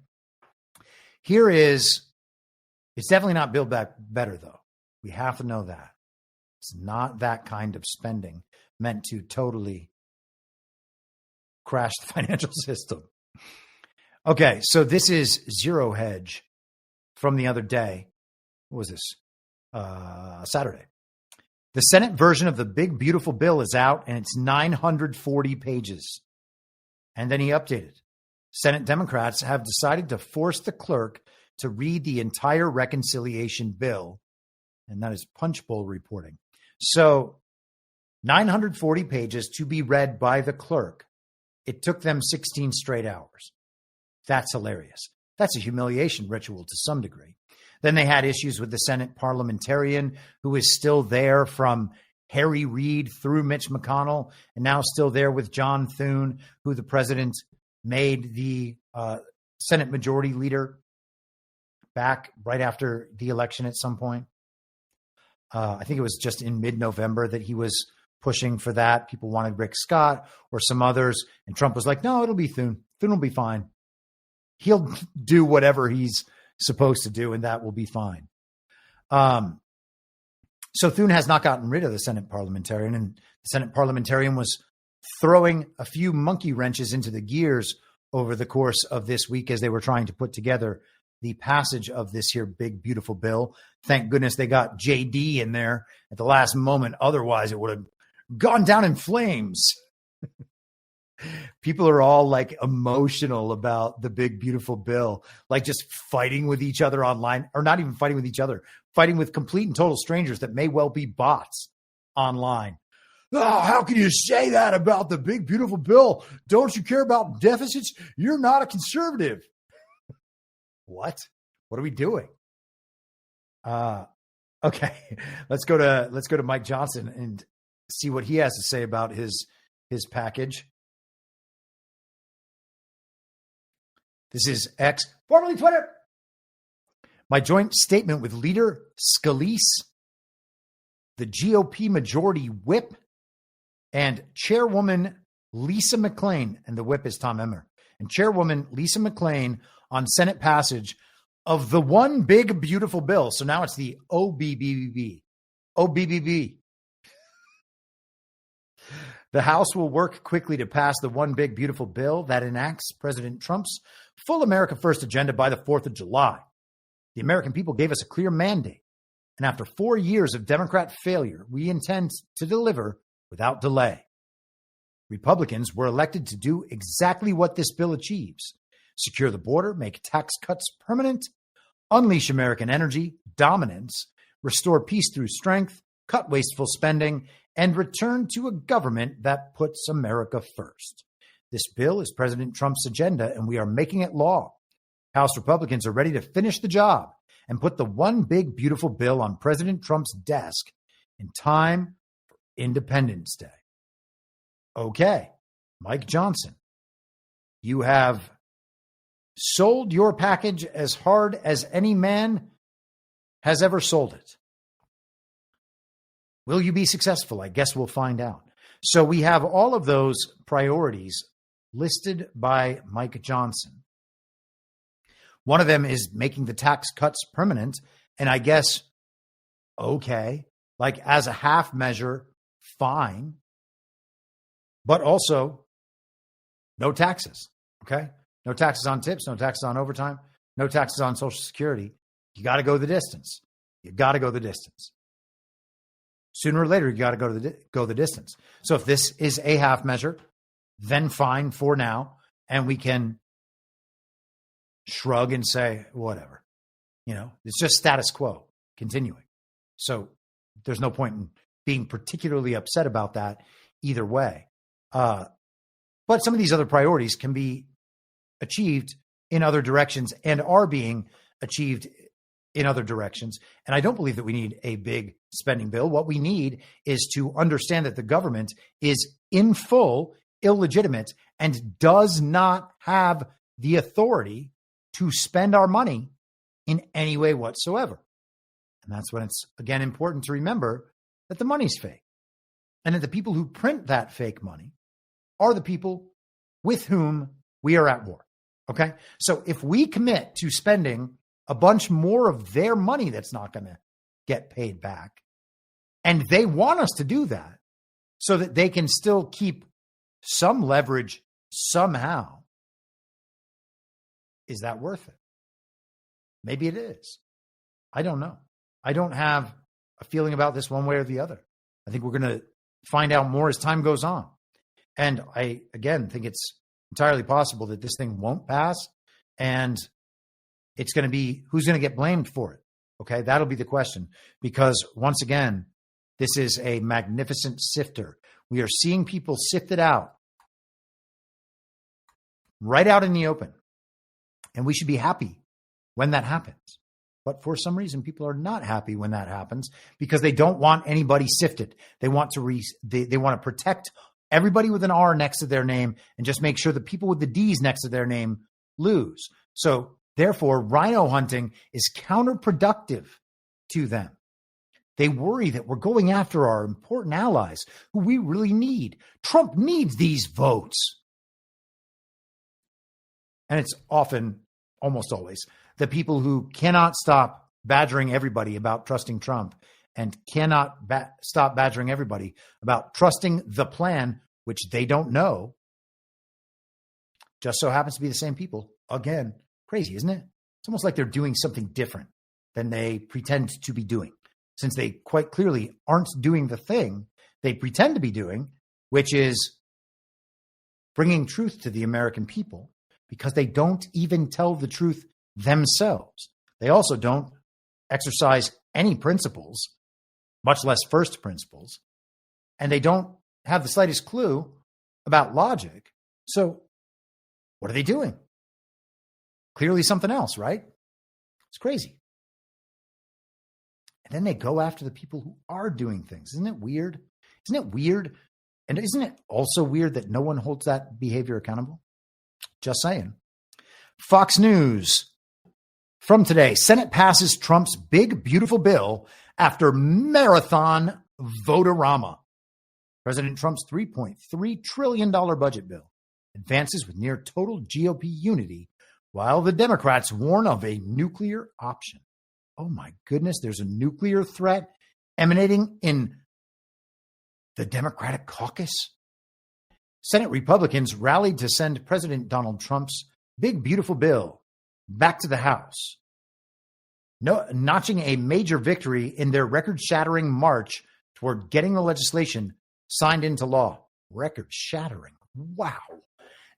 It's definitely not Build Back Better, though. We have to know that. It's not that kind of spending meant to totally crash the financial system. Okay, so this is Zero Hedge from the other day. What was this? Saturday. The Senate version of the big, beautiful bill is out, and it's 940 pages. And then he updated. Senate Democrats have decided to force the clerk to read the entire reconciliation bill. And that is Punchbowl reporting. So 940 pages to be read by the clerk. It took them 16 straight hours. That's hilarious. That's a humiliation ritual to some degree. Then they had issues with the Senate parliamentarian who is still there from Harry Reid through Mitch McConnell and now still there with John Thune, who the president made the Senate majority leader back right after the election at some point. I think it was just in mid-November that he was pushing for that. People wanted Rick Scott or some others. And Trump was like, no, it'll be Thune. Thune will be fine. He'll do whatever he's supposed to do, and that will be fine. So Thune has not gotten rid of the Senate parliamentarian, and the Senate parliamentarian was throwing a few monkey wrenches into the gears over the course of this week as they were trying to put together the passage of this here big, beautiful bill. Thank goodness they got JD in there at the last moment. Otherwise, it would have gone down in flames. People are all like emotional about the big, beautiful bill, like just fighting with each other online, or not even fighting with each other, fighting with complete and total strangers that may well be bots online. Oh, how can you say that about the big, beautiful bill? Don't you care about deficits? You're not a conservative. What? What are we doing? Okay, let's go to Mike Johnson and see what he has to say about his package. This is X, formerly Twitter. My joint statement with leader Scalise, the GOP majority whip, and chairwoman Lisa McClain, and the whip is Tom Emmer, and chairwoman Lisa McClain on Senate passage of the one big, beautiful bill. So now it's the OBBB. OBBB. The House will work quickly to pass the one big, beautiful bill that enacts President Trump's full America First agenda by the 4th of July. The American people gave us a clear mandate. And after 4 years of Democrat failure, we intend to deliver without delay. Republicans were elected to do exactly what this bill achieves: secure the border, make tax cuts permanent, unleash American energy dominance, restore peace through strength, cut wasteful spending, and return to a government that puts America first. This bill is President Trump's agenda, and we are making it law. House Republicans are ready to finish the job and put the one big, beautiful bill on President Trump's desk in time for Independence Day. Okay, Mike Johnson, you have sold your package as hard as any man has ever sold it. Will you be successful? I guess we'll find out. So we have all of those priorities listed by Mike Johnson. One of them is making the tax cuts permanent. And I guess, okay, like as a half measure, fine. But also no taxes, okay? No taxes on tips, no taxes on overtime, no taxes on Social Security. You got to go the distance. You got to go the distance. Sooner or later, you got to go the distance. So if this is a half measure, then fine for now, and we can shrug and say, whatever. You know, it's just status quo continuing. So there's no point in being particularly upset about that either way. But some of these other priorities can be achieved in other directions and are being achieved in other directions. And I don't believe that we need a big spending bill. What we need is to understand that the government is in full illegitimate and does not have the authority to spend our money in any way whatsoever. And that's when it's, again, important to remember that the money's fake and that the people who print that fake money are the people with whom we are at war. Okay? So if we commit to spending a bunch more of their money that's not going to get paid back, and they want us to do that so that they can still keep some leverage somehow, is that worth it? Maybe it is. I don't know. I don't have a feeling about this one way or the other. I think we're going to find out more as time goes on. And I, again, think it's entirely possible that this thing won't pass, and it's going to be who's going to get blamed for it. Okay, that'll be the question, because once again, this is a magnificent sifter. We are seeing people sift it out right out in the open, and we should be happy when that happens. But for some reason, people are not happy when that happens because they don't want anybody sifted. They want to they want to protect everybody with an R next to their name and just make sure the people with the D's next to their name lose. So therefore, rhino hunting is counterproductive to them. They worry that we're going after our important allies who we really need. Trump needs these votes. And it's often, almost always, the people who cannot stop badgering everybody about trusting Trump and cannot stop badgering everybody about trusting the plan, which they don't know, just so happens to be the same people. Again, crazy, isn't it? It's almost like they're doing something different than they pretend to be doing, since they quite clearly aren't doing the thing they pretend to be doing, which is bringing truth to the American people, because they don't even tell the truth themselves. They also don't exercise any principles, much less first principles, and they don't have the slightest clue about logic. So what are they doing? Clearly something else, right? It's crazy. And then they go after the people who are doing things. Isn't it weird? Isn't it weird? And isn't it also weird that no one holds that behavior accountable? Just saying. Fox News from today. Senate passes Trump's big, beautiful bill after marathon vote-a-rama. President Trump's $3.3 trillion budget bill advances with near total GOP unity, while the Democrats warn of a nuclear option. Oh my goodness, there's a nuclear threat emanating in the Democratic caucus. Senate Republicans rallied to send President Donald Trump's big, beautiful bill back to the House, notching a major victory in their record-shattering march toward getting the legislation signed into law. Record-shattering. Wow.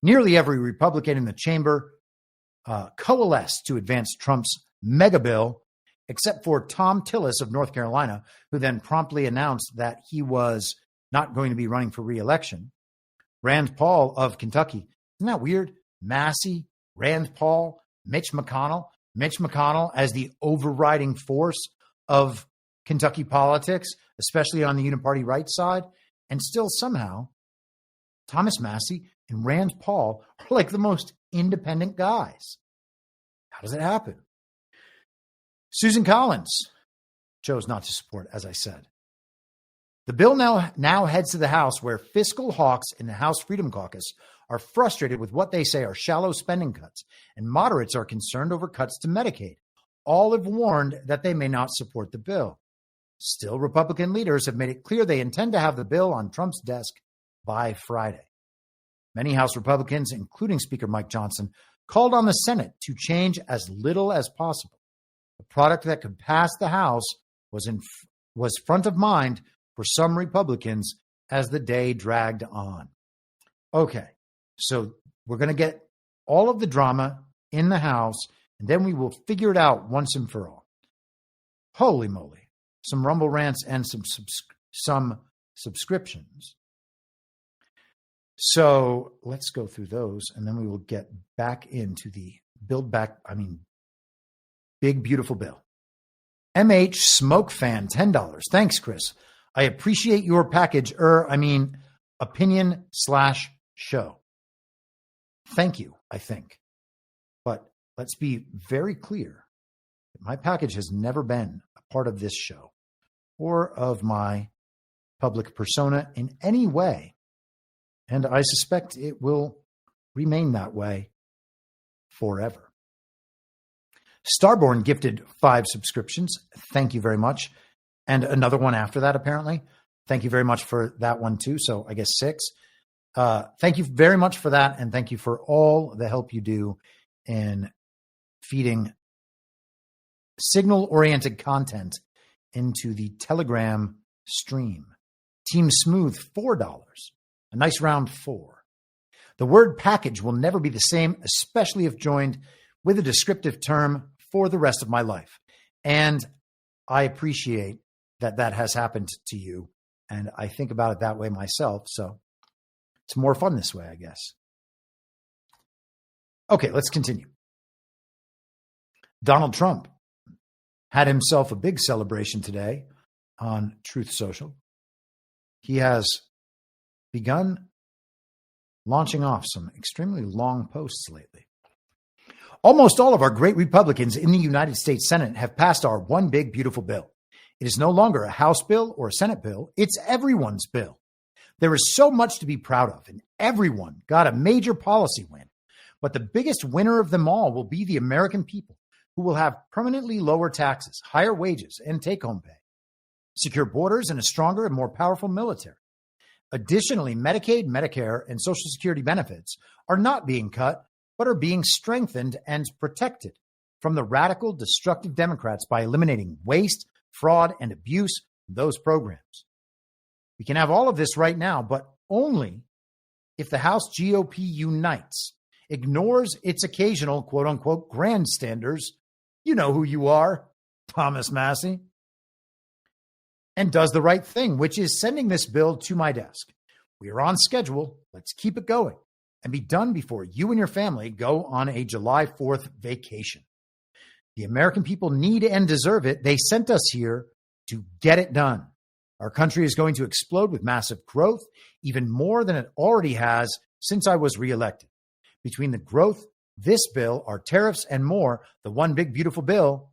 Nearly every Republican in the chamber coalesced to advance Trump's mega bill, except for Tom Tillis of North Carolina, who then promptly announced that he was not going to be running for re-election. Rand Paul of Kentucky. Isn't that weird? Massey, Rand Paul, Mitch McConnell. Mitch McConnell as the overriding force of Kentucky politics, especially on the uniparty right side. And still somehow, Thomas Massey and Rand Paul are like the most independent guys. How does it happen? Susan Collins chose not to support, as I said. The bill now heads to the House, where fiscal hawks in the House Freedom Caucus are frustrated with what they say are shallow spending cuts, and moderates are concerned over cuts to Medicaid. All have warned that they may not support the bill. Still, Republican leaders have made it clear they intend to have the bill on Trump's desk by Friday. Many House Republicans, including Speaker Mike Johnson, called on the Senate to change as little as possible. The product that could pass the House was front of mind for some Republicans as the day dragged on. Okay, so we're going to get all of the drama in the House, and then we will figure it out once and for all. Holy moly. Some Rumble rants and some subscriptions. So let's go through those, and then we will get back into the big, beautiful bill. MH Smoke Fan, $10. Thanks, Chris. I appreciate your package, opinion/show. Thank you, I think. But let's be very clear that my package has never been a part of this show or of my public persona in any way. And I suspect it will remain that way forever. Starborn gifted 5 subscriptions. Thank you very much. And another one after that, apparently. Thank you very much for that one, too. So I guess 6. Thank you very much for that. And thank you for all the help you do in feeding signal-oriented content into the Telegram stream. Team Smooth, $4. A nice round 4. The word package will never be the same, especially if joined with a descriptive term for the rest of my life. And I appreciate that that has happened to you. And I think about it that way myself. So it's more fun this way, I guess. Okay, let's continue. Donald Trump had himself a big celebration today on Truth Social. He has begun launching off some extremely long posts lately. Almost all of our great Republicans in the United States Senate have passed our one big beautiful bill. It is no longer a House bill or a Senate bill. It's everyone's bill. There is so much to be proud of, and everyone got a major policy win. But the biggest winner of them all will be the American people, who will have permanently lower taxes, higher wages, and take-home pay, secure borders, and a stronger and more powerful military. Additionally, Medicaid, Medicare, and Social Security benefits are not being cut, but are being strengthened and protected from the radical, destructive Democrats by eliminating waste, fraud, and abuse from those programs. We can have all of this right now, but only if the House GOP unites, ignores its occasional quote-unquote grandstanders, you know who you are, Thomas Massey, and does the right thing, which is sending this bill to my desk. We are on schedule. Let's keep it going and be done before you and your family go on a July 4th vacation. The American people need and deserve it. They sent us here to get it done. Our country is going to explode with massive growth, even more than it already has since I was reelected. Between the growth, this bill, our tariffs, and more, the one big beautiful bill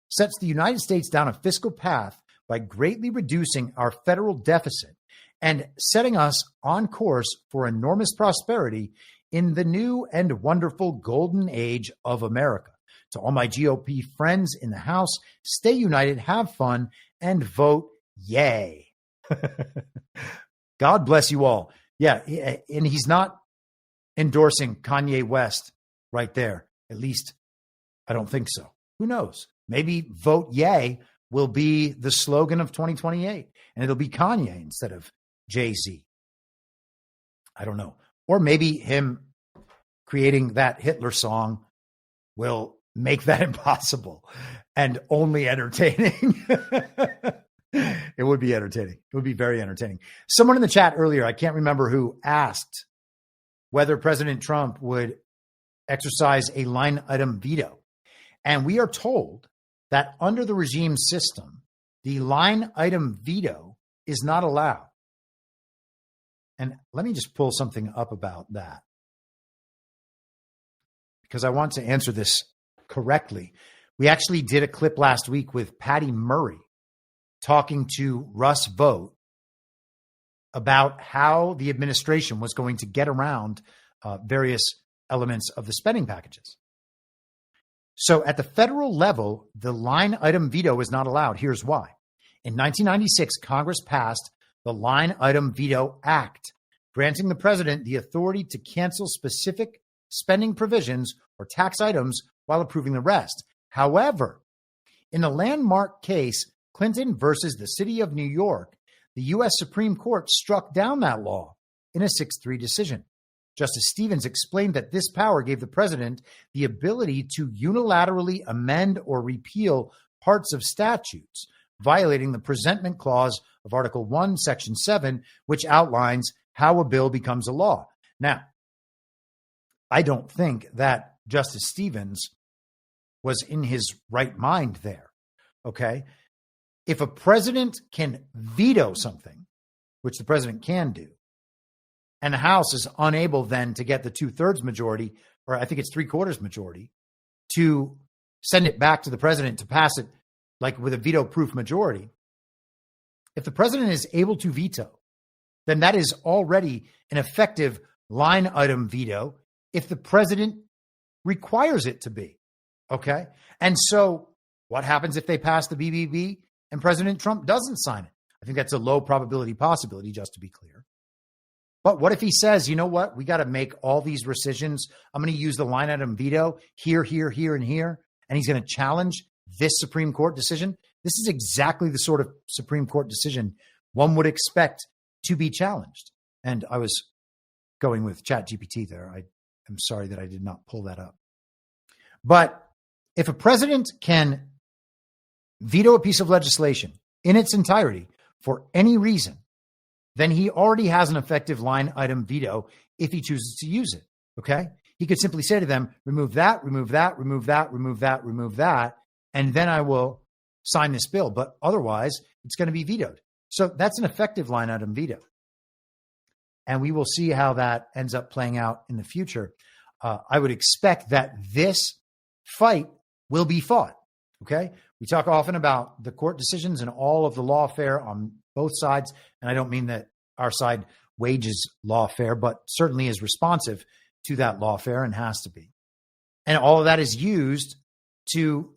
sets the United States down a fiscal path by greatly reducing our federal deficit and setting us on course for enormous prosperity in the new and wonderful golden age of America. To all my GOP friends in the House, stay united, have fun, and vote yay. God bless you all. Yeah, and he's not endorsing Kanye West right there. At least I don't think so. Who knows? Maybe vote yay will be the slogan of 2028, and it'll be Kanye instead of Jay-Z. I don't know. Or maybe him creating that Hitler song will make that impossible and only entertaining. It would be entertaining. It would be very entertaining. Someone in the chat earlier, I can't remember who, asked whether President Trump would exercise a line item veto. And we are told that under the regime system, the line item veto is not allowed. And let me just pull something up about that, because I want to answer this correctly. We actually did a clip last week with Patty Murray talking to Russ Vought about how the administration was going to get around various elements of the spending packages. So at the federal level, the line item veto is not allowed. Here's why. In 1996, Congress passed the Line Item Veto Act, granting the president the authority to cancel specific spending provisions or tax items while approving the rest. However, in a landmark case, Clinton versus the city of New York, the U.S. Supreme Court struck down that law in a 6-3 decision. Justice Stevens explained that this power gave the president the ability to unilaterally amend or repeal parts of statutes, violating the presentment clause of Article 1, Section 7, which outlines how a bill becomes a law. Now, I don't think that Justice Stevens was in his right mind there, okay? If a president can veto something, which the president can do, and the House is unable then to get the 2/3 majority, or I think it's 3/4 majority, to send it back to the president to pass it like with a veto-proof majority, if the president is able to veto, then that is already an effective line item veto if the president requires it to be, okay? And so what happens if they pass the BBB and President Trump doesn't sign it? I think that's a low probability possibility, just to be clear. But what if he says, you know what, we got to make all these rescissions. I'm going to use the line item veto here, here, here, and here, and he's going to challenge this Supreme Court decision. This is exactly the sort of Supreme Court decision one would expect to be challenged. And I was going with ChatGPT there. I am sorry that I did not pull that up. But if a president can veto a piece of legislation in its entirety for any reason, then he already has an effective line item veto if he chooses to use it. Okay? He could simply say to them, remove that, remove that, remove that, remove that, remove that, and then I will sign this bill. But otherwise, it's going to be vetoed. So that's an effective line item veto. And we will see how that ends up playing out in the future. I would expect that this fight will be fought. Okay? We talk often about the court decisions and all of the lawfare on both sides. And I don't mean that our side wages lawfare, but certainly is responsive to that lawfare and has to be. And all of that is used to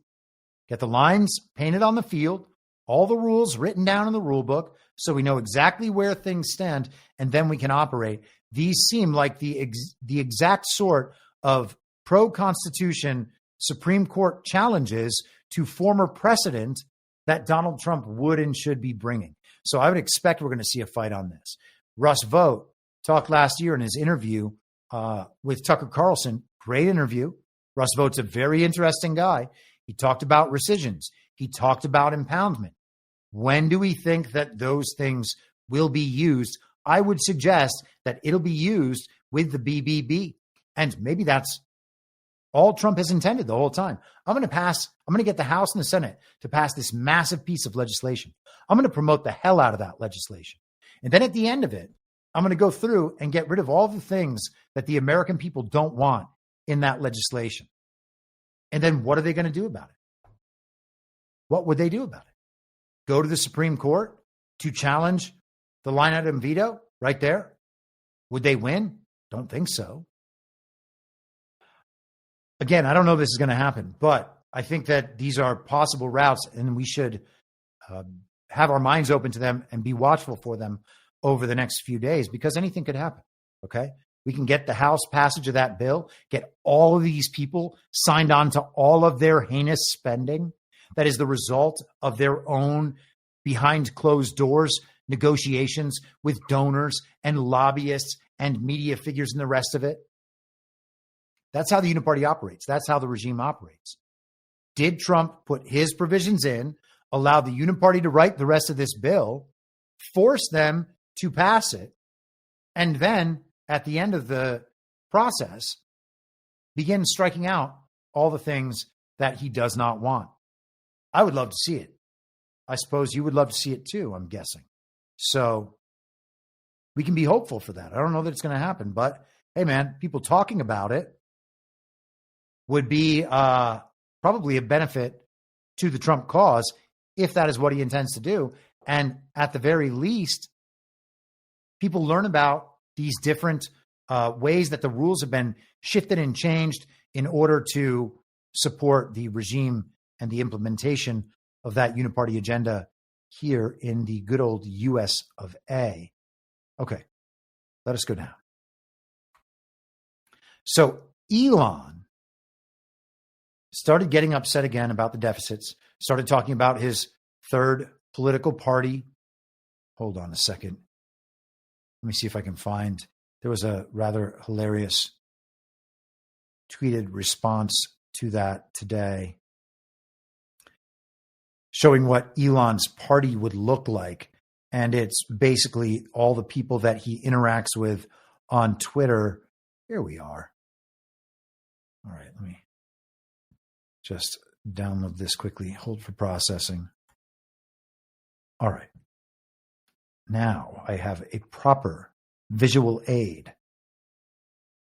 get the lines painted on the field, all the rules written down in the rule book, so we know exactly where things stand, and then we can operate. These seem like the exact sort of pro-Constitution Supreme Court challenges to former precedent that Donald Trump would and should be bringing. So I would expect we're going to see a fight on this. Russ Vought talked last year in his interview with Tucker Carlson. Great interview. Russ Vaught's a very interesting guy. He talked about rescissions. He talked about impoundment. When do we think that those things will be used? I would suggest that it'll be used with the BBB. And maybe that's all Trump has intended the whole time. I'm going to get the House and the Senate to pass this massive piece of legislation. I'm going to promote the hell out of that legislation. And then at the end of it, I'm going to go through and get rid of all the things that the American people don't want in that legislation. And then what are they going to do about it? What would they do about it? Go to the Supreme Court to challenge the line item veto right there? Would they win? Don't think so. Again, I don't know if this is going to happen, but I think that these are possible routes, and we should have our minds open to them and be watchful for them over the next few days, because anything could happen. Okay? We can get the House passage of that bill, get all of these people signed on to all of their heinous spending that is the result of their own behind closed doors negotiations with donors and lobbyists and media figures and the rest of it. That's how the uniparty operates. That's how the regime operates. Did Trump put his provisions in, allow the uniparty to write the rest of this bill, force them to pass it, and then at the end of the process, begin striking out all the things that he does not want? I would love to see it. I suppose you would love to see it too, I'm guessing. So we can be hopeful for that. I don't know that it's going to happen, but hey, man, people talking about it would be probably a benefit to the Trump cause if that is what he intends to do. And at the very least, people learn about these different ways that the rules have been shifted and changed in order to support the regime and the implementation of that uniparty agenda here in the good old US of A. Okay, let us go down. So Elon started getting upset again about the deficits, started talking about his third political party. Hold on a second. Let me see if I can find, there was a rather hilarious tweeted response to that today, showing what Elon's party would look like. And it's basically all the people that he interacts with on Twitter. Here we are. All right, let me just download this quickly. Hold for processing. All right. Now I have a proper visual aid.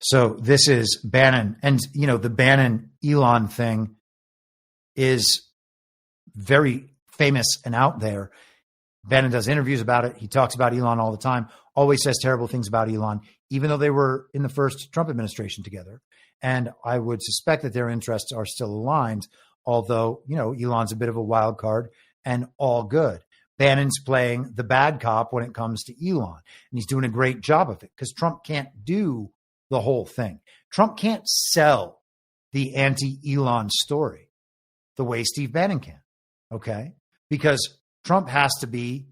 So this is Bannon. And, you know, the Bannon-Elon thing is very famous and out there. Bannon does interviews about it. He talks about Elon all the time, always says terrible things about Elon, even though they were in the first Trump administration together. And I would suspect that their interests are still aligned, although, you know, Elon's a bit of a wild card and all good. Bannon's playing the bad cop when it comes to Elon, and he's doing a great job of it because Trump can't do the whole thing. Trump can't sell the anti-Elon story the way Steve Bannon can, okay? Because Trump has to be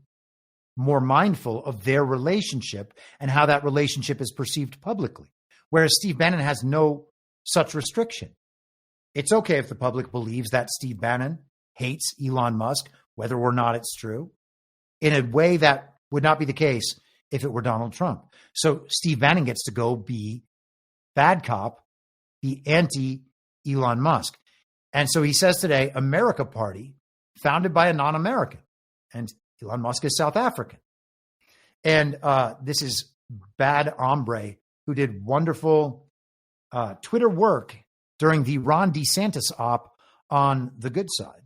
more mindful of their relationship and how that relationship is perceived publicly. Whereas Steve Bannon has no such restriction. It's okay if the public believes that Steve Bannon hates Elon Musk, whether or not it's true, in a way that would not be the case if it were Donald Trump. So Steve Bannon gets to go be bad cop, the anti-Elon Musk. And so he says today, America Party, founded by a non-American. And Elon Musk is South African. And this is Bad Hombre, who did wonderful Twitter work during the Ron DeSantis op on the good side.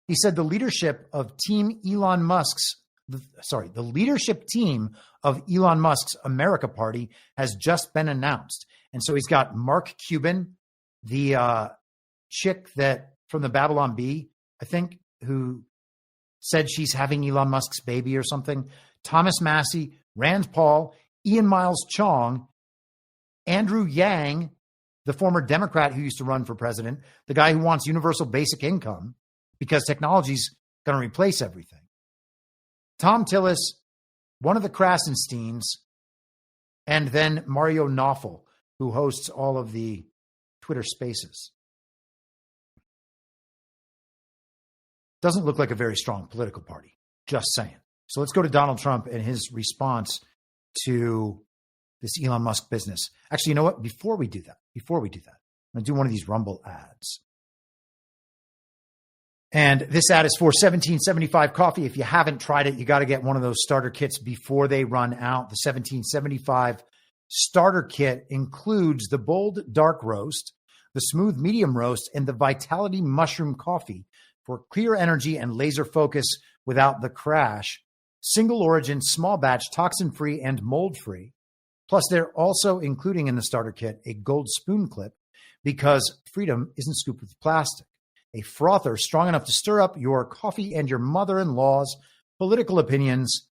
He said the leadership team of Elon Musk's America Party has just been announced. And so he's got Mark Cuban, the chick that from the Babylon Bee, I think, who said she's having Elon Musk's baby or something, Thomas Massey, Rand Paul, Ian Miles Chong, Andrew Yang, the former Democrat who used to run for president, the guy who wants universal basic income because technology's going to replace everything. Tom Tillis, one of the Krasensteins, and then Mario Nawfal, who hosts all of the Twitter spaces. Doesn't look like a very strong political party, just saying. So let's go to Donald Trump and his response to this Elon Musk business. Actually, you know what? Before we do that, I'm going to do one of these Rumble ads. And this ad is for $17.75 coffee. If you haven't tried it, you got to get one of those starter kits before they run out. The $17.75 starter kit includes the bold dark roast, the smooth medium roast, and the Vitality mushroom coffee for clear energy and laser focus without the crash. Single origin, small batch, toxin-free, and mold-free. Plus, they're also including in the starter kit a gold spoon clip because freedom isn't scooped with plastic. A frother strong enough to stir up your coffee and your mother-in-law's political opinions,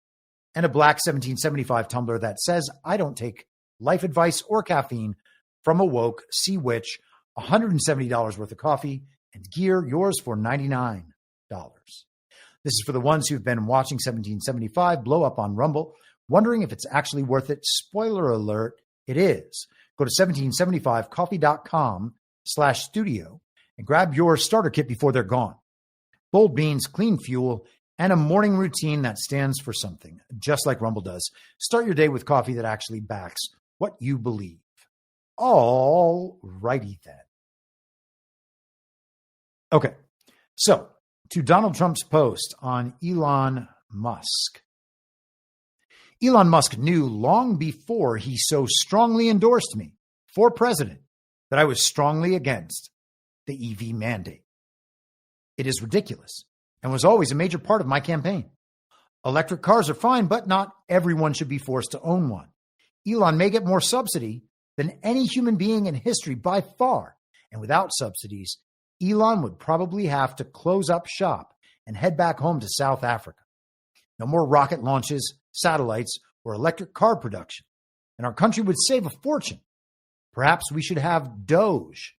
and a black 1775 tumbler that says, I don't take life advice or caffeine from a woke, see which, $170 worth of coffee and gear, yours for $99. This is for the ones who've been watching 1775 blow up on Rumble, wondering if it's actually worth it. Spoiler alert, it is. Go to 1775coffee.com/studio and grab your starter kit before they're gone. Bold beans, clean fuel, and a morning routine that stands for something, just like Rumble does. Start your day with coffee that actually backs what you believe. All righty then. Okay, so to Donald Trump's post on Elon Musk. Elon Musk knew long before he so strongly endorsed me for president that I was strongly against the EV mandate. It is ridiculous and was always a major part of my campaign. Electric cars are fine, but not everyone should be forced to own one. Elon may get more subsidy than any human being in history by far, and without subsidies, Elon would probably have to close up shop and head back home to South Africa. No more rocket launches, satellites, or electric car production, and our country would save a fortune. Perhaps we should have Doge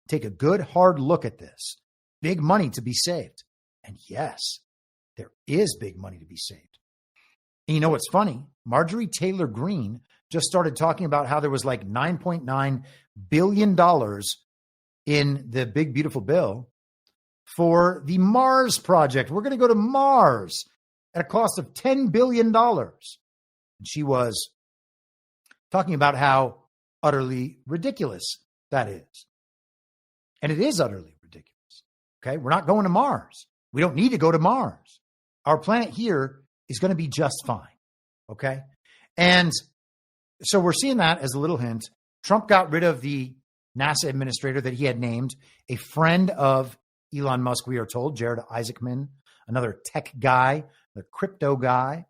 take a good hard look at this. Big money to be saved. And yes, there is big money to be saved. And you know what's funny? Marjorie Taylor Greene just started talking about how there was like $9.9 billion in the big, beautiful bill for the Mars project. We're going to go to Mars at a cost of $10 billion. And she was talking about how utterly ridiculous that is. And it is utterly ridiculous. Okay, we're not going to Mars. We don't need to go to Mars. Our planet here is going to be just fine. Okay, and so we're seeing that as a little hint. Trump got rid of the NASA administrator that he had named, a friend of Elon Musk, we are told, Jared Isaacman, another tech guy, the crypto guy,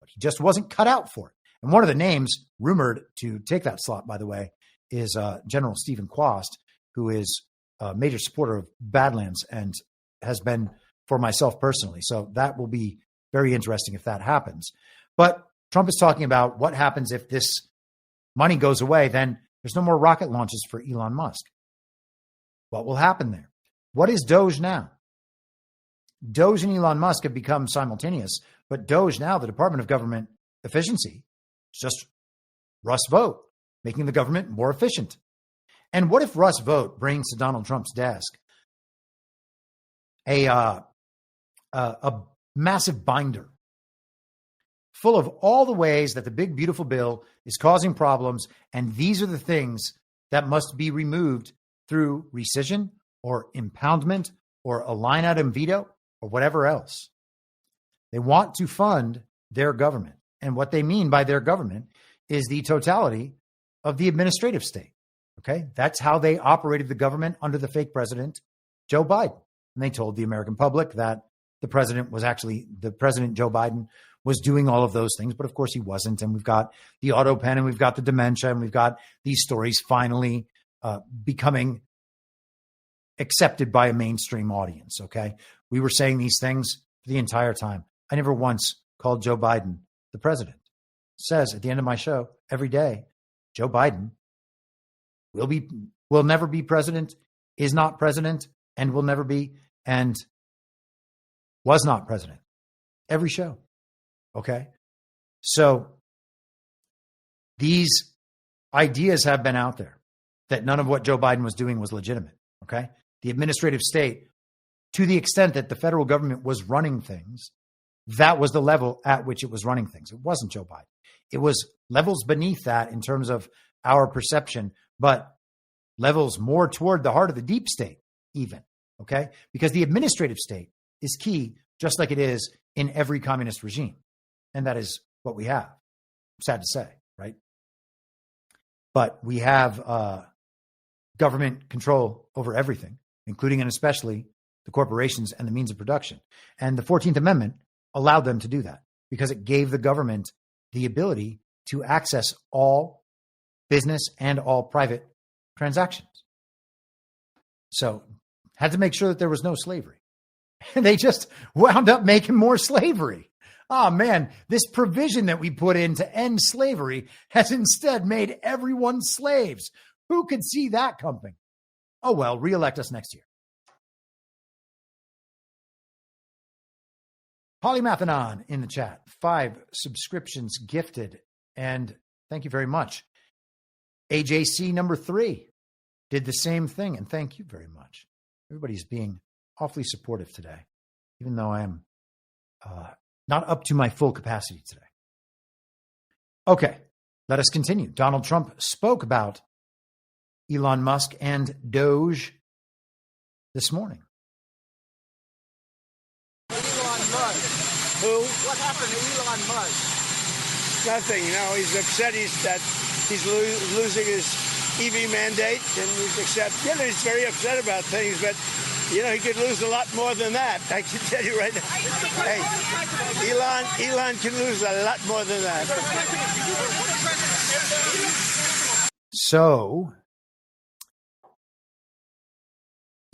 but he just wasn't cut out for it. And one of the names rumored to take that slot, by the way, is General Stephen Quast, who is a major supporter of Badlands and has been for myself personally. So that will be very interesting if that happens. But Trump is talking about what happens if this money goes away, then there's no more rocket launches for Elon Musk. What will happen there? What is Doge now? Doge and Elon Musk have become simultaneous, but Doge now, the Department of Government Efficiency, is just Russ Vought, making the government more efficient. And what if Russ Vought brings to Donald Trump's desk a massive binder full of all the ways that the big, beautiful bill is causing problems, and these are the things that must be removed through rescission or impoundment or a line item veto or whatever else. They want to fund their government. And what they mean by their government is the totality of the administrative state. Okay? That's how they operated the government under the fake president, Joe Biden. And they told the American public that the president, Joe Biden, was doing all of those things. But of course he wasn't. And we've got the auto pen and we've got the dementia and we've got these stories finally becoming accepted by a mainstream audience. Okay. We were saying these things the entire time. I never once called Joe Biden the president. It says at the end of my show every day, Joe Biden will never be president, is not president, and will never be, and was not president. Every show. Okay. So these ideas have been out there that none of what Joe Biden was doing was legitimate. Okay. The administrative state, to the extent that the federal government was running things, that was the level at which it was running things. It wasn't Joe Biden. It was levels beneath that in terms of our perception, but levels more toward the heart of the deep state even. Okay. Because the administrative state is key, just like it is in every communist regime. And that is what we have. Sad to say, right? But we have government control over everything, including and especially the corporations and the means of production. And the 14th Amendment allowed them to do that because it gave the government the ability to access all business and all private transactions. So had to make sure that there was no slavery. And they just wound up making more slavery. Oh man, this provision that we put in to end slavery has instead made everyone slaves. Who could see that coming? Oh well, reelect us next year. Polymathanon in the chat, 5 subscriptions gifted, and thank you very much. AJC number 3 did the same thing, and thank you very much. Everybody's being awfully supportive today, even though I am not up to my full capacity today. Okay, let us continue. Donald Trump spoke about Elon Musk and Doge this morning. Elon Musk. Who? What happened to Elon Musk? Nothing. You know, he's upset that he's losing his EV mandate, and he's very upset about things, but you know, he could lose a lot more than that. I can tell you right now. Hey, Elon can lose a lot more than that. So,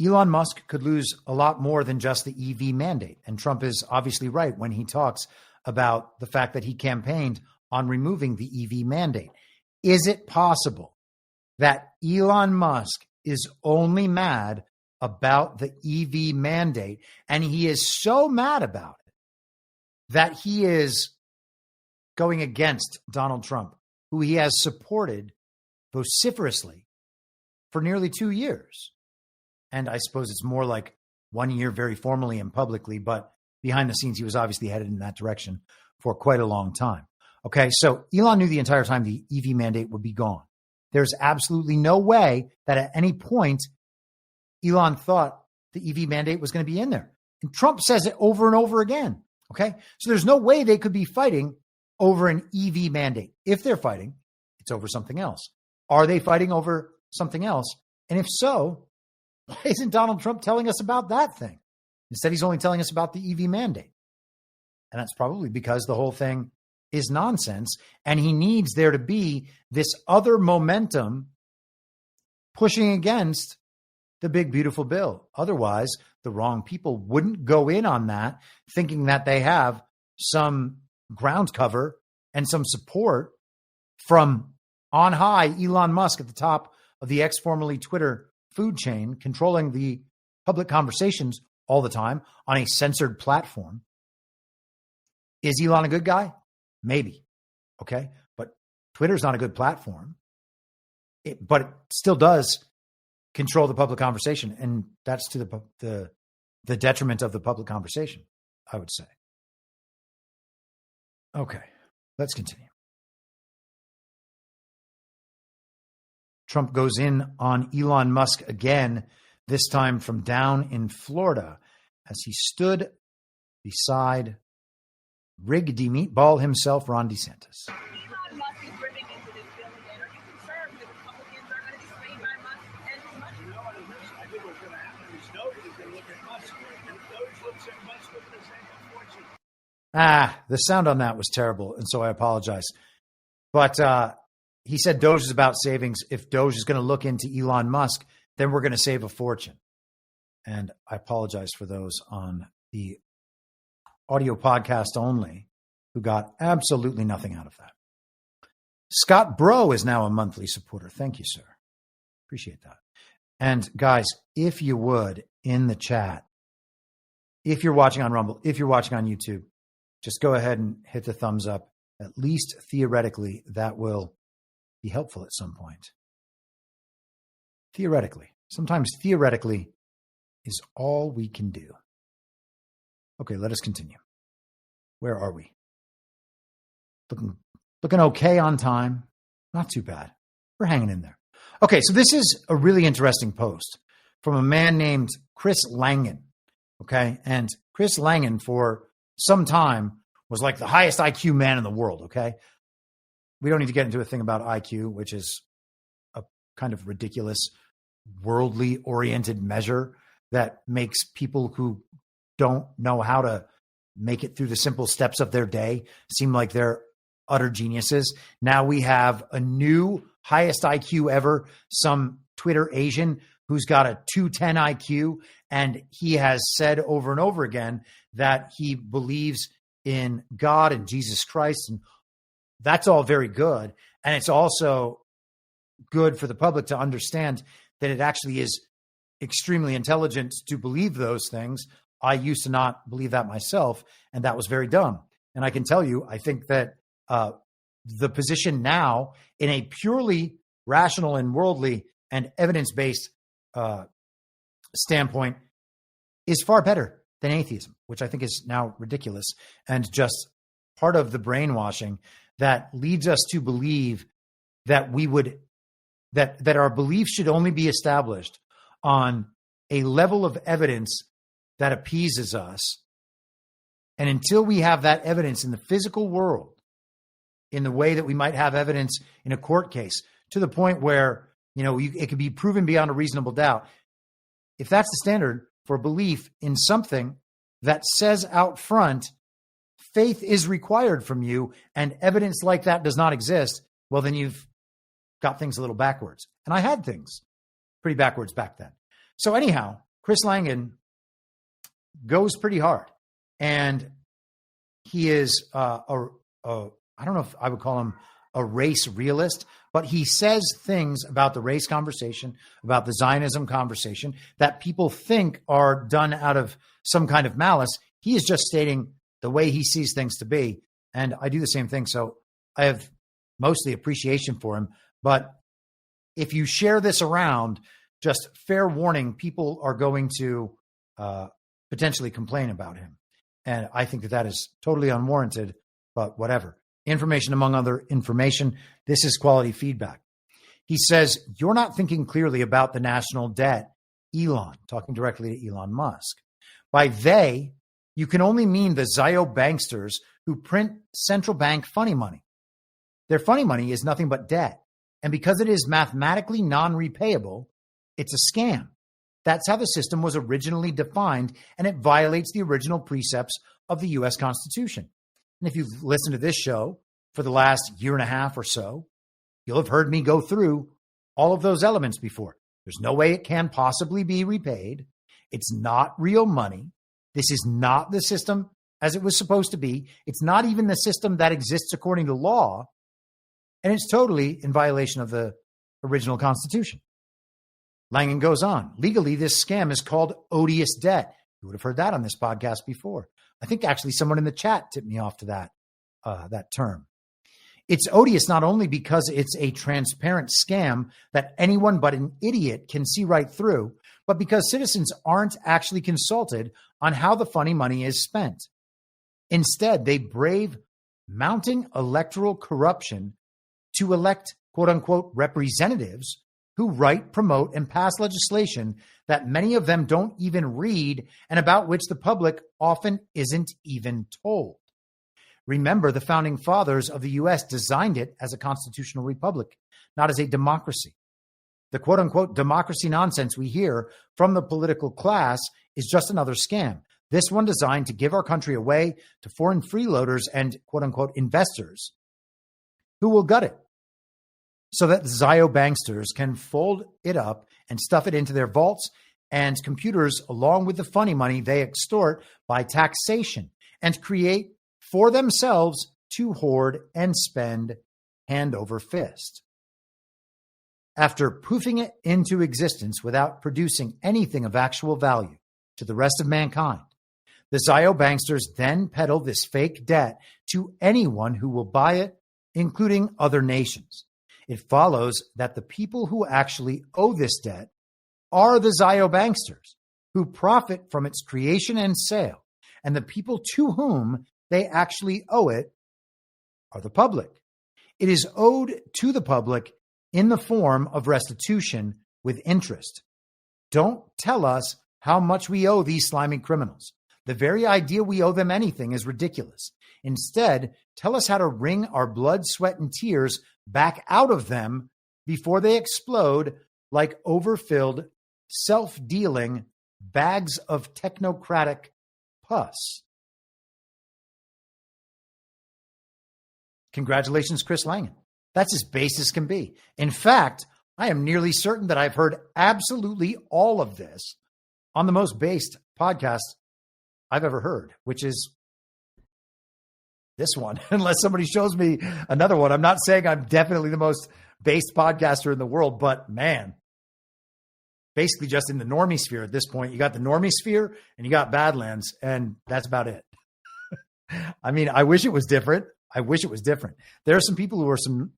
Elon Musk could lose a lot more than just the EV mandate. And Trump is obviously right when he talks about the fact that he campaigned on removing the EV mandate. Is it possible that Elon Musk is only mad about the EV mandate, and he is so mad about it that he is going against Donald Trump, who he has supported vociferously for nearly 2 years? And I suppose it's more like 1 year very formally and publicly, but behind the scenes, he was obviously headed in that direction for quite a long time. Okay, so Elon knew the entire time the EV mandate would be gone. There's absolutely no way that at any point Elon thought the EV mandate was going to be in there. And Trump says it over and over again. Okay, so there's no way they could be fighting over an EV mandate. If they're fighting, it's over something else. Are they fighting over something else? And if so, why isn't Donald Trump telling us about that thing? Instead, he's only telling us about the EV mandate. And that's probably because the whole thing is nonsense. And he needs there to be this other momentum pushing against the big, beautiful bill. Otherwise, the wrong people wouldn't go in on that, thinking that they have some ground cover and some support from on high Elon Musk at the top of the ex-formerly Twitter food chain, controlling the public conversations all the time on a censored platform. Is Elon a good guy? Maybe. Okay. But Twitter's not a good platform. But it still does control the public conversation. And that's to the detriment of the public conversation, I would say. Okay. Let's continue. Trump goes in on Elon Musk again, this time from down in Florida, as he stood beside Riggedy Meatball himself, Ron DeSantis. Elon Musk is ripping into this bill again. Are you concerned that Republicans are going to be swayed by Musk and his money? You know what it is? I think what's going to happen is nobody's going to look at Musk. And if those looks at Musk, they're going to say, unfortunately. The sound on that was terrible, and so I apologize. But he said Doge is about savings. If Doge is going to look into Elon Musk, then we're going to save a fortune. And I apologize for those on the audio podcast only who got absolutely nothing out of that. Scott Bro is now a monthly supporter. Thank you, sir. Appreciate that. And guys, if you would, in the chat, if you're watching on Rumble, if you're watching on YouTube, just go ahead and hit the thumbs up. At least theoretically, that will be helpful at some point. Theoretically. Sometimes theoretically is all we can do. Okay, let us continue. Where are we? Looking okay on time. Not too bad. We're hanging in there. Okay, so this is a really interesting post from a man named Chris Langan. Okay, and Chris Langan for some time was like the highest IQ man in the world. Okay, we don't need to get into a thing about IQ, which is a kind of ridiculous, worldly oriented measure that makes people who don't know how to make it through the simple steps of their day seem like they're utter geniuses. Now we have a new highest IQ ever, some Twitter Asian who's got a 210 IQ, and he has said over and over again that he believes in God and Jesus Christ, and that's all very good. And it's also good for the public to understand that it actually is extremely intelligent to believe those things. I used to not believe that myself, and that was very dumb. And I can tell you, I think that the position now in a purely rational and worldly and evidence-based standpoint is far better than atheism, which I think is now ridiculous and just part of the brainwashing that leads us to believe that that our beliefs should only be established on a level of evidence that appeases us. And until we have that evidence in the physical world, in the way that we might have evidence in a court case, to the point where, it could be proven beyond a reasonable doubt. If that's the standard for belief in something that says out front, faith is required from you, and evidence like that does not exist, well, then you've got things a little backwards. And I had things pretty backwards back then. So anyhow, Chris Langan goes pretty hard. And he is I don't know if I would call him a race realist, but he says things about the race conversation, about the Zionism conversation that people think are done out of some kind of malice. He is just stating the way he sees things to be. And I do the same thing. So I have mostly appreciation for him. But if you share this around, just fair warning, people are going to potentially complain about him. And I think that is totally unwarranted, but whatever. Information among other information. This is quality feedback. He says, you're not thinking clearly about the national debt, Elon, talking directly to Elon Musk. By they, you can only mean the Zio banksters who print central bank funny money. Their funny money is nothing but debt. And because it is mathematically non-repayable, it's a scam. That's how the system was originally defined, and it violates the original precepts of the U.S. Constitution. And if you've listened to this show for the last year and a half or so, you'll have heard me go through all of those elements before. There's no way it can possibly be repaid. It's not real money. This is not the system as it was supposed to be. It's not even the system that exists according to law. And it's totally in violation of the original Constitution. Langan goes on. Legally, this scam is called odious debt. You would have heard that on this podcast before. I think actually someone in the chat tipped me off to that term. It's odious not only because it's a transparent scam that anyone but an idiot can see right through, but because citizens aren't actually consulted on how the funny money is spent. Instead, they brave mounting electoral corruption to elect, quote unquote, representatives who write, promote, and pass legislation that many of them don't even read and about which the public often isn't even told. Remember, the founding fathers of the U.S. designed it as a constitutional republic, not as a democracy. The quote unquote democracy nonsense we hear from the political class is just another scam. This one designed to give our country away to foreign freeloaders and quote unquote investors who will gut it so that the Zio banksters can fold it up and stuff it into their vaults and computers along with the funny money they extort by taxation and create for themselves to hoard and spend hand over fist. After poofing it into existence without producing anything of actual value to the rest of mankind, the Zio banksters then peddle this fake debt to anyone who will buy it, including other nations. It follows that the people who actually owe this debt are the Zio banksters, who profit from its creation and sale, and the people to whom they actually owe it are the public. It is owed to the public in the form of restitution with interest. Don't tell us how much we owe these slimy criminals. The very idea we owe them anything is ridiculous. Instead, tell us how to wring our blood, sweat, and tears back out of them before they explode like overfilled, self-dealing bags of technocratic pus. Congratulations, Chris Langan. That's as base as can be. In fact, I am nearly certain that I've heard absolutely all of this on the most based podcast I've ever heard, which is this one, unless somebody shows me another one. I'm not saying I'm definitely the most based podcaster in the world, but man, basically just in the normie sphere at this point. You got the normie sphere and you got Badlands, and that's about it. I mean, I wish it was different. There are some people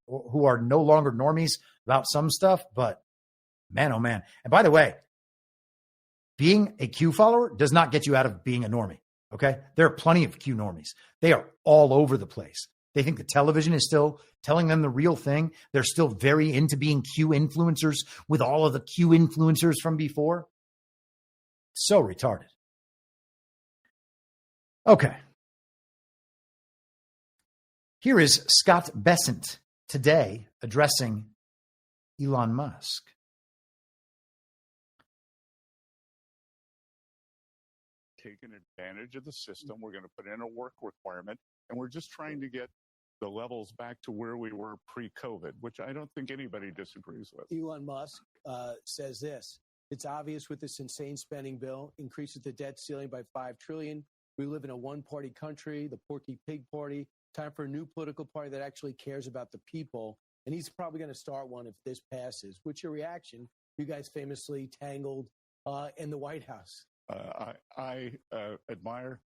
who are no longer normies about some stuff, but man, oh man. And by the way, being a Q follower does not get you out of being a normie. Okay. There are plenty of Q normies. They are all over the place. They think the television is still telling them the real thing. They're still very into being Q influencers with all of the Q influencers from before. So retarded. Okay. Here is Scott Bessent today addressing Elon Musk. Taking advantage of the system. We're going to put in a work requirement, and we're just trying to get the levels back to where we were pre-COVID, which I don't think anybody disagrees with. Elon Musk says this: it's obvious with this insane spending bill, increases the debt ceiling by $5 trillion. We live in a one-party country, the Porky Pig Party. Time for a new political party that actually cares about the people. And he's probably going to start one if this passes. What's your reaction? You guys famously tangled in the White House. I admire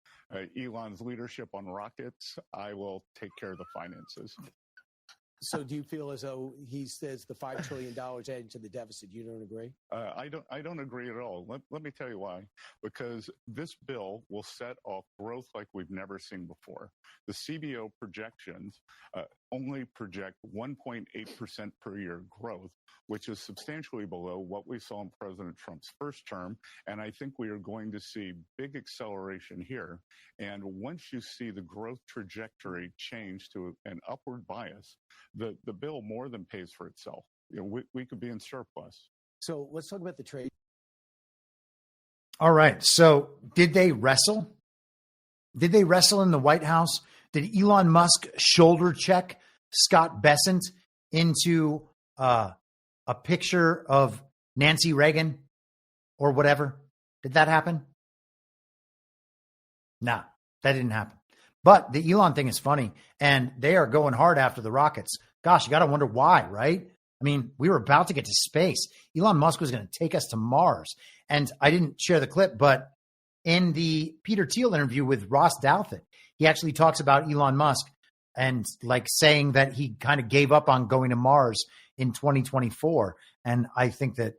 Elon's leadership on rockets. I will take care of the finances. So do you feel as though he says the $5 trillion adding to the deficit? You don't agree? I don't agree at all. Let me tell you why. Because this bill will set off growth like we've never seen before. The CBO projections only project 1.8% per year growth, which is substantially below what we saw in President Trump's first term. And I think we are going to see big acceleration here. And once you see the growth trajectory change to an upward bias, the bill more than pays for itself. You know, we could be in surplus. So let's talk about the trade. All right. So did they wrestle? Did they wrestle in the White House? Did Elon Musk shoulder check Scott Bessent into a picture of Nancy Reagan or whatever? Did that happen? No, that didn't happen. But the Elon thing is funny, and they are going hard after the rockets. Gosh, you got to wonder why, right? I mean, we were about to get to space. Elon Musk was going to take us to Mars. And I didn't share the clip, but In the Peter Thiel interview with Ross Douthat, he actually talks about Elon Musk and like saying that he kind of gave up on going to Mars in 2024. And I think that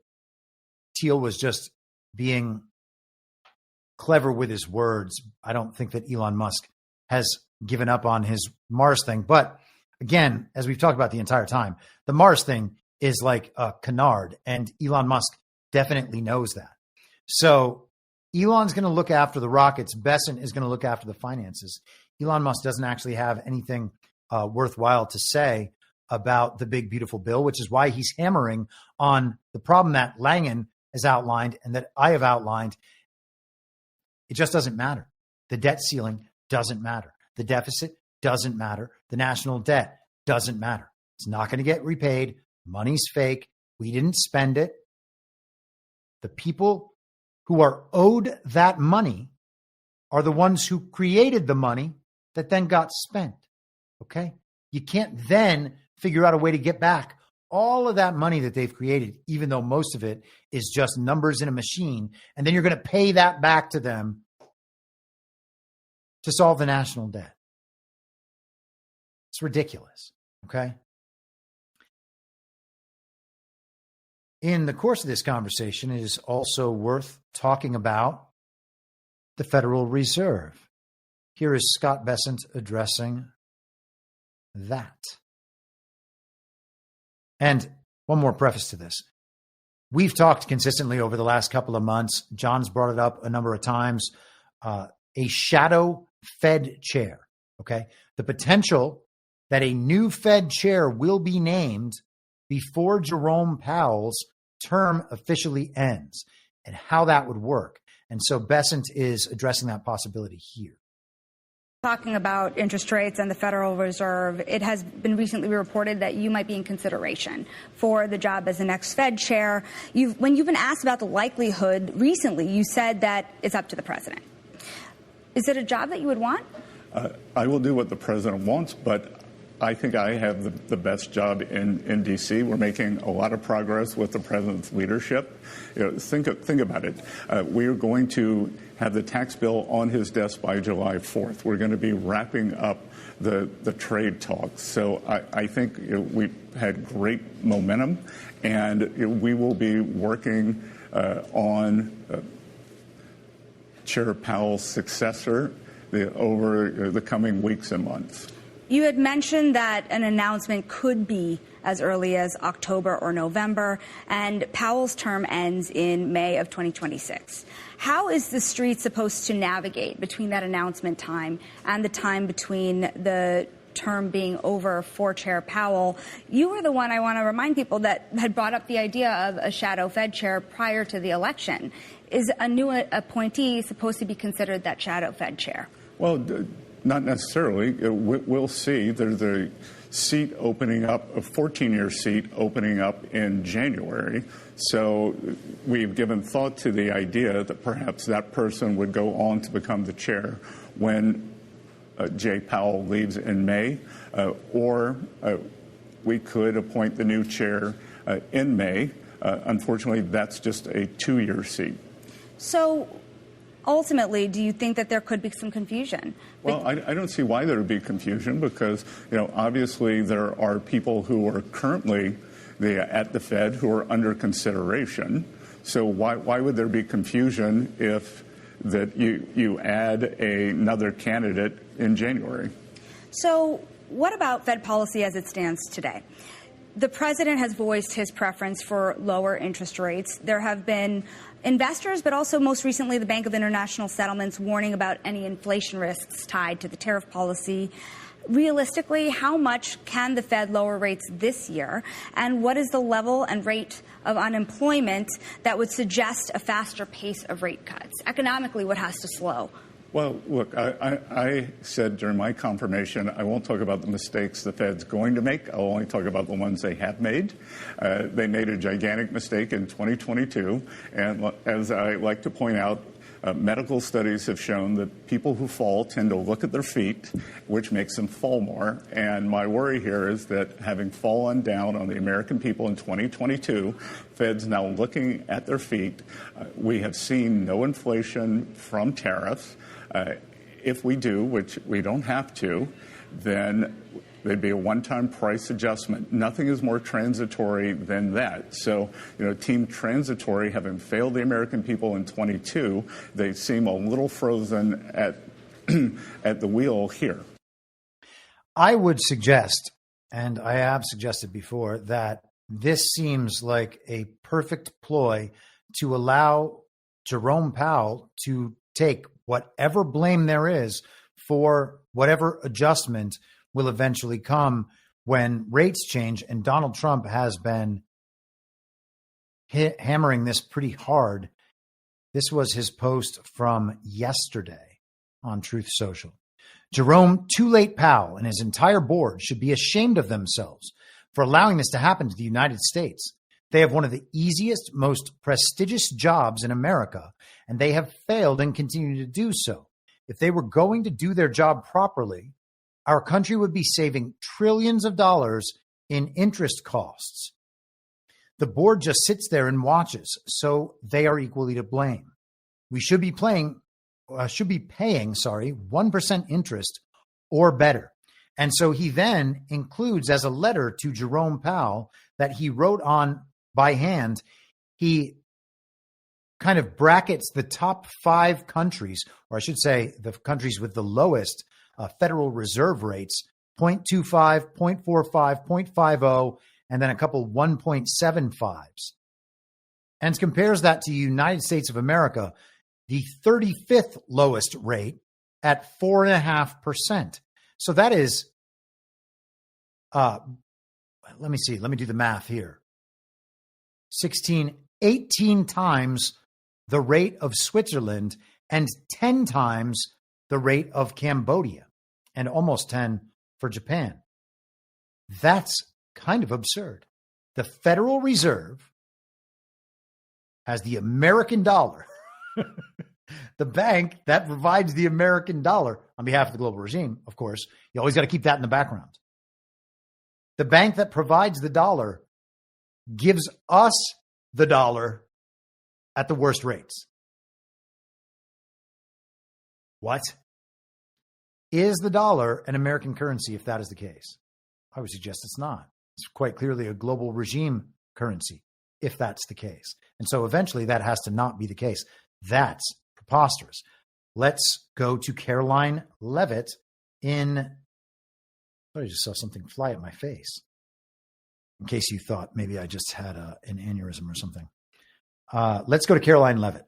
Thiel was just being clever with his words. I don't think that Elon Musk has given up on his Mars thing. But again, as we've talked about the entire time, the Mars thing is like a canard, and Elon Musk definitely knows that. So Elon's going to look after the rockets. Bessent is going to look after the finances. Elon Musk doesn't actually have anything worthwhile to say about the big, beautiful bill, which is why he's hammering on the problem that Langen has outlined and that I have outlined. It just doesn't matter. The debt ceiling doesn't matter. The deficit doesn't matter. The national debt doesn't matter. It's not going to get repaid. Money's fake. We didn't spend it. The people who are owed that money are the ones who created the money that then got spent. Okay? You can't then figure out a way to get back all of that money that they've created, even though most of it is just numbers in a machine. And then you're going to pay that back to them to solve the national debt. It's ridiculous. Okay? In the course of this conversation, it is also worth talking about the Federal Reserve. Here is Scott Bessent addressing that. And one more preface to this. We've talked consistently over the last couple of months. John's brought it up a number of times. A shadow Fed chair. Okay. The potential that a new Fed chair will be named before Jerome Powell's term officially ends, and how that would work. And so Bessent is addressing that possibility here. Talking about interest rates and the Federal Reserve, it has been recently reported that you might be in consideration for the job as the next Fed chair. When you've been asked about the likelihood recently, you said that it's up to the president. Is it a job that you would want? I will do what the president wants, but I think I have the best job in D.C. We're making a lot of progress with the president's leadership. Think about it. We are going to have the tax bill on his desk by July 4th. We're going to be wrapping up the trade talks. So I think we've had great momentum, and we will be working on Chair Powell's successor over the coming weeks and months. You had mentioned that an announcement could be as early as October or November, and Powell's term ends in May of 2026. How is the street supposed to navigate between that announcement time and the time between the term being over for Chair Powell? You were the one, I want to remind people, that had brought up the idea of a shadow Fed chair prior to the election. Is a new appointee supposed to be considered that shadow Fed chair? Well, not necessarily. We'll see. There's a seat opening up, a 14-year seat opening up in January. So we've given thought to the idea that perhaps that person would go on to become the chair when Jay Powell leaves in May, or we could appoint the new chair in May. Unfortunately, that's just a 2-year seat. So ultimately, do you think that there could be some confusion? Well, I don't see why there would be confusion because, obviously there are people who are currently at the Fed who are under consideration. So why would there be confusion if that you add another candidate in January? So what about Fed policy as it stands today? The president has voiced his preference for lower interest rates. There have been investors, but also most recently the Bank of International Settlements warning about any inflation risks tied to the tariff policy. Realistically, how much can the Fed lower rates this year? And what is the level and rate of unemployment that would suggest a faster pace of rate cuts? Economically, what has to slow? Well, look, I said during my confirmation, I won't talk about the mistakes the Fed's going to make. I'll only talk about the ones they have made. They made a gigantic mistake in 2022. And as I like to point out, Medical studies have shown that people who fall tend to look at their feet, which makes them fall more. And my worry here is that having fallen down on the American people in 2022, Fed's now looking at their feet. We have seen no inflation from tariffs. If we do, which we don't have to, then there'd be a one-time price adjustment. Nothing is more transitory than that. So, Team Transitory, having failed the American people in 22, they seem a little frozen at at the wheel here. I would suggest, and I have suggested before, that this seems like a perfect ploy to allow Jerome Powell to take whatever blame there is for whatever adjustment will eventually come when rates change. And Donald Trump has been hammering this pretty hard. This was his post from yesterday on Truth Social. Jerome Too Late Powell and his entire board should be ashamed of themselves for allowing this to happen to the United States. They have one of the easiest, most prestigious jobs in America, and they have failed and continue to do so. If they were going to do their job properly, our country would be saving trillions of dollars in interest costs. The board just sits there and watches, so they are equally to blame. We should be paying 1% interest or better. And so he then includes as a letter to Jerome Powell that he wrote on by hand, he kind of brackets the top 5 countries, or I should say the countries with the lowest Federal Reserve rates, 0.25, 0.45, 0.50, and then a couple 1.75s. And compares that to the United States of America, the 35th lowest rate at 4.5%. So that is, let me do the math here. 18 times the rate of Switzerland and 10 times the rate of Cambodia and almost 10 for Japan. That's kind of absurd. The Federal Reserve has the American dollar, the bank that provides the American dollar on behalf of the global regime, of course. You always got to keep that in the background. The bank that provides the dollar gives us the dollar at the worst rates. What? Is the dollar an American currency if that is the case? I would suggest it's not. It's quite clearly a global regime currency if that's the case. And so eventually that has to not be the case. That's preposterous. Let's go to Caroline Levitt I thought I just saw something fly at my face. In case you thought maybe I just had an aneurysm or something. Let's go to Caroline Levitt.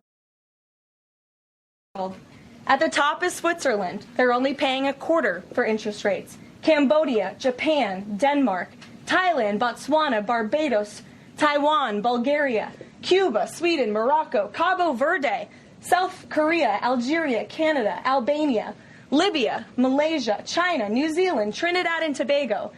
At the top is Switzerland. They're only paying a quarter for interest rates. Cambodia, Japan, Denmark, Thailand, Botswana, Barbados, Taiwan, Bulgaria, Cuba, Sweden, Morocco, Cabo Verde, South Korea, Algeria, Canada, Albania, Libya, Malaysia, China, New Zealand, Trinidad and Tobago,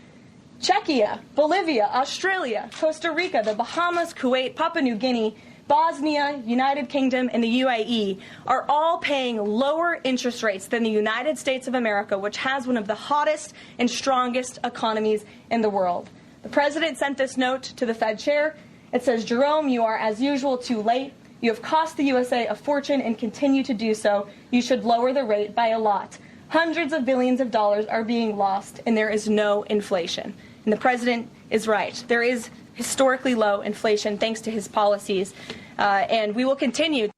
Czechia, Bolivia, Australia, Costa Rica, the Bahamas, Kuwait, Papua New Guinea, Bosnia, United Kingdom, and the UAE are all paying lower interest rates than the United States of America, which has one of the hottest and strongest economies in the world. The president sent this note to the Fed chair. It says, Jerome, you are as usual too late. You have cost the USA a fortune and continue to do so. You should lower the rate by a lot. Hundreds of billions of dollars are being lost, and there is no inflation. And the president is right. There is historically low inflation thanks to his policies, and we will continue.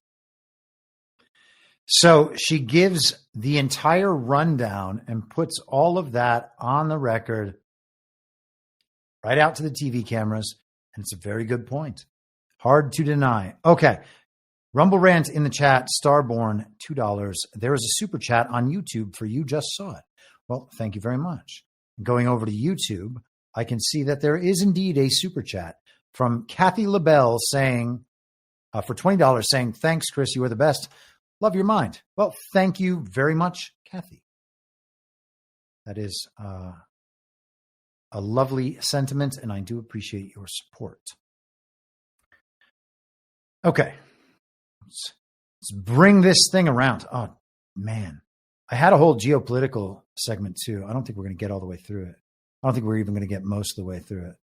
So she gives the entire rundown and puts all of that on the record right out to the TV cameras, and it's a very good point. Hard to deny. Okay. Rumble Rant in the chat, Starborn, $2. There is a super chat on YouTube for You Just Saw It. Well, thank you very much. Going over to YouTube, I can see that there is indeed a super chat from Kathy LaBelle saying, for $20, saying, thanks, Chris, you are the best. Love your mind. Well, thank you very much, Kathy. That is a lovely sentiment, and I do appreciate your support. Okay. Let's Let's bring this thing around. Oh, man. I had a whole geopolitical segment, too. I don't think we're going to get all the way through it. I don't think we're even going to get most of the way through it.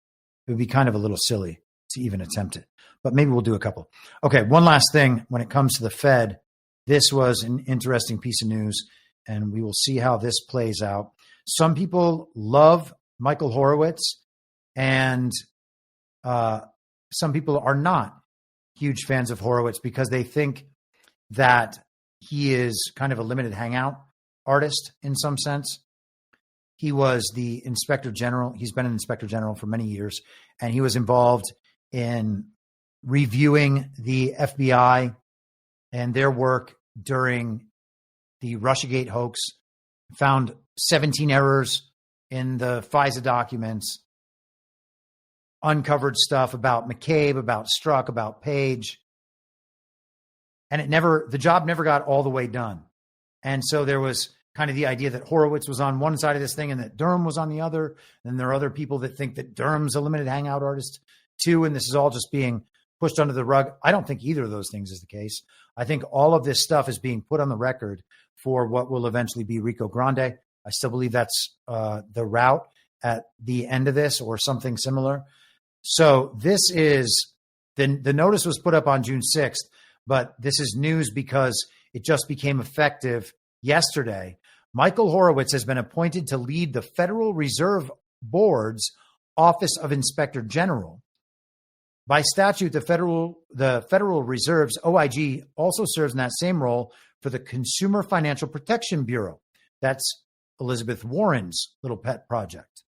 It would be kind of a little silly to even attempt it. But maybe we'll do a couple. Okay, one last thing when it comes to the Fed. This was an interesting piece of news, and we will see how this plays out. Some people love Michael Horowitz, and some people are not huge fans of Horowitz because they think that he is kind of a limited hangout artist in some sense. He was the inspector general. He's been an inspector general for many years, and he was involved in reviewing the FBI and their work during the Russiagate hoax, found 17 errors in the FISA documents, uncovered stuff about McCabe, about Strzok, about Page. And the job never got all the way done. And so there was kind of the idea that Horowitz was on one side of this thing and that Durham was on the other. And there are other people that think that Durham's a limited hangout artist too. And this is all just being pushed under the rug. I don't think either of those things is the case. I think all of this stuff is being put on the record for what will eventually be Rico Grande. I still believe that's the route at the end of this or something similar. So this is, the notice was put up on June 6th, but this is news because it just became effective yesterday. Michael Horowitz has been appointed to lead the Federal Reserve Board's Office of Inspector General. By statute, the Federal Reserve's OIG also serves in that same role for the Consumer Financial Protection Bureau. That's Elizabeth Warren's little pet project,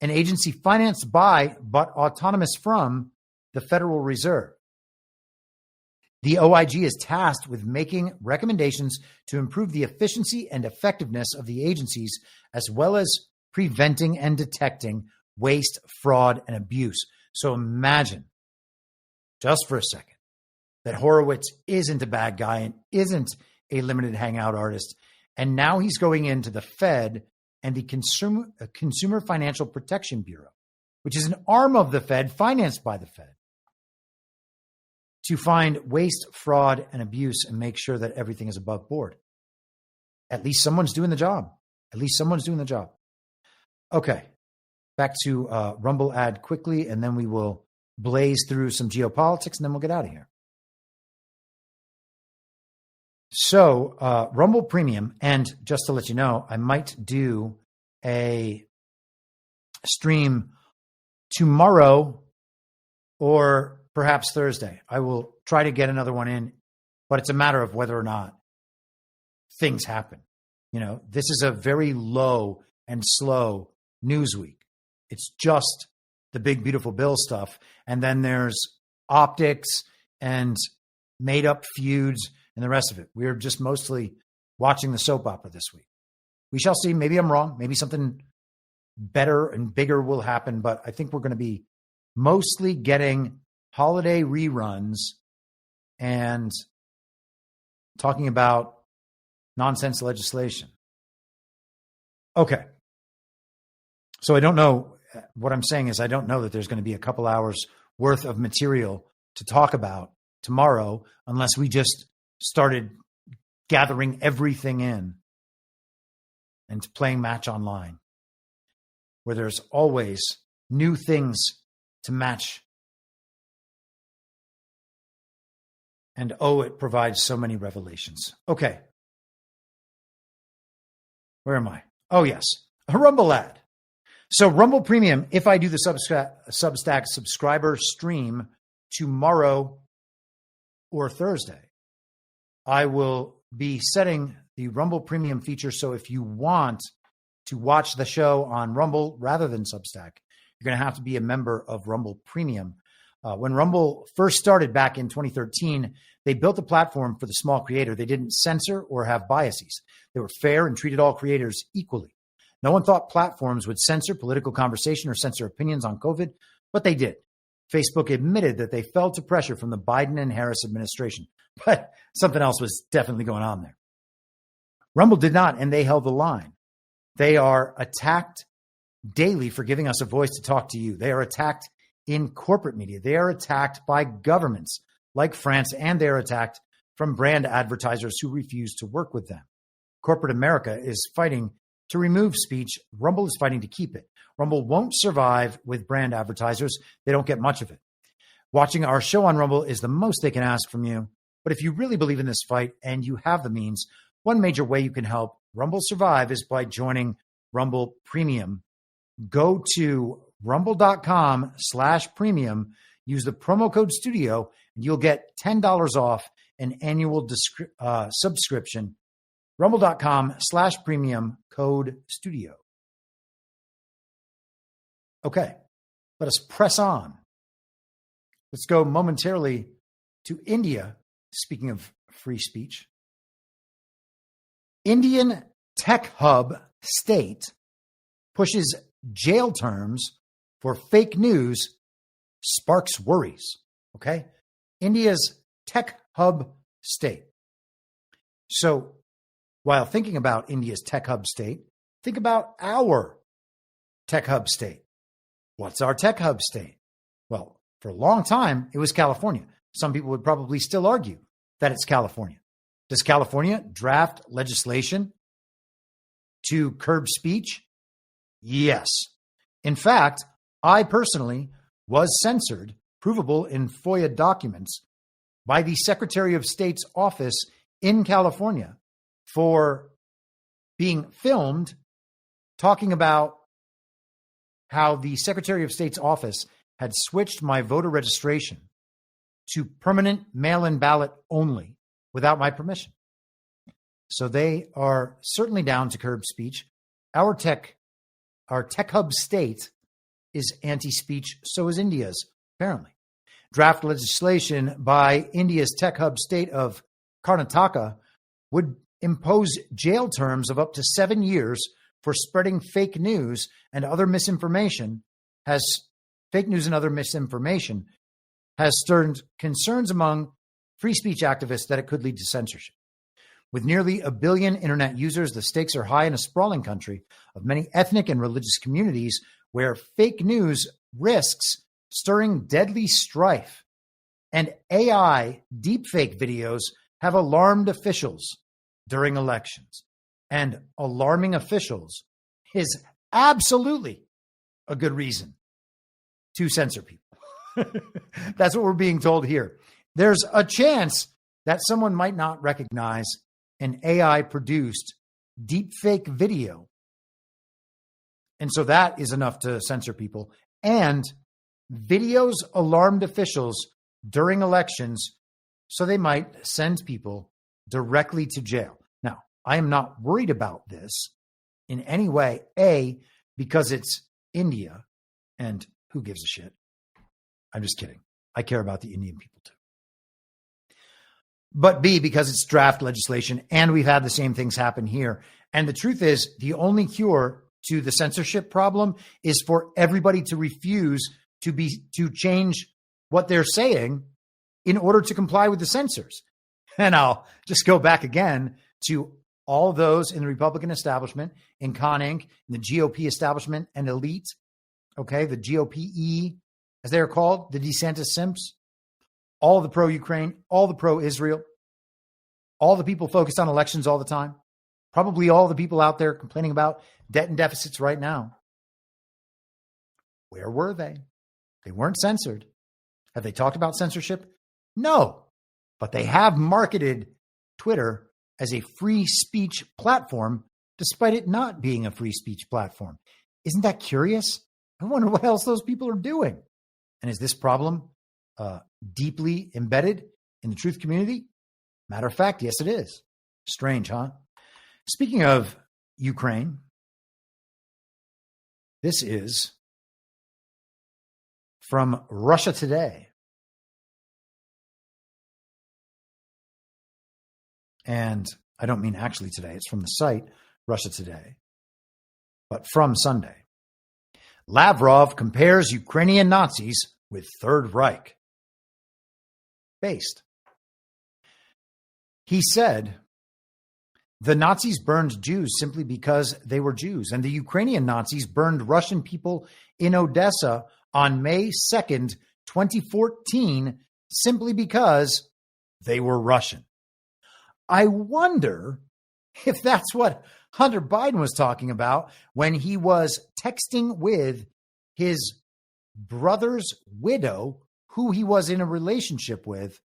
an agency financed by but autonomous from the Federal Reserve. The OIG is tasked with making recommendations to improve the efficiency and effectiveness of the agencies, as well as preventing and detecting waste, fraud, and abuse. So imagine, just for a second, that Horowitz isn't a bad guy and isn't a limited hangout artist. And now he's going into the Fed and the Consumer Financial Protection Bureau, which is an arm of the Fed, financed by the Fed, to find waste, fraud, and abuse and make sure that everything is above board. At least someone's doing the job. Okay, back to Rumble ad quickly, and then we will blaze through some geopolitics, and then we'll get out of here. So Rumble Premium, and just to let you know, I might do a stream tomorrow or perhaps Thursday. I will try to get another one in, but it's a matter of whether or not things happen. You know, this is a very low and slow news week. It's just the big, beautiful bill stuff. And then there's optics and made up feuds and the rest of it. We're just mostly watching the soap opera this week. We shall see. Maybe I'm wrong. Maybe something better and bigger will happen. But I think we're going to be mostly getting holiday reruns and talking about nonsense legislation. Okay. So I don't know. What I'm saying is I don't know that there's going to be a couple hours worth of material to talk about tomorrow unless we just started gathering everything in and playing Match Online, where there's always new things to match. And oh, it provides so many revelations. Okay. Where am I? Oh, yes. A Rumble ad. So Rumble Premium, if I do the Substack subscriber stream tomorrow or Thursday, I will be setting the Rumble Premium feature. So if you want to watch the show on Rumble rather than Substack, you're going to have to be a member of Rumble Premium. When Rumble first started back in 2013, they built a platform for the small creator. They didn't censor or have biases. They were fair and treated all creators equally. No one thought platforms would censor political conversation or censor opinions on COVID, but they did. Facebook admitted that they fell to pressure from the Biden and Harris administration, but something else was definitely going on there. Rumble did not, and they held the line. They are attacked daily for giving us a voice to talk to you. They are attacked in corporate media. They are attacked by governments like France, and they are attacked from brand advertisers who refuse to work with them. Corporate America is fighting to remove speech. Rumble is fighting to keep it. Rumble won't survive with brand advertisers. They don't get much of it. Watching our show on Rumble is the most they can ask from you. But if you really believe in this fight and you have the means, one major way you can help Rumble survive is by joining Rumble Premium. Go to rumble.com/premium, use the promo code studio, and you'll get $10 off an annual subscription. Rumble.com/premium, code studio. Okay, let us press on. Let's go momentarily to India. Speaking of free speech, Indian tech hub state pushes jail terms for fake news, sparks worries. Okay? India's tech hub state. So while thinking about India's tech hub state, think about our tech hub state. What's our tech hub state? Well, for a long time, it was California. Some people would probably still argue that it's California. Does California draft legislation to curb speech? Yes. In fact, I personally was censored, provable in FOIA documents, by the Secretary of State's office in California for being filmed talking about how the Secretary of State's office had switched my voter registration to permanent mail-in ballot only without my permission. So they are certainly down to curb speech. Our tech hub state is anti-speech, so is India's, apparently. Draft legislation by India's tech hub state of Karnataka would impose jail terms of up to 7 years for spreading fake news and other misinformation. Fake news and other misinformation has stirred concerns among free speech activists that it could lead to censorship. With nearly 1 billion internet users, the stakes are high in a sprawling country of many ethnic and religious communities where fake news risks stirring deadly strife. And AI deepfake videos have alarmed officials during elections. And alarming officials is absolutely a good reason to censor people. That's what we're being told here. There's a chance that someone might not recognize an AI-produced deepfake video. And so that is enough to censor people. And videos alarmed officials during elections, so they might send people directly to jail. Now, I am not worried about this in any way, A, because it's India, and who gives a shit? I'm just kidding. I care about the Indian people too. But B, because it's draft legislation, and we've had the same things happen here. And the truth is, the only cure to the censorship problem is for everybody to refuse to change what they're saying in order to comply with the censors. And I'll just go back again to all those in the Republican establishment, in Con Inc., in the GOP establishment and elite, okay, the GOP-E, as they are called, the DeSantis simps, all the pro-Ukraine, all the pro-Israel, all the people focused on elections all the time, probably all the people out there complaining about debt and deficits right now. Where were they? They weren't censored. Have they talked about censorship? No, but they have marketed Twitter as a free speech platform, despite it not being a free speech platform. Isn't that curious? I wonder what else those people are doing. And is this problem deeply embedded in the truth community? Matter of fact, yes, it is. Strange, huh? Speaking of Ukraine, this is from Russia Today. And I don't mean actually today. It's from the site Russia Today, but from Sunday. Lavrov compares Ukrainian Nazis with Third Reich. Based. He said, the Nazis burned Jews simply because they were Jews, and the Ukrainian Nazis burned Russian people in Odessa on May 2nd, 2014, simply because they were Russian. I wonder if that's what Hunter Biden was talking about when he was texting with his brother's widow, who he was in a relationship with,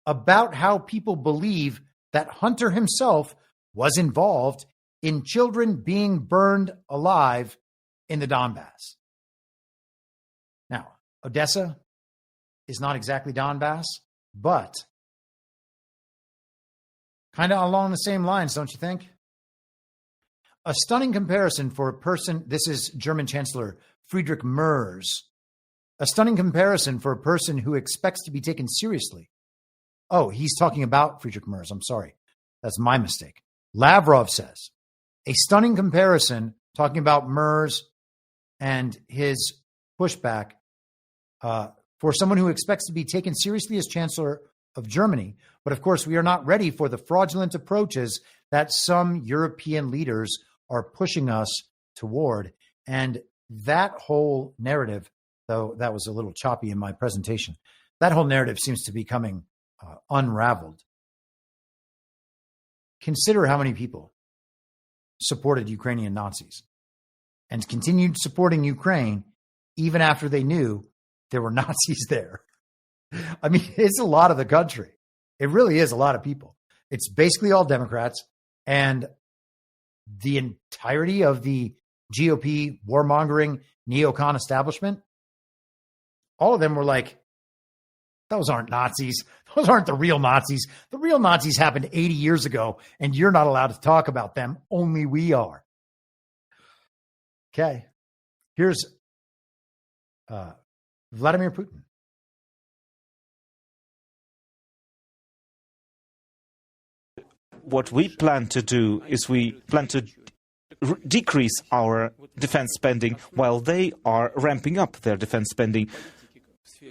about how people believe that Hunter himself was involved in children being burned alive in the Donbass. Now, Odessa is not exactly Donbass, but kind of along the same lines, don't you think? A stunning comparison for a person, this is German Chancellor Friedrich Merz, a stunning comparison for a person who expects to be taken seriously. Oh, he's talking about Friedrich Merz. I'm sorry. That's my mistake. Lavrov says, a stunning comparison talking about Merz and his pushback for someone who expects to be taken seriously as Chancellor of Germany. But of course, we are not ready for the fraudulent approaches that some European leaders are pushing us toward. And that whole narrative, though that was a little choppy in my presentation, that whole narrative seems to be coming unraveled. Consider how many people supported Ukrainian Nazis and continued supporting Ukraine even after they knew there were Nazis there. I mean, it's a lot of the country. It really is a lot of people. It's basically all Democrats, and the entirety of the GOP warmongering neocon establishment, all of them were like, those aren't Nazis. Those aren't the real Nazis. The real Nazis happened 80 years ago, and you're not allowed to talk about them. Only we are. Okay. Here's Vladimir Putin. What we plan to do is we plan to decrease our defense spending while they are ramping up their defense spending.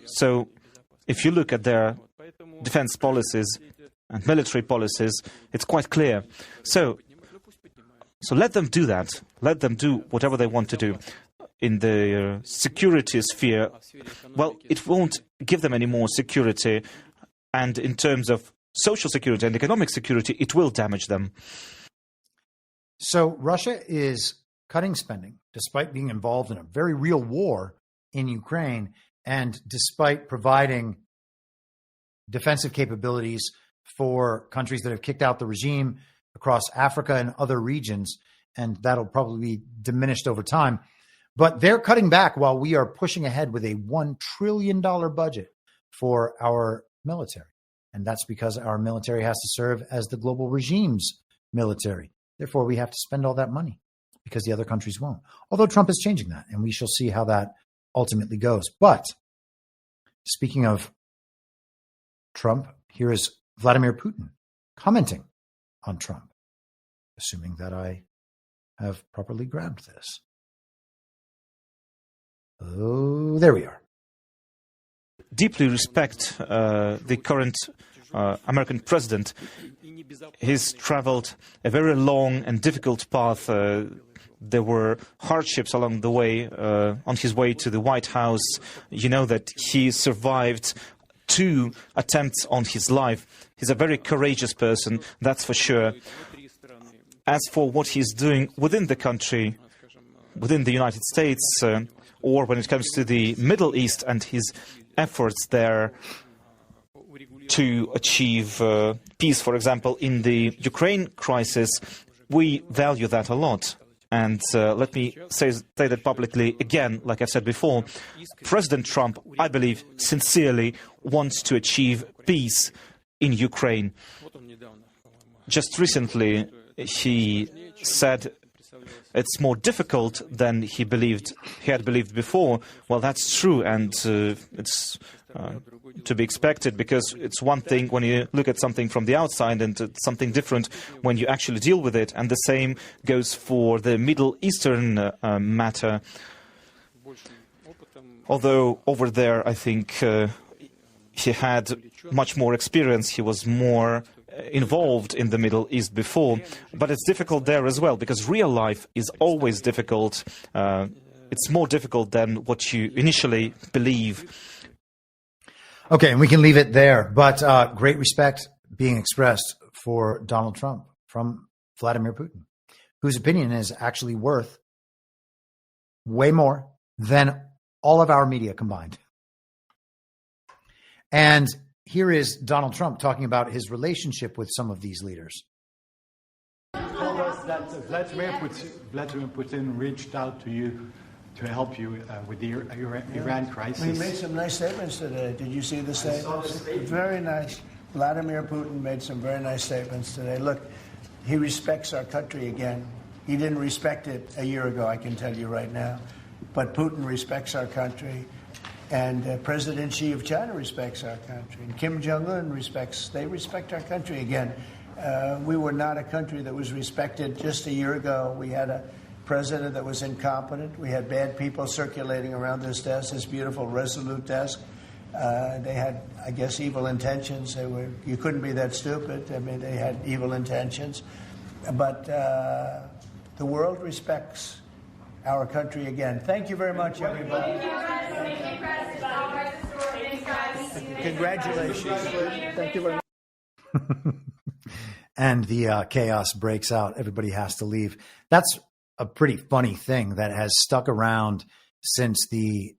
So if you look at their defense policies and military policies, it's quite clear. So let them do that. Let them do whatever they want to do. In the security sphere, well, it won't give them any more security. And in terms of social security and economic security, it will damage them. So Russia is cutting spending despite being involved in a very real war in Ukraine and despite providing defensive capabilities for countries that have kicked out the regime across Africa and other regions, and that'll probably be diminished over time. But they're cutting back while we are pushing ahead with a $1 trillion budget for our military. And that's because our military has to serve as the global regime's military. Therefore, we have to spend all that money because the other countries won't. Although Trump is changing that, and we shall see how that ultimately goes. But speaking of Trump, here is Vladimir Putin commenting on Trump, assuming that I have properly grabbed this. Oh, there we are. Deeply respect the current American president. He's traveled a very long and difficult path. There were hardships along the way on his way to the White House. You know that he survived 2 attempts on his life. He's a very courageous person, that's for sure. As for what he's doing within the country, within the United States, or when it comes to the Middle East and his efforts there to achieve peace, for example, in the Ukraine crisis, we value that a lot. And let me say that publicly again, like I've said before, President Trump, I believe, sincerely wants to achieve peace in Ukraine. Just recently, he said it's more difficult than he had believed before. Well, that's true, and it's to be expected, because it's one thing when you look at something from the outside and it's something different when you actually deal with it. And the same goes for the Middle Eastern matter. Although over there, I think he had much more experience. He was more involved in the Middle East before. But it's difficult there as well, because real life is always difficult. It's more difficult than what you initially believe. Okay, and we can leave it there. But great respect being expressed for Donald Trump from Vladimir Putin, whose opinion is actually worth way more than all of our media combined. And here is Donald Trump talking about his relationship with some of these leaders. Told us that Vladimir Putin reached out to you to help you with the Iran crisis. He made some nice statements today. Did you see the statements? Very nice. Vladimir Putin made some very nice statements today. Look, he respects our country again. He didn't respect it a year ago, I can tell you right now. But Putin respects our country. And President Xi of China respects our country. And Kim Jong-un they respect our country again. We were not a country that was respected just a year ago. We had a president that was incompetent. We had bad people circulating around this desk, this beautiful, resolute desk. They had, I guess, evil intentions. You couldn't be that stupid. I mean, they had evil intentions. But the world respects our country again. Thank you very much, everybody. Congratulations. Thank you very much. And the chaos breaks out. Everybody has to leave. That's a pretty funny thing that has stuck around since the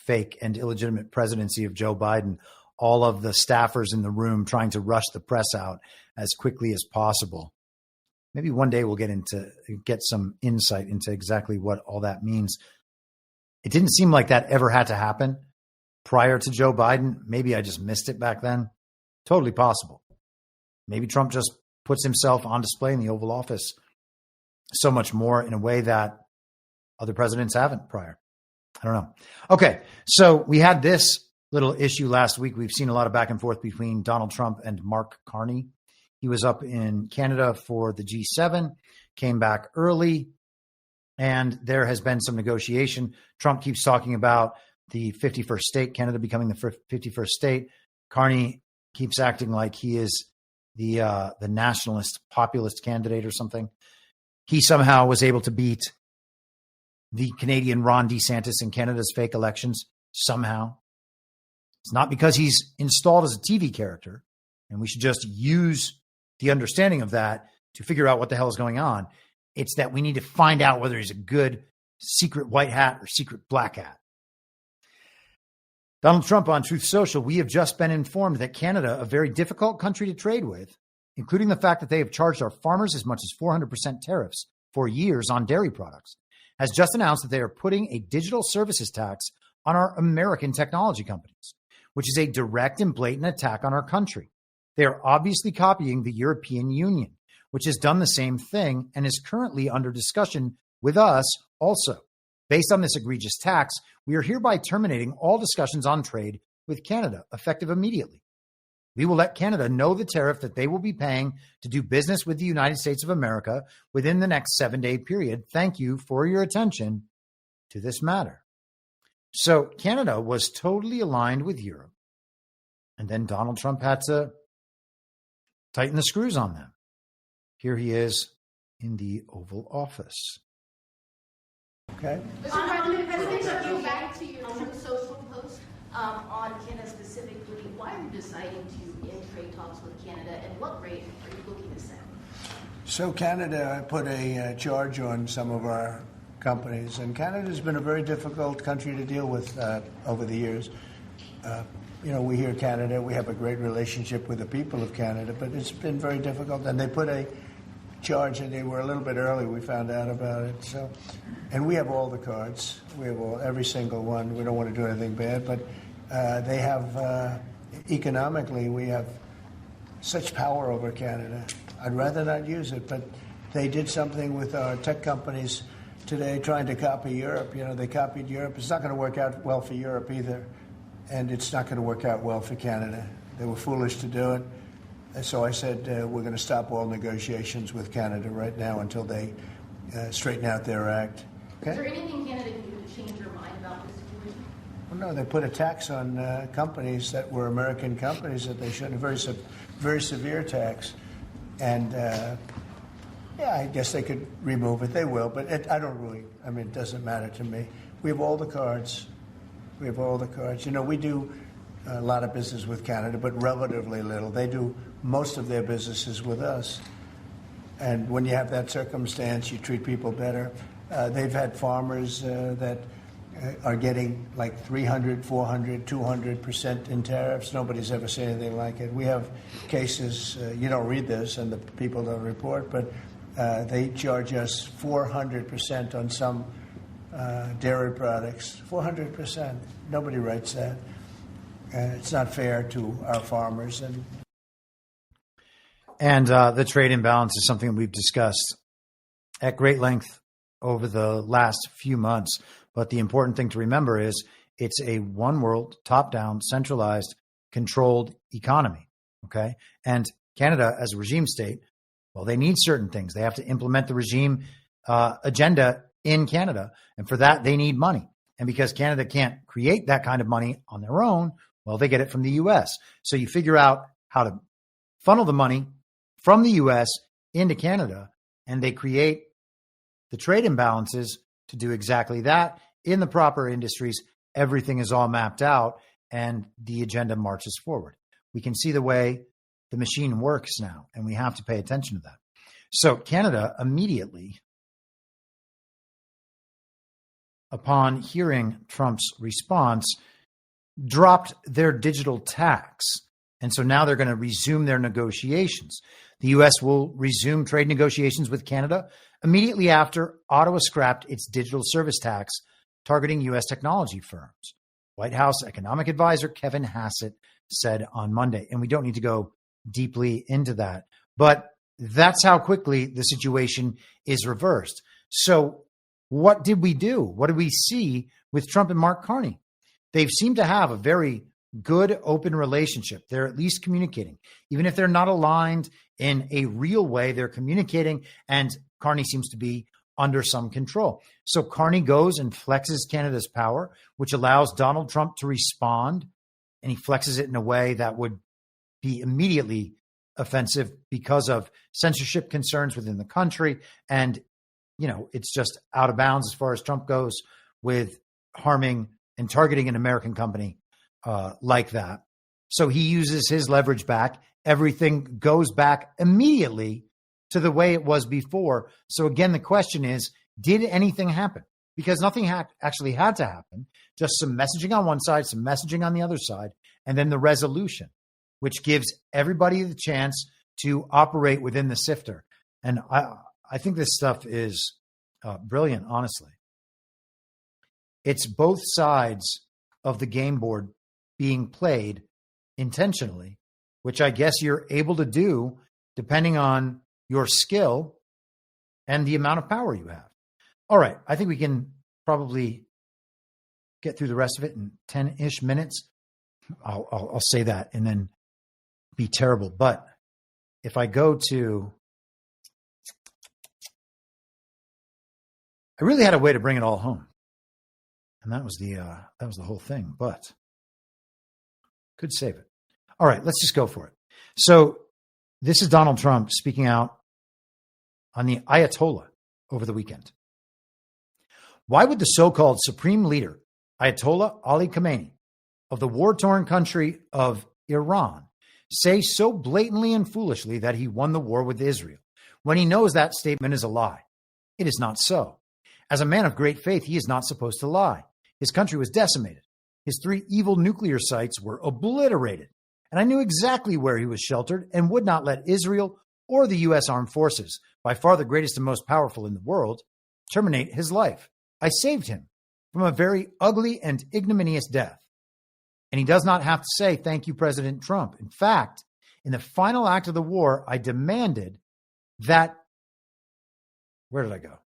fake and illegitimate presidency of Joe Biden. All of the staffers in the room trying to rush the press out as quickly as possible. Maybe one day we'll get some insight into exactly what all that means. It didn't seem like that ever had to happen prior to Joe Biden. Maybe I just missed it back then. Totally possible. Maybe Trump just puts himself on display in the Oval Office so much more in a way that other presidents haven't prior. I don't know. Okay, so we had this little issue last week. We've seen a lot of back and forth between Donald Trump and Mark Carney. He was up in Canada for the G7, came back early, and there has been some negotiation. Trump keeps talking about the 51st state, Canada becoming the 51st state. Carney keeps acting like he is the nationalist populist candidate or something. He somehow was able to beat the Canadian Ron DeSantis in Canada's fake elections somehow. It's not because he's installed as a TV character, and we should just use the understanding of that to figure out what the hell is going on. It's that we need to find out whether he's a good secret white hat or secret black hat. Donald Trump on Truth Social, we have just been informed that Canada, a very difficult country to trade with, including the fact that they have charged our farmers as much as 400% tariffs for years on dairy products, has just announced that they are putting a digital services tax on our American technology companies, which is a direct and blatant attack on our country. They are obviously copying the European Union, which has done the same thing and is currently under discussion with us also. Based on this egregious tax, we are hereby terminating all discussions on trade with Canada, effective immediately. We will let Canada know the tariff that they will be paying to do business with the United States of America within the next 7-day period. Thank you for your attention to this matter. So Canada was totally aligned with Europe, and then Donald Trump had to tighten the screws on them. Here he is in the Oval Office. Okay. Mr. President, going back to your Truth Social post on Canada specifically, why are you deciding to end trade talks with Canada, and what rate are you looking to set? So Canada put a charge on some of our companies, and Canada's been a very difficult country to deal with over the years. We hear Canada, we have a great relationship with the people of Canada, but it's been very difficult, and they put a charge, and they were a little bit early. We found out about it. So, and we have all the cards. We have every single one. We don't want to do anything bad, but they have economically. We have such power over Canada. I'd rather not use it, but they did something with our tech companies today, trying to copy Europe. They copied Europe. It's not going to work out well for Europe either, and it's not going to work out well for Canada. They were foolish to do it. And so I said, we're going to stop all negotiations with Canada right now until they straighten out their act. Okay? Is there anything Canada can do to change your mind about this situation? Well, no, they put a tax on companies that were American companies that they shouldn't. A very severe tax. And, I guess they could remove it. They will, but it doesn't matter to me. We have all the cards. We do a lot of business with Canada, but relatively little. They do most of their business is with us. And when you have that circumstance, you treat people better. They've had farmers that are getting like 300, 400, 200% in tariffs. Nobody's ever seen anything like it. We have cases, you don't read this and the people don't report, but they charge us 400% on some dairy products. 400%. Nobody writes that. It's not fair to our farmers. And the trade imbalance is something that we've discussed at great length over the last few months. But the important thing to remember is it's a one world, top-down, centralized, controlled economy. Okay. And Canada, as a regime state, well, they need certain things. They have to implement the regime agenda in Canada. And for that, they need money. And because Canada can't create that kind of money on their own, well, they get it from the U.S. So you figure out how to funnel the money from the U.S. into Canada, and they create the trade imbalances to do exactly that in the proper industries. Everything is all mapped out, and the agenda marches forward. We can see the way the machine works now, and we have to pay attention to that. So Canada immediately, upon hearing Trump's response, dropped their digital tax. And so now they're going to resume their negotiations. The U.S. will resume trade negotiations with Canada immediately after Ottawa scrapped its digital service tax targeting U.S. technology firms. White House economic advisor Kevin Hassett said on Monday. And we don't need to go deeply into that. But that's how quickly the situation is reversed. So what did we do? What did we see with Trump and Mark Carney? They seem to have a very good, open relationship. They're at least communicating. Even if they're not aligned in a real way, they're communicating, and Carney seems to be under some control. So Carney goes and flexes Canada's power, which allows Donald Trump to respond, and he flexes it in a way that would be immediately offensive because of censorship concerns within the country. And, you know, it's just out of bounds as far as Trump goes with harming and targeting an American company like that. So he uses his leverage back. Everything goes back immediately to the way it was before. So again, the question is, did anything happen? Because nothing actually had to happen. Just some messaging on one side, some messaging on the other side, and then the resolution, which gives everybody the chance to operate within the sifter. And I think this stuff is brilliant, honestly. It's both sides of the game board being played intentionally, which I guess you're able to do depending on your skill and the amount of power you have. All right, I think we can probably get through the rest of it in 10-ish minutes. I'll say that and then be terrible. But if I go to, I really had a way to bring it all home, and that was the whole thing. But could save it. All right, let's just go for it. So this is Donald Trump speaking out on the Ayatollah over the weekend. Why would the so-called supreme leader, Ayatollah Ali Khamenei, of the war-torn country of Iran, say so blatantly and foolishly that he won the war with Israel when he knows that statement is a lie? It is not so. As a man of great faith, he is not supposed to lie. His country was decimated. His 3 evil nuclear sites were obliterated. And I knew exactly where he was sheltered and would not let Israel or the U.S. armed forces, by far the greatest and most powerful in the world, terminate his life. I saved him from a very ugly and ignominious death. And he does not have to say, thank you, President Trump. In fact, in the final act of the war, I demanded that, where did I go?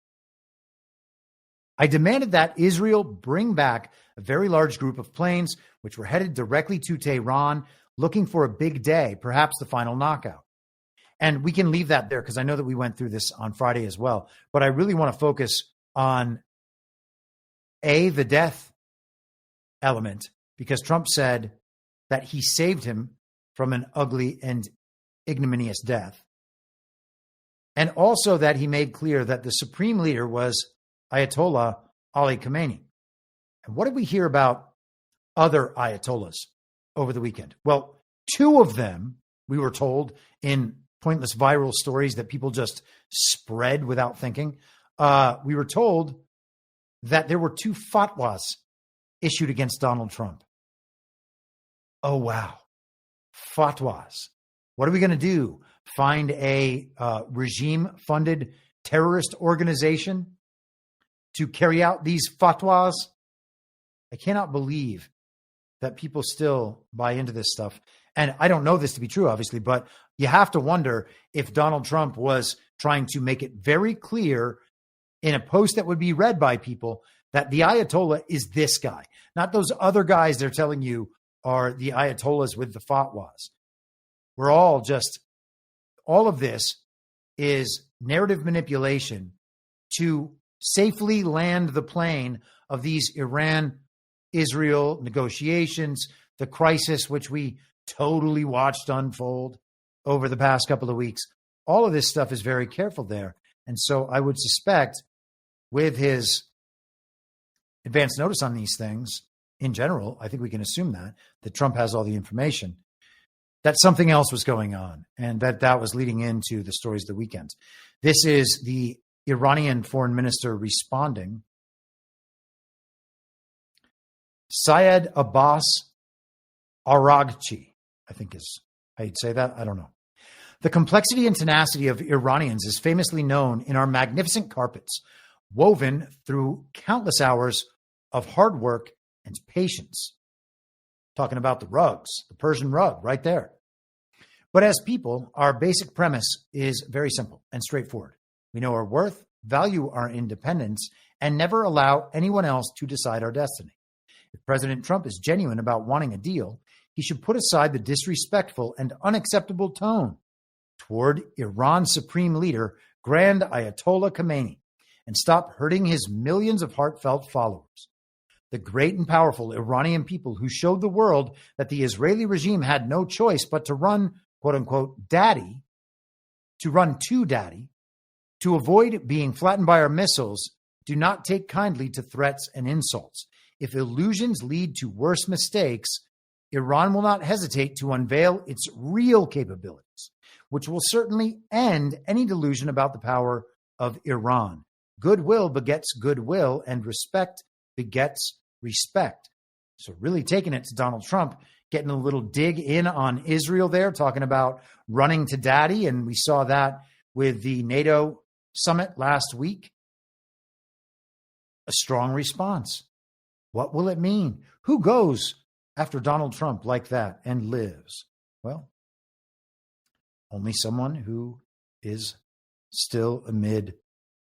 I demanded that Israel bring back a very large group of planes which were headed directly to Tehran, looking for a big day, perhaps the final knockout. And we can leave that there because I know that we went through this on Friday as well. But I really want to focus on the death element, because Trump said that he saved him from an ugly and ignominious death. And also that he made clear that the supreme leader was Ayatollah Ali Khamenei. And what did we hear about other Ayatollahs over the weekend? Well, 2 of them we were told in pointless viral stories that people just spread without thinking. We were told that there were 2 fatwas issued against Donald Trump. Oh, wow. Fatwas. What are we going to do? Find a regime-funded terrorist organization to carry out these fatwas? I cannot believe that people still buy into this stuff. And I don't know this to be true, obviously, but you have to wonder if Donald Trump was trying to make it very clear in a post that would be read by people that the Ayatollah is this guy, not those other guys they're telling you are the Ayatollahs with the fatwas. We're all of this is narrative manipulation to safely land the plane of these Iran-Israel negotiations, the crisis which we totally watched unfold over the past couple of weeks. All of this stuff is very careful there. And so I would suspect with his advance notice on these things in general, I think we can assume that Trump has all the information, that something else was going on and that was leading into the stories of the weekend. This is the Iranian foreign minister responding. Syed Abbas Araghchi, I think is how you'd say that. I don't know. The complexity and tenacity of Iranians is famously known in our magnificent carpets, woven through countless hours of hard work and patience. Talking about the rugs, the Persian rug right there. But as people, our basic premise is very simple and straightforward. We know our worth, value our independence, and never allow anyone else to decide our destiny. If President Trump is genuine about wanting a deal, he should put aside the disrespectful and unacceptable tone toward Iran's supreme leader, Grand Ayatollah Khamenei, and stop hurting his millions of heartfelt followers. The great and powerful Iranian people who showed the world that the Israeli regime had no choice but to run, quote unquote, daddy, to avoid being flattened by our missiles, do not take kindly to threats and insults. If illusions lead to worse mistakes, Iran will not hesitate to unveil its real capabilities, which will certainly end any delusion about the power of Iran. Goodwill begets goodwill, and respect begets respect. So really taking it to Donald Trump, getting a little dig in on Israel there, talking about running to daddy. And we saw that with the NATO summit last week. A strong response. What will it mean? Who goes after Donald Trump like that and lives? Well, only someone who is still amid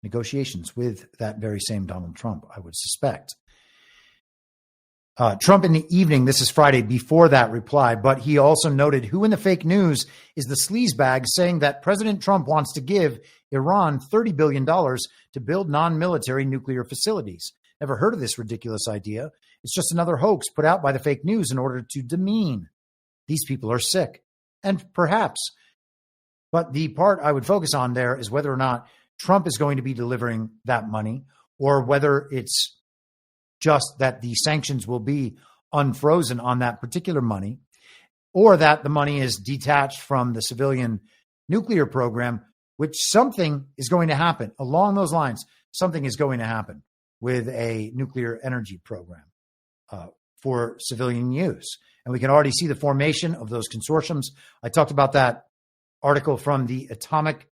negotiations with that very same Donald Trump, I would suspect. Trump in the evening, this is Friday, before that reply, but he also noted who in the fake news is the sleazebag saying that President Trump wants to give Iran $30 billion to build non-military nuclear facilities. Never heard of this ridiculous idea. It's just another hoax put out by the fake news in order to demean. These people are sick. And perhaps. But the part I would focus on there is whether or not Trump is going to be delivering that money, or whether it's just that the sanctions will be unfrozen on that particular money, or that the money is detached from the civilian nuclear program, which something is going to happen along those lines. Something is going to happen with a nuclear energy program for civilian use. And we can already see the formation of those consortiums. I talked about that article from the Atomic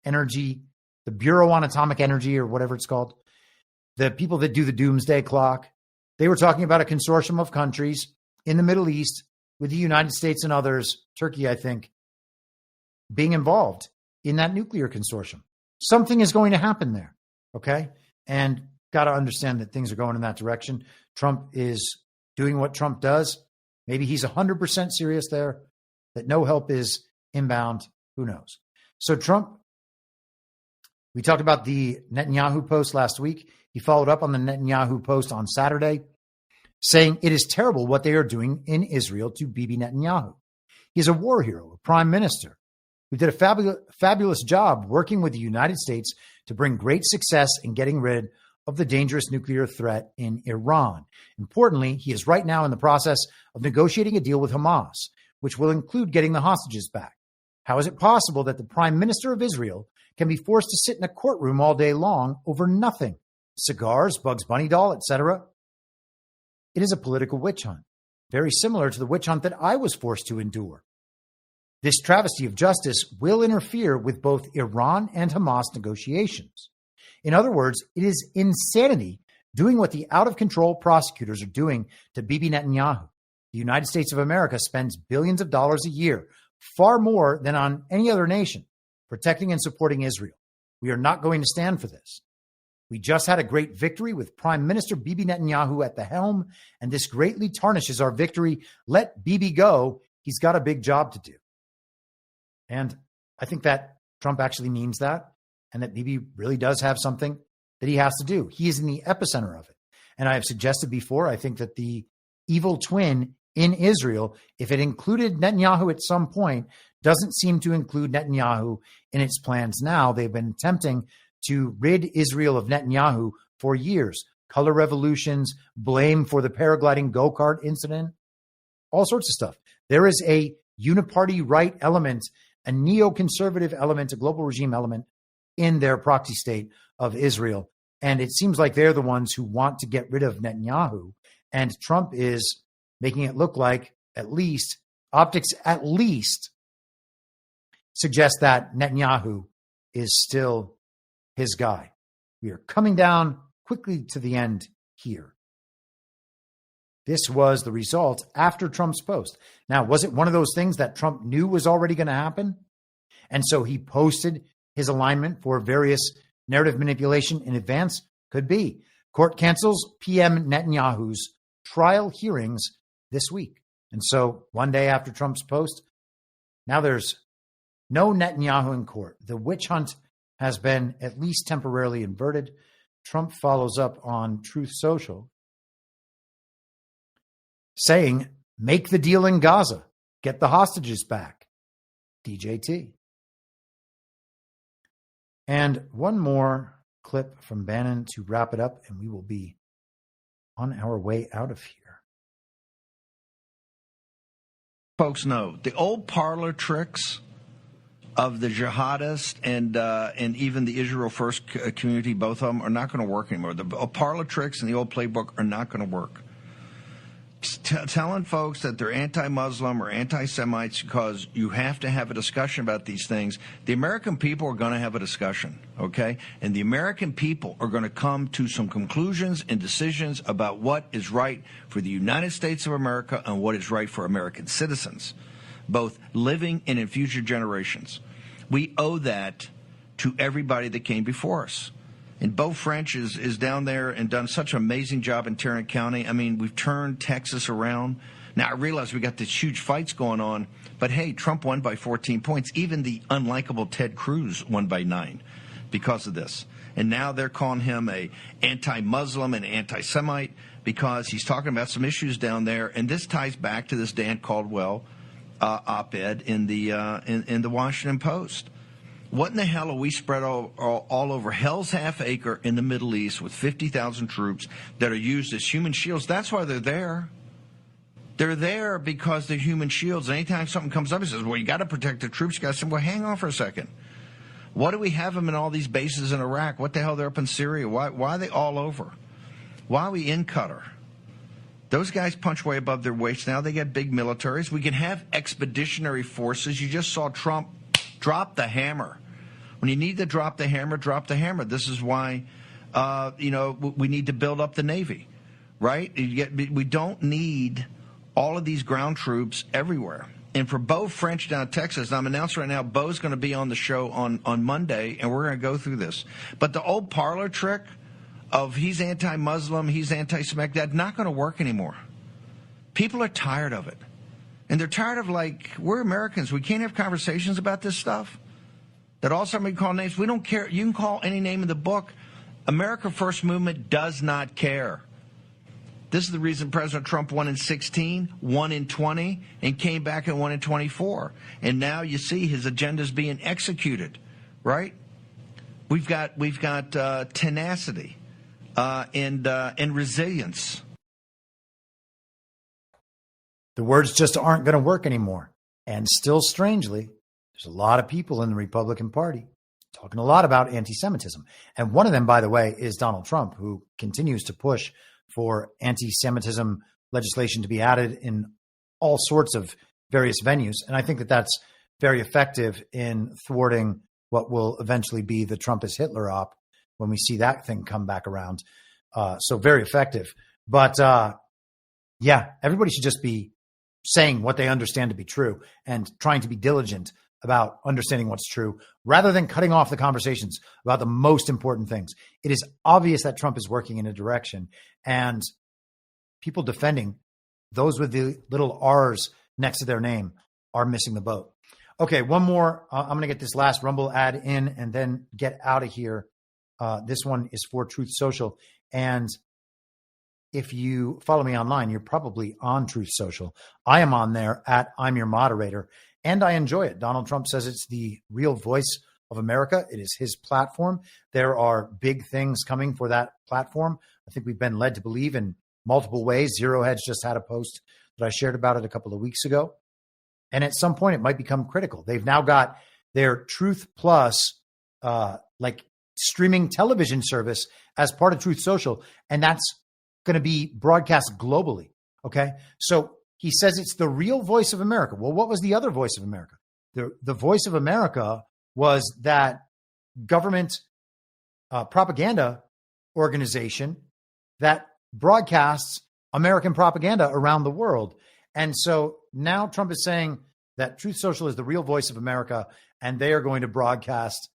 Energy, the Bureau on Atomic Energy, or whatever it's called. The people that do the doomsday clock, they were talking about a consortium of countries in the Middle East with the United States and others, Turkey, I think, being involved in that nuclear consortium. Something is going to happen there, okay? And got to understand that things are going in that direction. Trump is doing what Trump does. Maybe he's 100% serious there, that no help is inbound. Who knows? So Trump, we talked about the Netanyahu post last week. He followed up on the Netanyahu post on Saturday, saying it is terrible what they are doing in Israel to Bibi Netanyahu. He's a war hero, a prime minister who did a fabulous job working with the United States to bring great success in getting rid of the dangerous nuclear threat in Iran. Importantly, he is right now in the process of negotiating a deal with Hamas, which will include getting the hostages back. How is it possible that the Prime Minister of Israel can be forced to sit in a courtroom all day long over nothing? Cigars, Bugs Bunny doll, etc. It is a political witch hunt, very similar to the witch hunt that I was forced to endure. This travesty of justice will interfere with both Iran and Hamas negotiations. In other words, it is insanity doing what the out-of-control prosecutors are doing to Bibi Netanyahu. The United States of America spends billions of dollars a year, far more than on any other nation, protecting and supporting Israel. We are not going to stand for this. We just had a great victory with Prime Minister Bibi Netanyahu at the helm, and this greatly tarnishes our victory. Let Bibi go. He's got a big job to do. And I think that Trump actually means that, and that Bibi really does have something that he has to do. He is in the epicenter of it. And I have suggested before, I think that the evil twin in Israel, if it included Netanyahu at some point, doesn't seem to include Netanyahu in its plans now. They've been attempting to rid Israel of Netanyahu for years. Color revolutions, blame for the paragliding go-kart incident, all sorts of stuff. There is a uniparty right element, a neoconservative element, a global regime element in their proxy state of Israel. And it seems like they're the ones who want to get rid of Netanyahu. And Trump is making it look like, at least, optics at least, suggest that Netanyahu is still his guy. We are coming down quickly to the end here. This was the result after Trump's post. Now, was it one of those things that Trump knew was already going to happen? And so he posted his alignment for various narrative manipulation in advance? Could be. Court cancels PM Netanyahu's trial hearings this week. And so one day after Trump's post, now there's no Netanyahu in court. The witch hunt has been at least temporarily inverted. Trump follows up on Truth Social saying, make the deal in Gaza. Get the hostages back. DJT. And one more clip from Bannon to wrap it up, and we will be on our way out of here. Folks know the old parlor tricks of the jihadists and even the Israel First community, both of them are not going to work anymore. The parlor tricks and the old playbook are not going to work. Telling folks that they're anti-Muslim or anti-Semites because you have to have a discussion about these things. The American people are going to have a discussion, okay? And the American people are going to come to some conclusions and decisions about what is right for the United States of America and what is right for American citizens, both living and in future generations. We owe that to everybody that came before us. And Beau French is down there and done such an amazing job in Tarrant County. I mean, we've turned Texas around. Now, I realize we got these huge fights going on, but hey, Trump won by 14 points. Even the unlikable Ted Cruz won by 9 because of this. And now they're calling him a anti-Muslim and anti-Semite because he's talking about some issues down there. And this ties back to this Dan Caldwell op-ed in the Washington Post. What in the hell are we spread all over hell's half acre in the Middle East with 50,000 troops that are used as human shields? That's why they're there. They're there because they're human shields. And anytime something comes up, he says, well, you got to protect the troops. You got to say, well, hang on for a second. Why do we have them in all these bases in Iraq? What the hell, they're up in Syria? Why are they all over? Why are we in Qatar? Those guys punch way above their weights now. They get big militaries. We can have expeditionary forces. You just saw Trump drop the hammer. When you need to drop the hammer, drop the hammer. This is why, we need to build up the Navy, right? We don't need all of these ground troops everywhere. And for Beau French down in Texas, I'm announcing right now, Beau's going to be on the show on Monday, and we're going to go through this. But the old parlor trick of he's anti-Muslim, he's anti-Semitic, that's not going to work anymore. People are tired of it. And they're tired of, we're Americans. We can't have conversations about this stuff. That all somebody call names. We don't care. You can call any name in the book. America First Movement does not care. This is the reason President Trump won in 16, won in 20, and came back and won in 24. And now you see his agenda is being executed, right? We've got tenacity and resilience. The words just aren't going to work anymore. And still strangely, there's a lot of people in the Republican Party talking a lot about anti-Semitism. And one of them, by the way, is Donald Trump, who continues to push for anti-Semitism legislation to be added in all sorts of various venues. And I think that that's very effective in thwarting what will eventually be the Trump is Hitler op when we see that thing come back around. So very effective. But yeah, everybody should just be saying what they understand to be true and trying to be diligent about understanding what's true rather than cutting off the conversations about the most important things. It is obvious that Trump is working in a direction, and people defending those with the little R's next to their name are missing the boat. Okay, one more. I'm going to get this last Rumble ad in and then get out of here. This one is for Truth Social. And if you follow me online, you're probably on Truth Social. I am on there at I'm Your Moderator, and I enjoy it. Donald Trump says it's the real voice of America. It is his platform. There are big things coming for that platform. I think we've been led to believe in multiple ways. Zero Hedge just had a post that I shared about it a couple of weeks ago. And at some point, it might become critical. They've now got their Truth Plus, like streaming television service as part of Truth Social, and that's going to be broadcast globally. Okay, so he says it's the real voice of America. Well, what was the other voice of America? The voice of America was that government propaganda organization that broadcasts American propaganda around the world. And so now Trump is saying that Truth Social is the real voice of America, and they are going to broadcast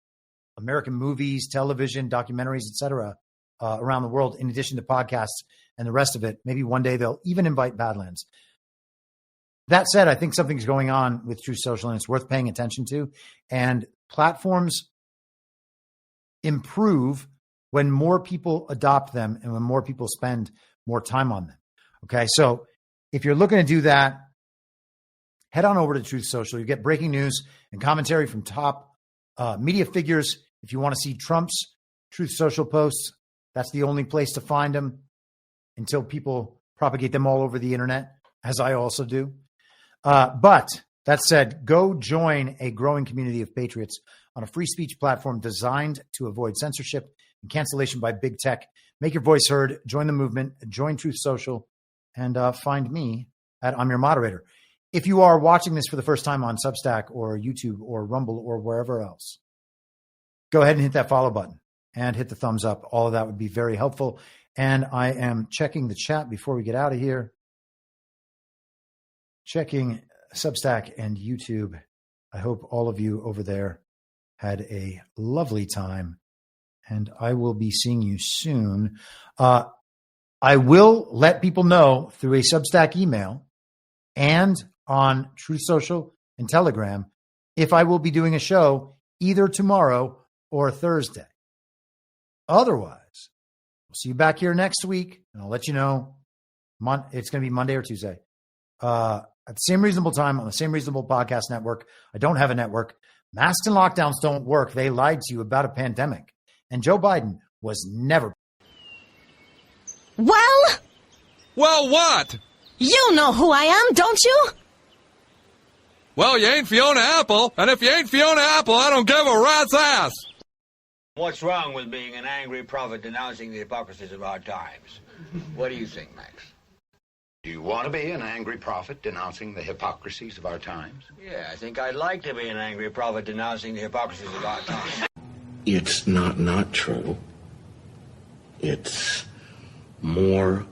American movies, television, documentaries, etc., around the world, in addition to podcasts and the rest of it. Maybe one day they'll even invite Badlands. That said, I think something's going on with Truth Social, and it's worth paying attention to. And platforms improve when more people adopt them and when more people spend more time on them. Okay, so if you're looking to do that, head on over to Truth Social. You get breaking news and commentary from top media figures. If you want to see Trump's Truth Social posts, that's the only place to find them until people propagate them all over the internet, as I also do. But that said, go join a growing community of patriots on a free speech platform designed to avoid censorship and cancellation by big tech. Make your voice heard. Join the movement. Join Truth Social. And find me at I'm Your Moderator. If you are watching this for the first time on Substack or YouTube or Rumble or wherever else, go ahead and hit that follow button and hit the thumbs up. All of that would be very helpful. And I am checking the chat before we get out of here. Checking Substack and YouTube. I hope all of you over there had a lovely time, and I will be seeing you soon. I will let people know through a Substack email and on Truth Social and Telegram if I will be doing a show either tomorrow or Thursday. Otherwise, we'll see you back here next week, and I'll let you know. It's going to be Monday or Tuesday at the same reasonable time on the same reasonable podcast network. I don't have a network. Masks and lockdowns don't work. They lied to you about a pandemic. And Joe Biden was never. Well, what? You know who I am, don't you? Well, you ain't Fiona Apple, and if you ain't Fiona Apple, I don't give a rat's ass. What's wrong with being an angry prophet denouncing the hypocrisies of our times? What do you think, Max? Do you want to be an angry prophet denouncing the hypocrisies of our times? Yeah, I think I'd like to be an angry prophet denouncing the hypocrisies of our times. It's not true. It's more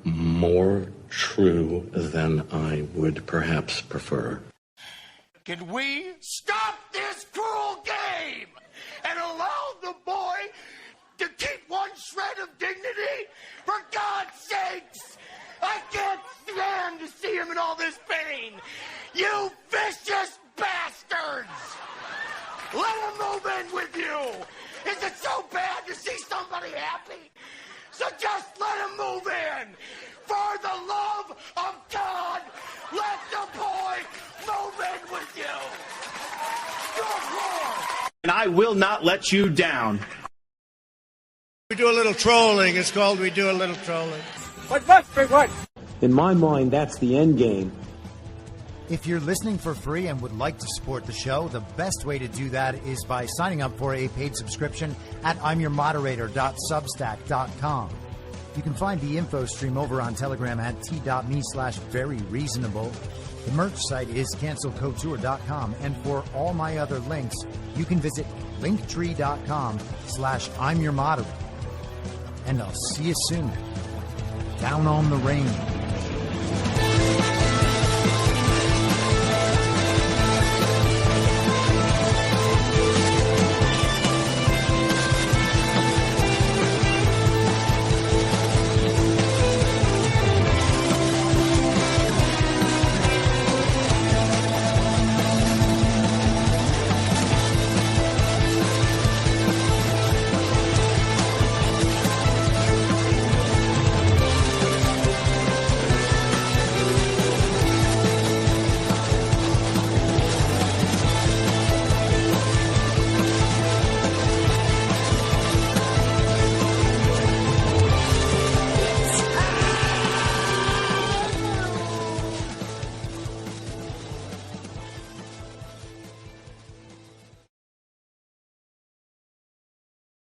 true than I would perhaps prefer. Can we stop this cruel game and allow the boy to keep one shred of dignity? For God's sakes! I can't stand to see him in all this pain! You vicious bastards! Let him move in with you! Is it so bad to see somebody happy? So just let him move in! For the love of God, let the boy move in with you! Good Lord! And I will not let you down. We do a little trolling. It's called We Do a Little Trolling. In my mind, that's the end game. If you're listening for free and would like to support the show, the best way to do that is by signing up for a paid subscription at imyourmoderator.substack.com. You can find the info stream over on Telegram at t.me/veryreasonable. The merch site is cancelcouture.com, and for all my other links, you can visit linktree.com/imyourmoderator. And I'll see you soon. Down on the range.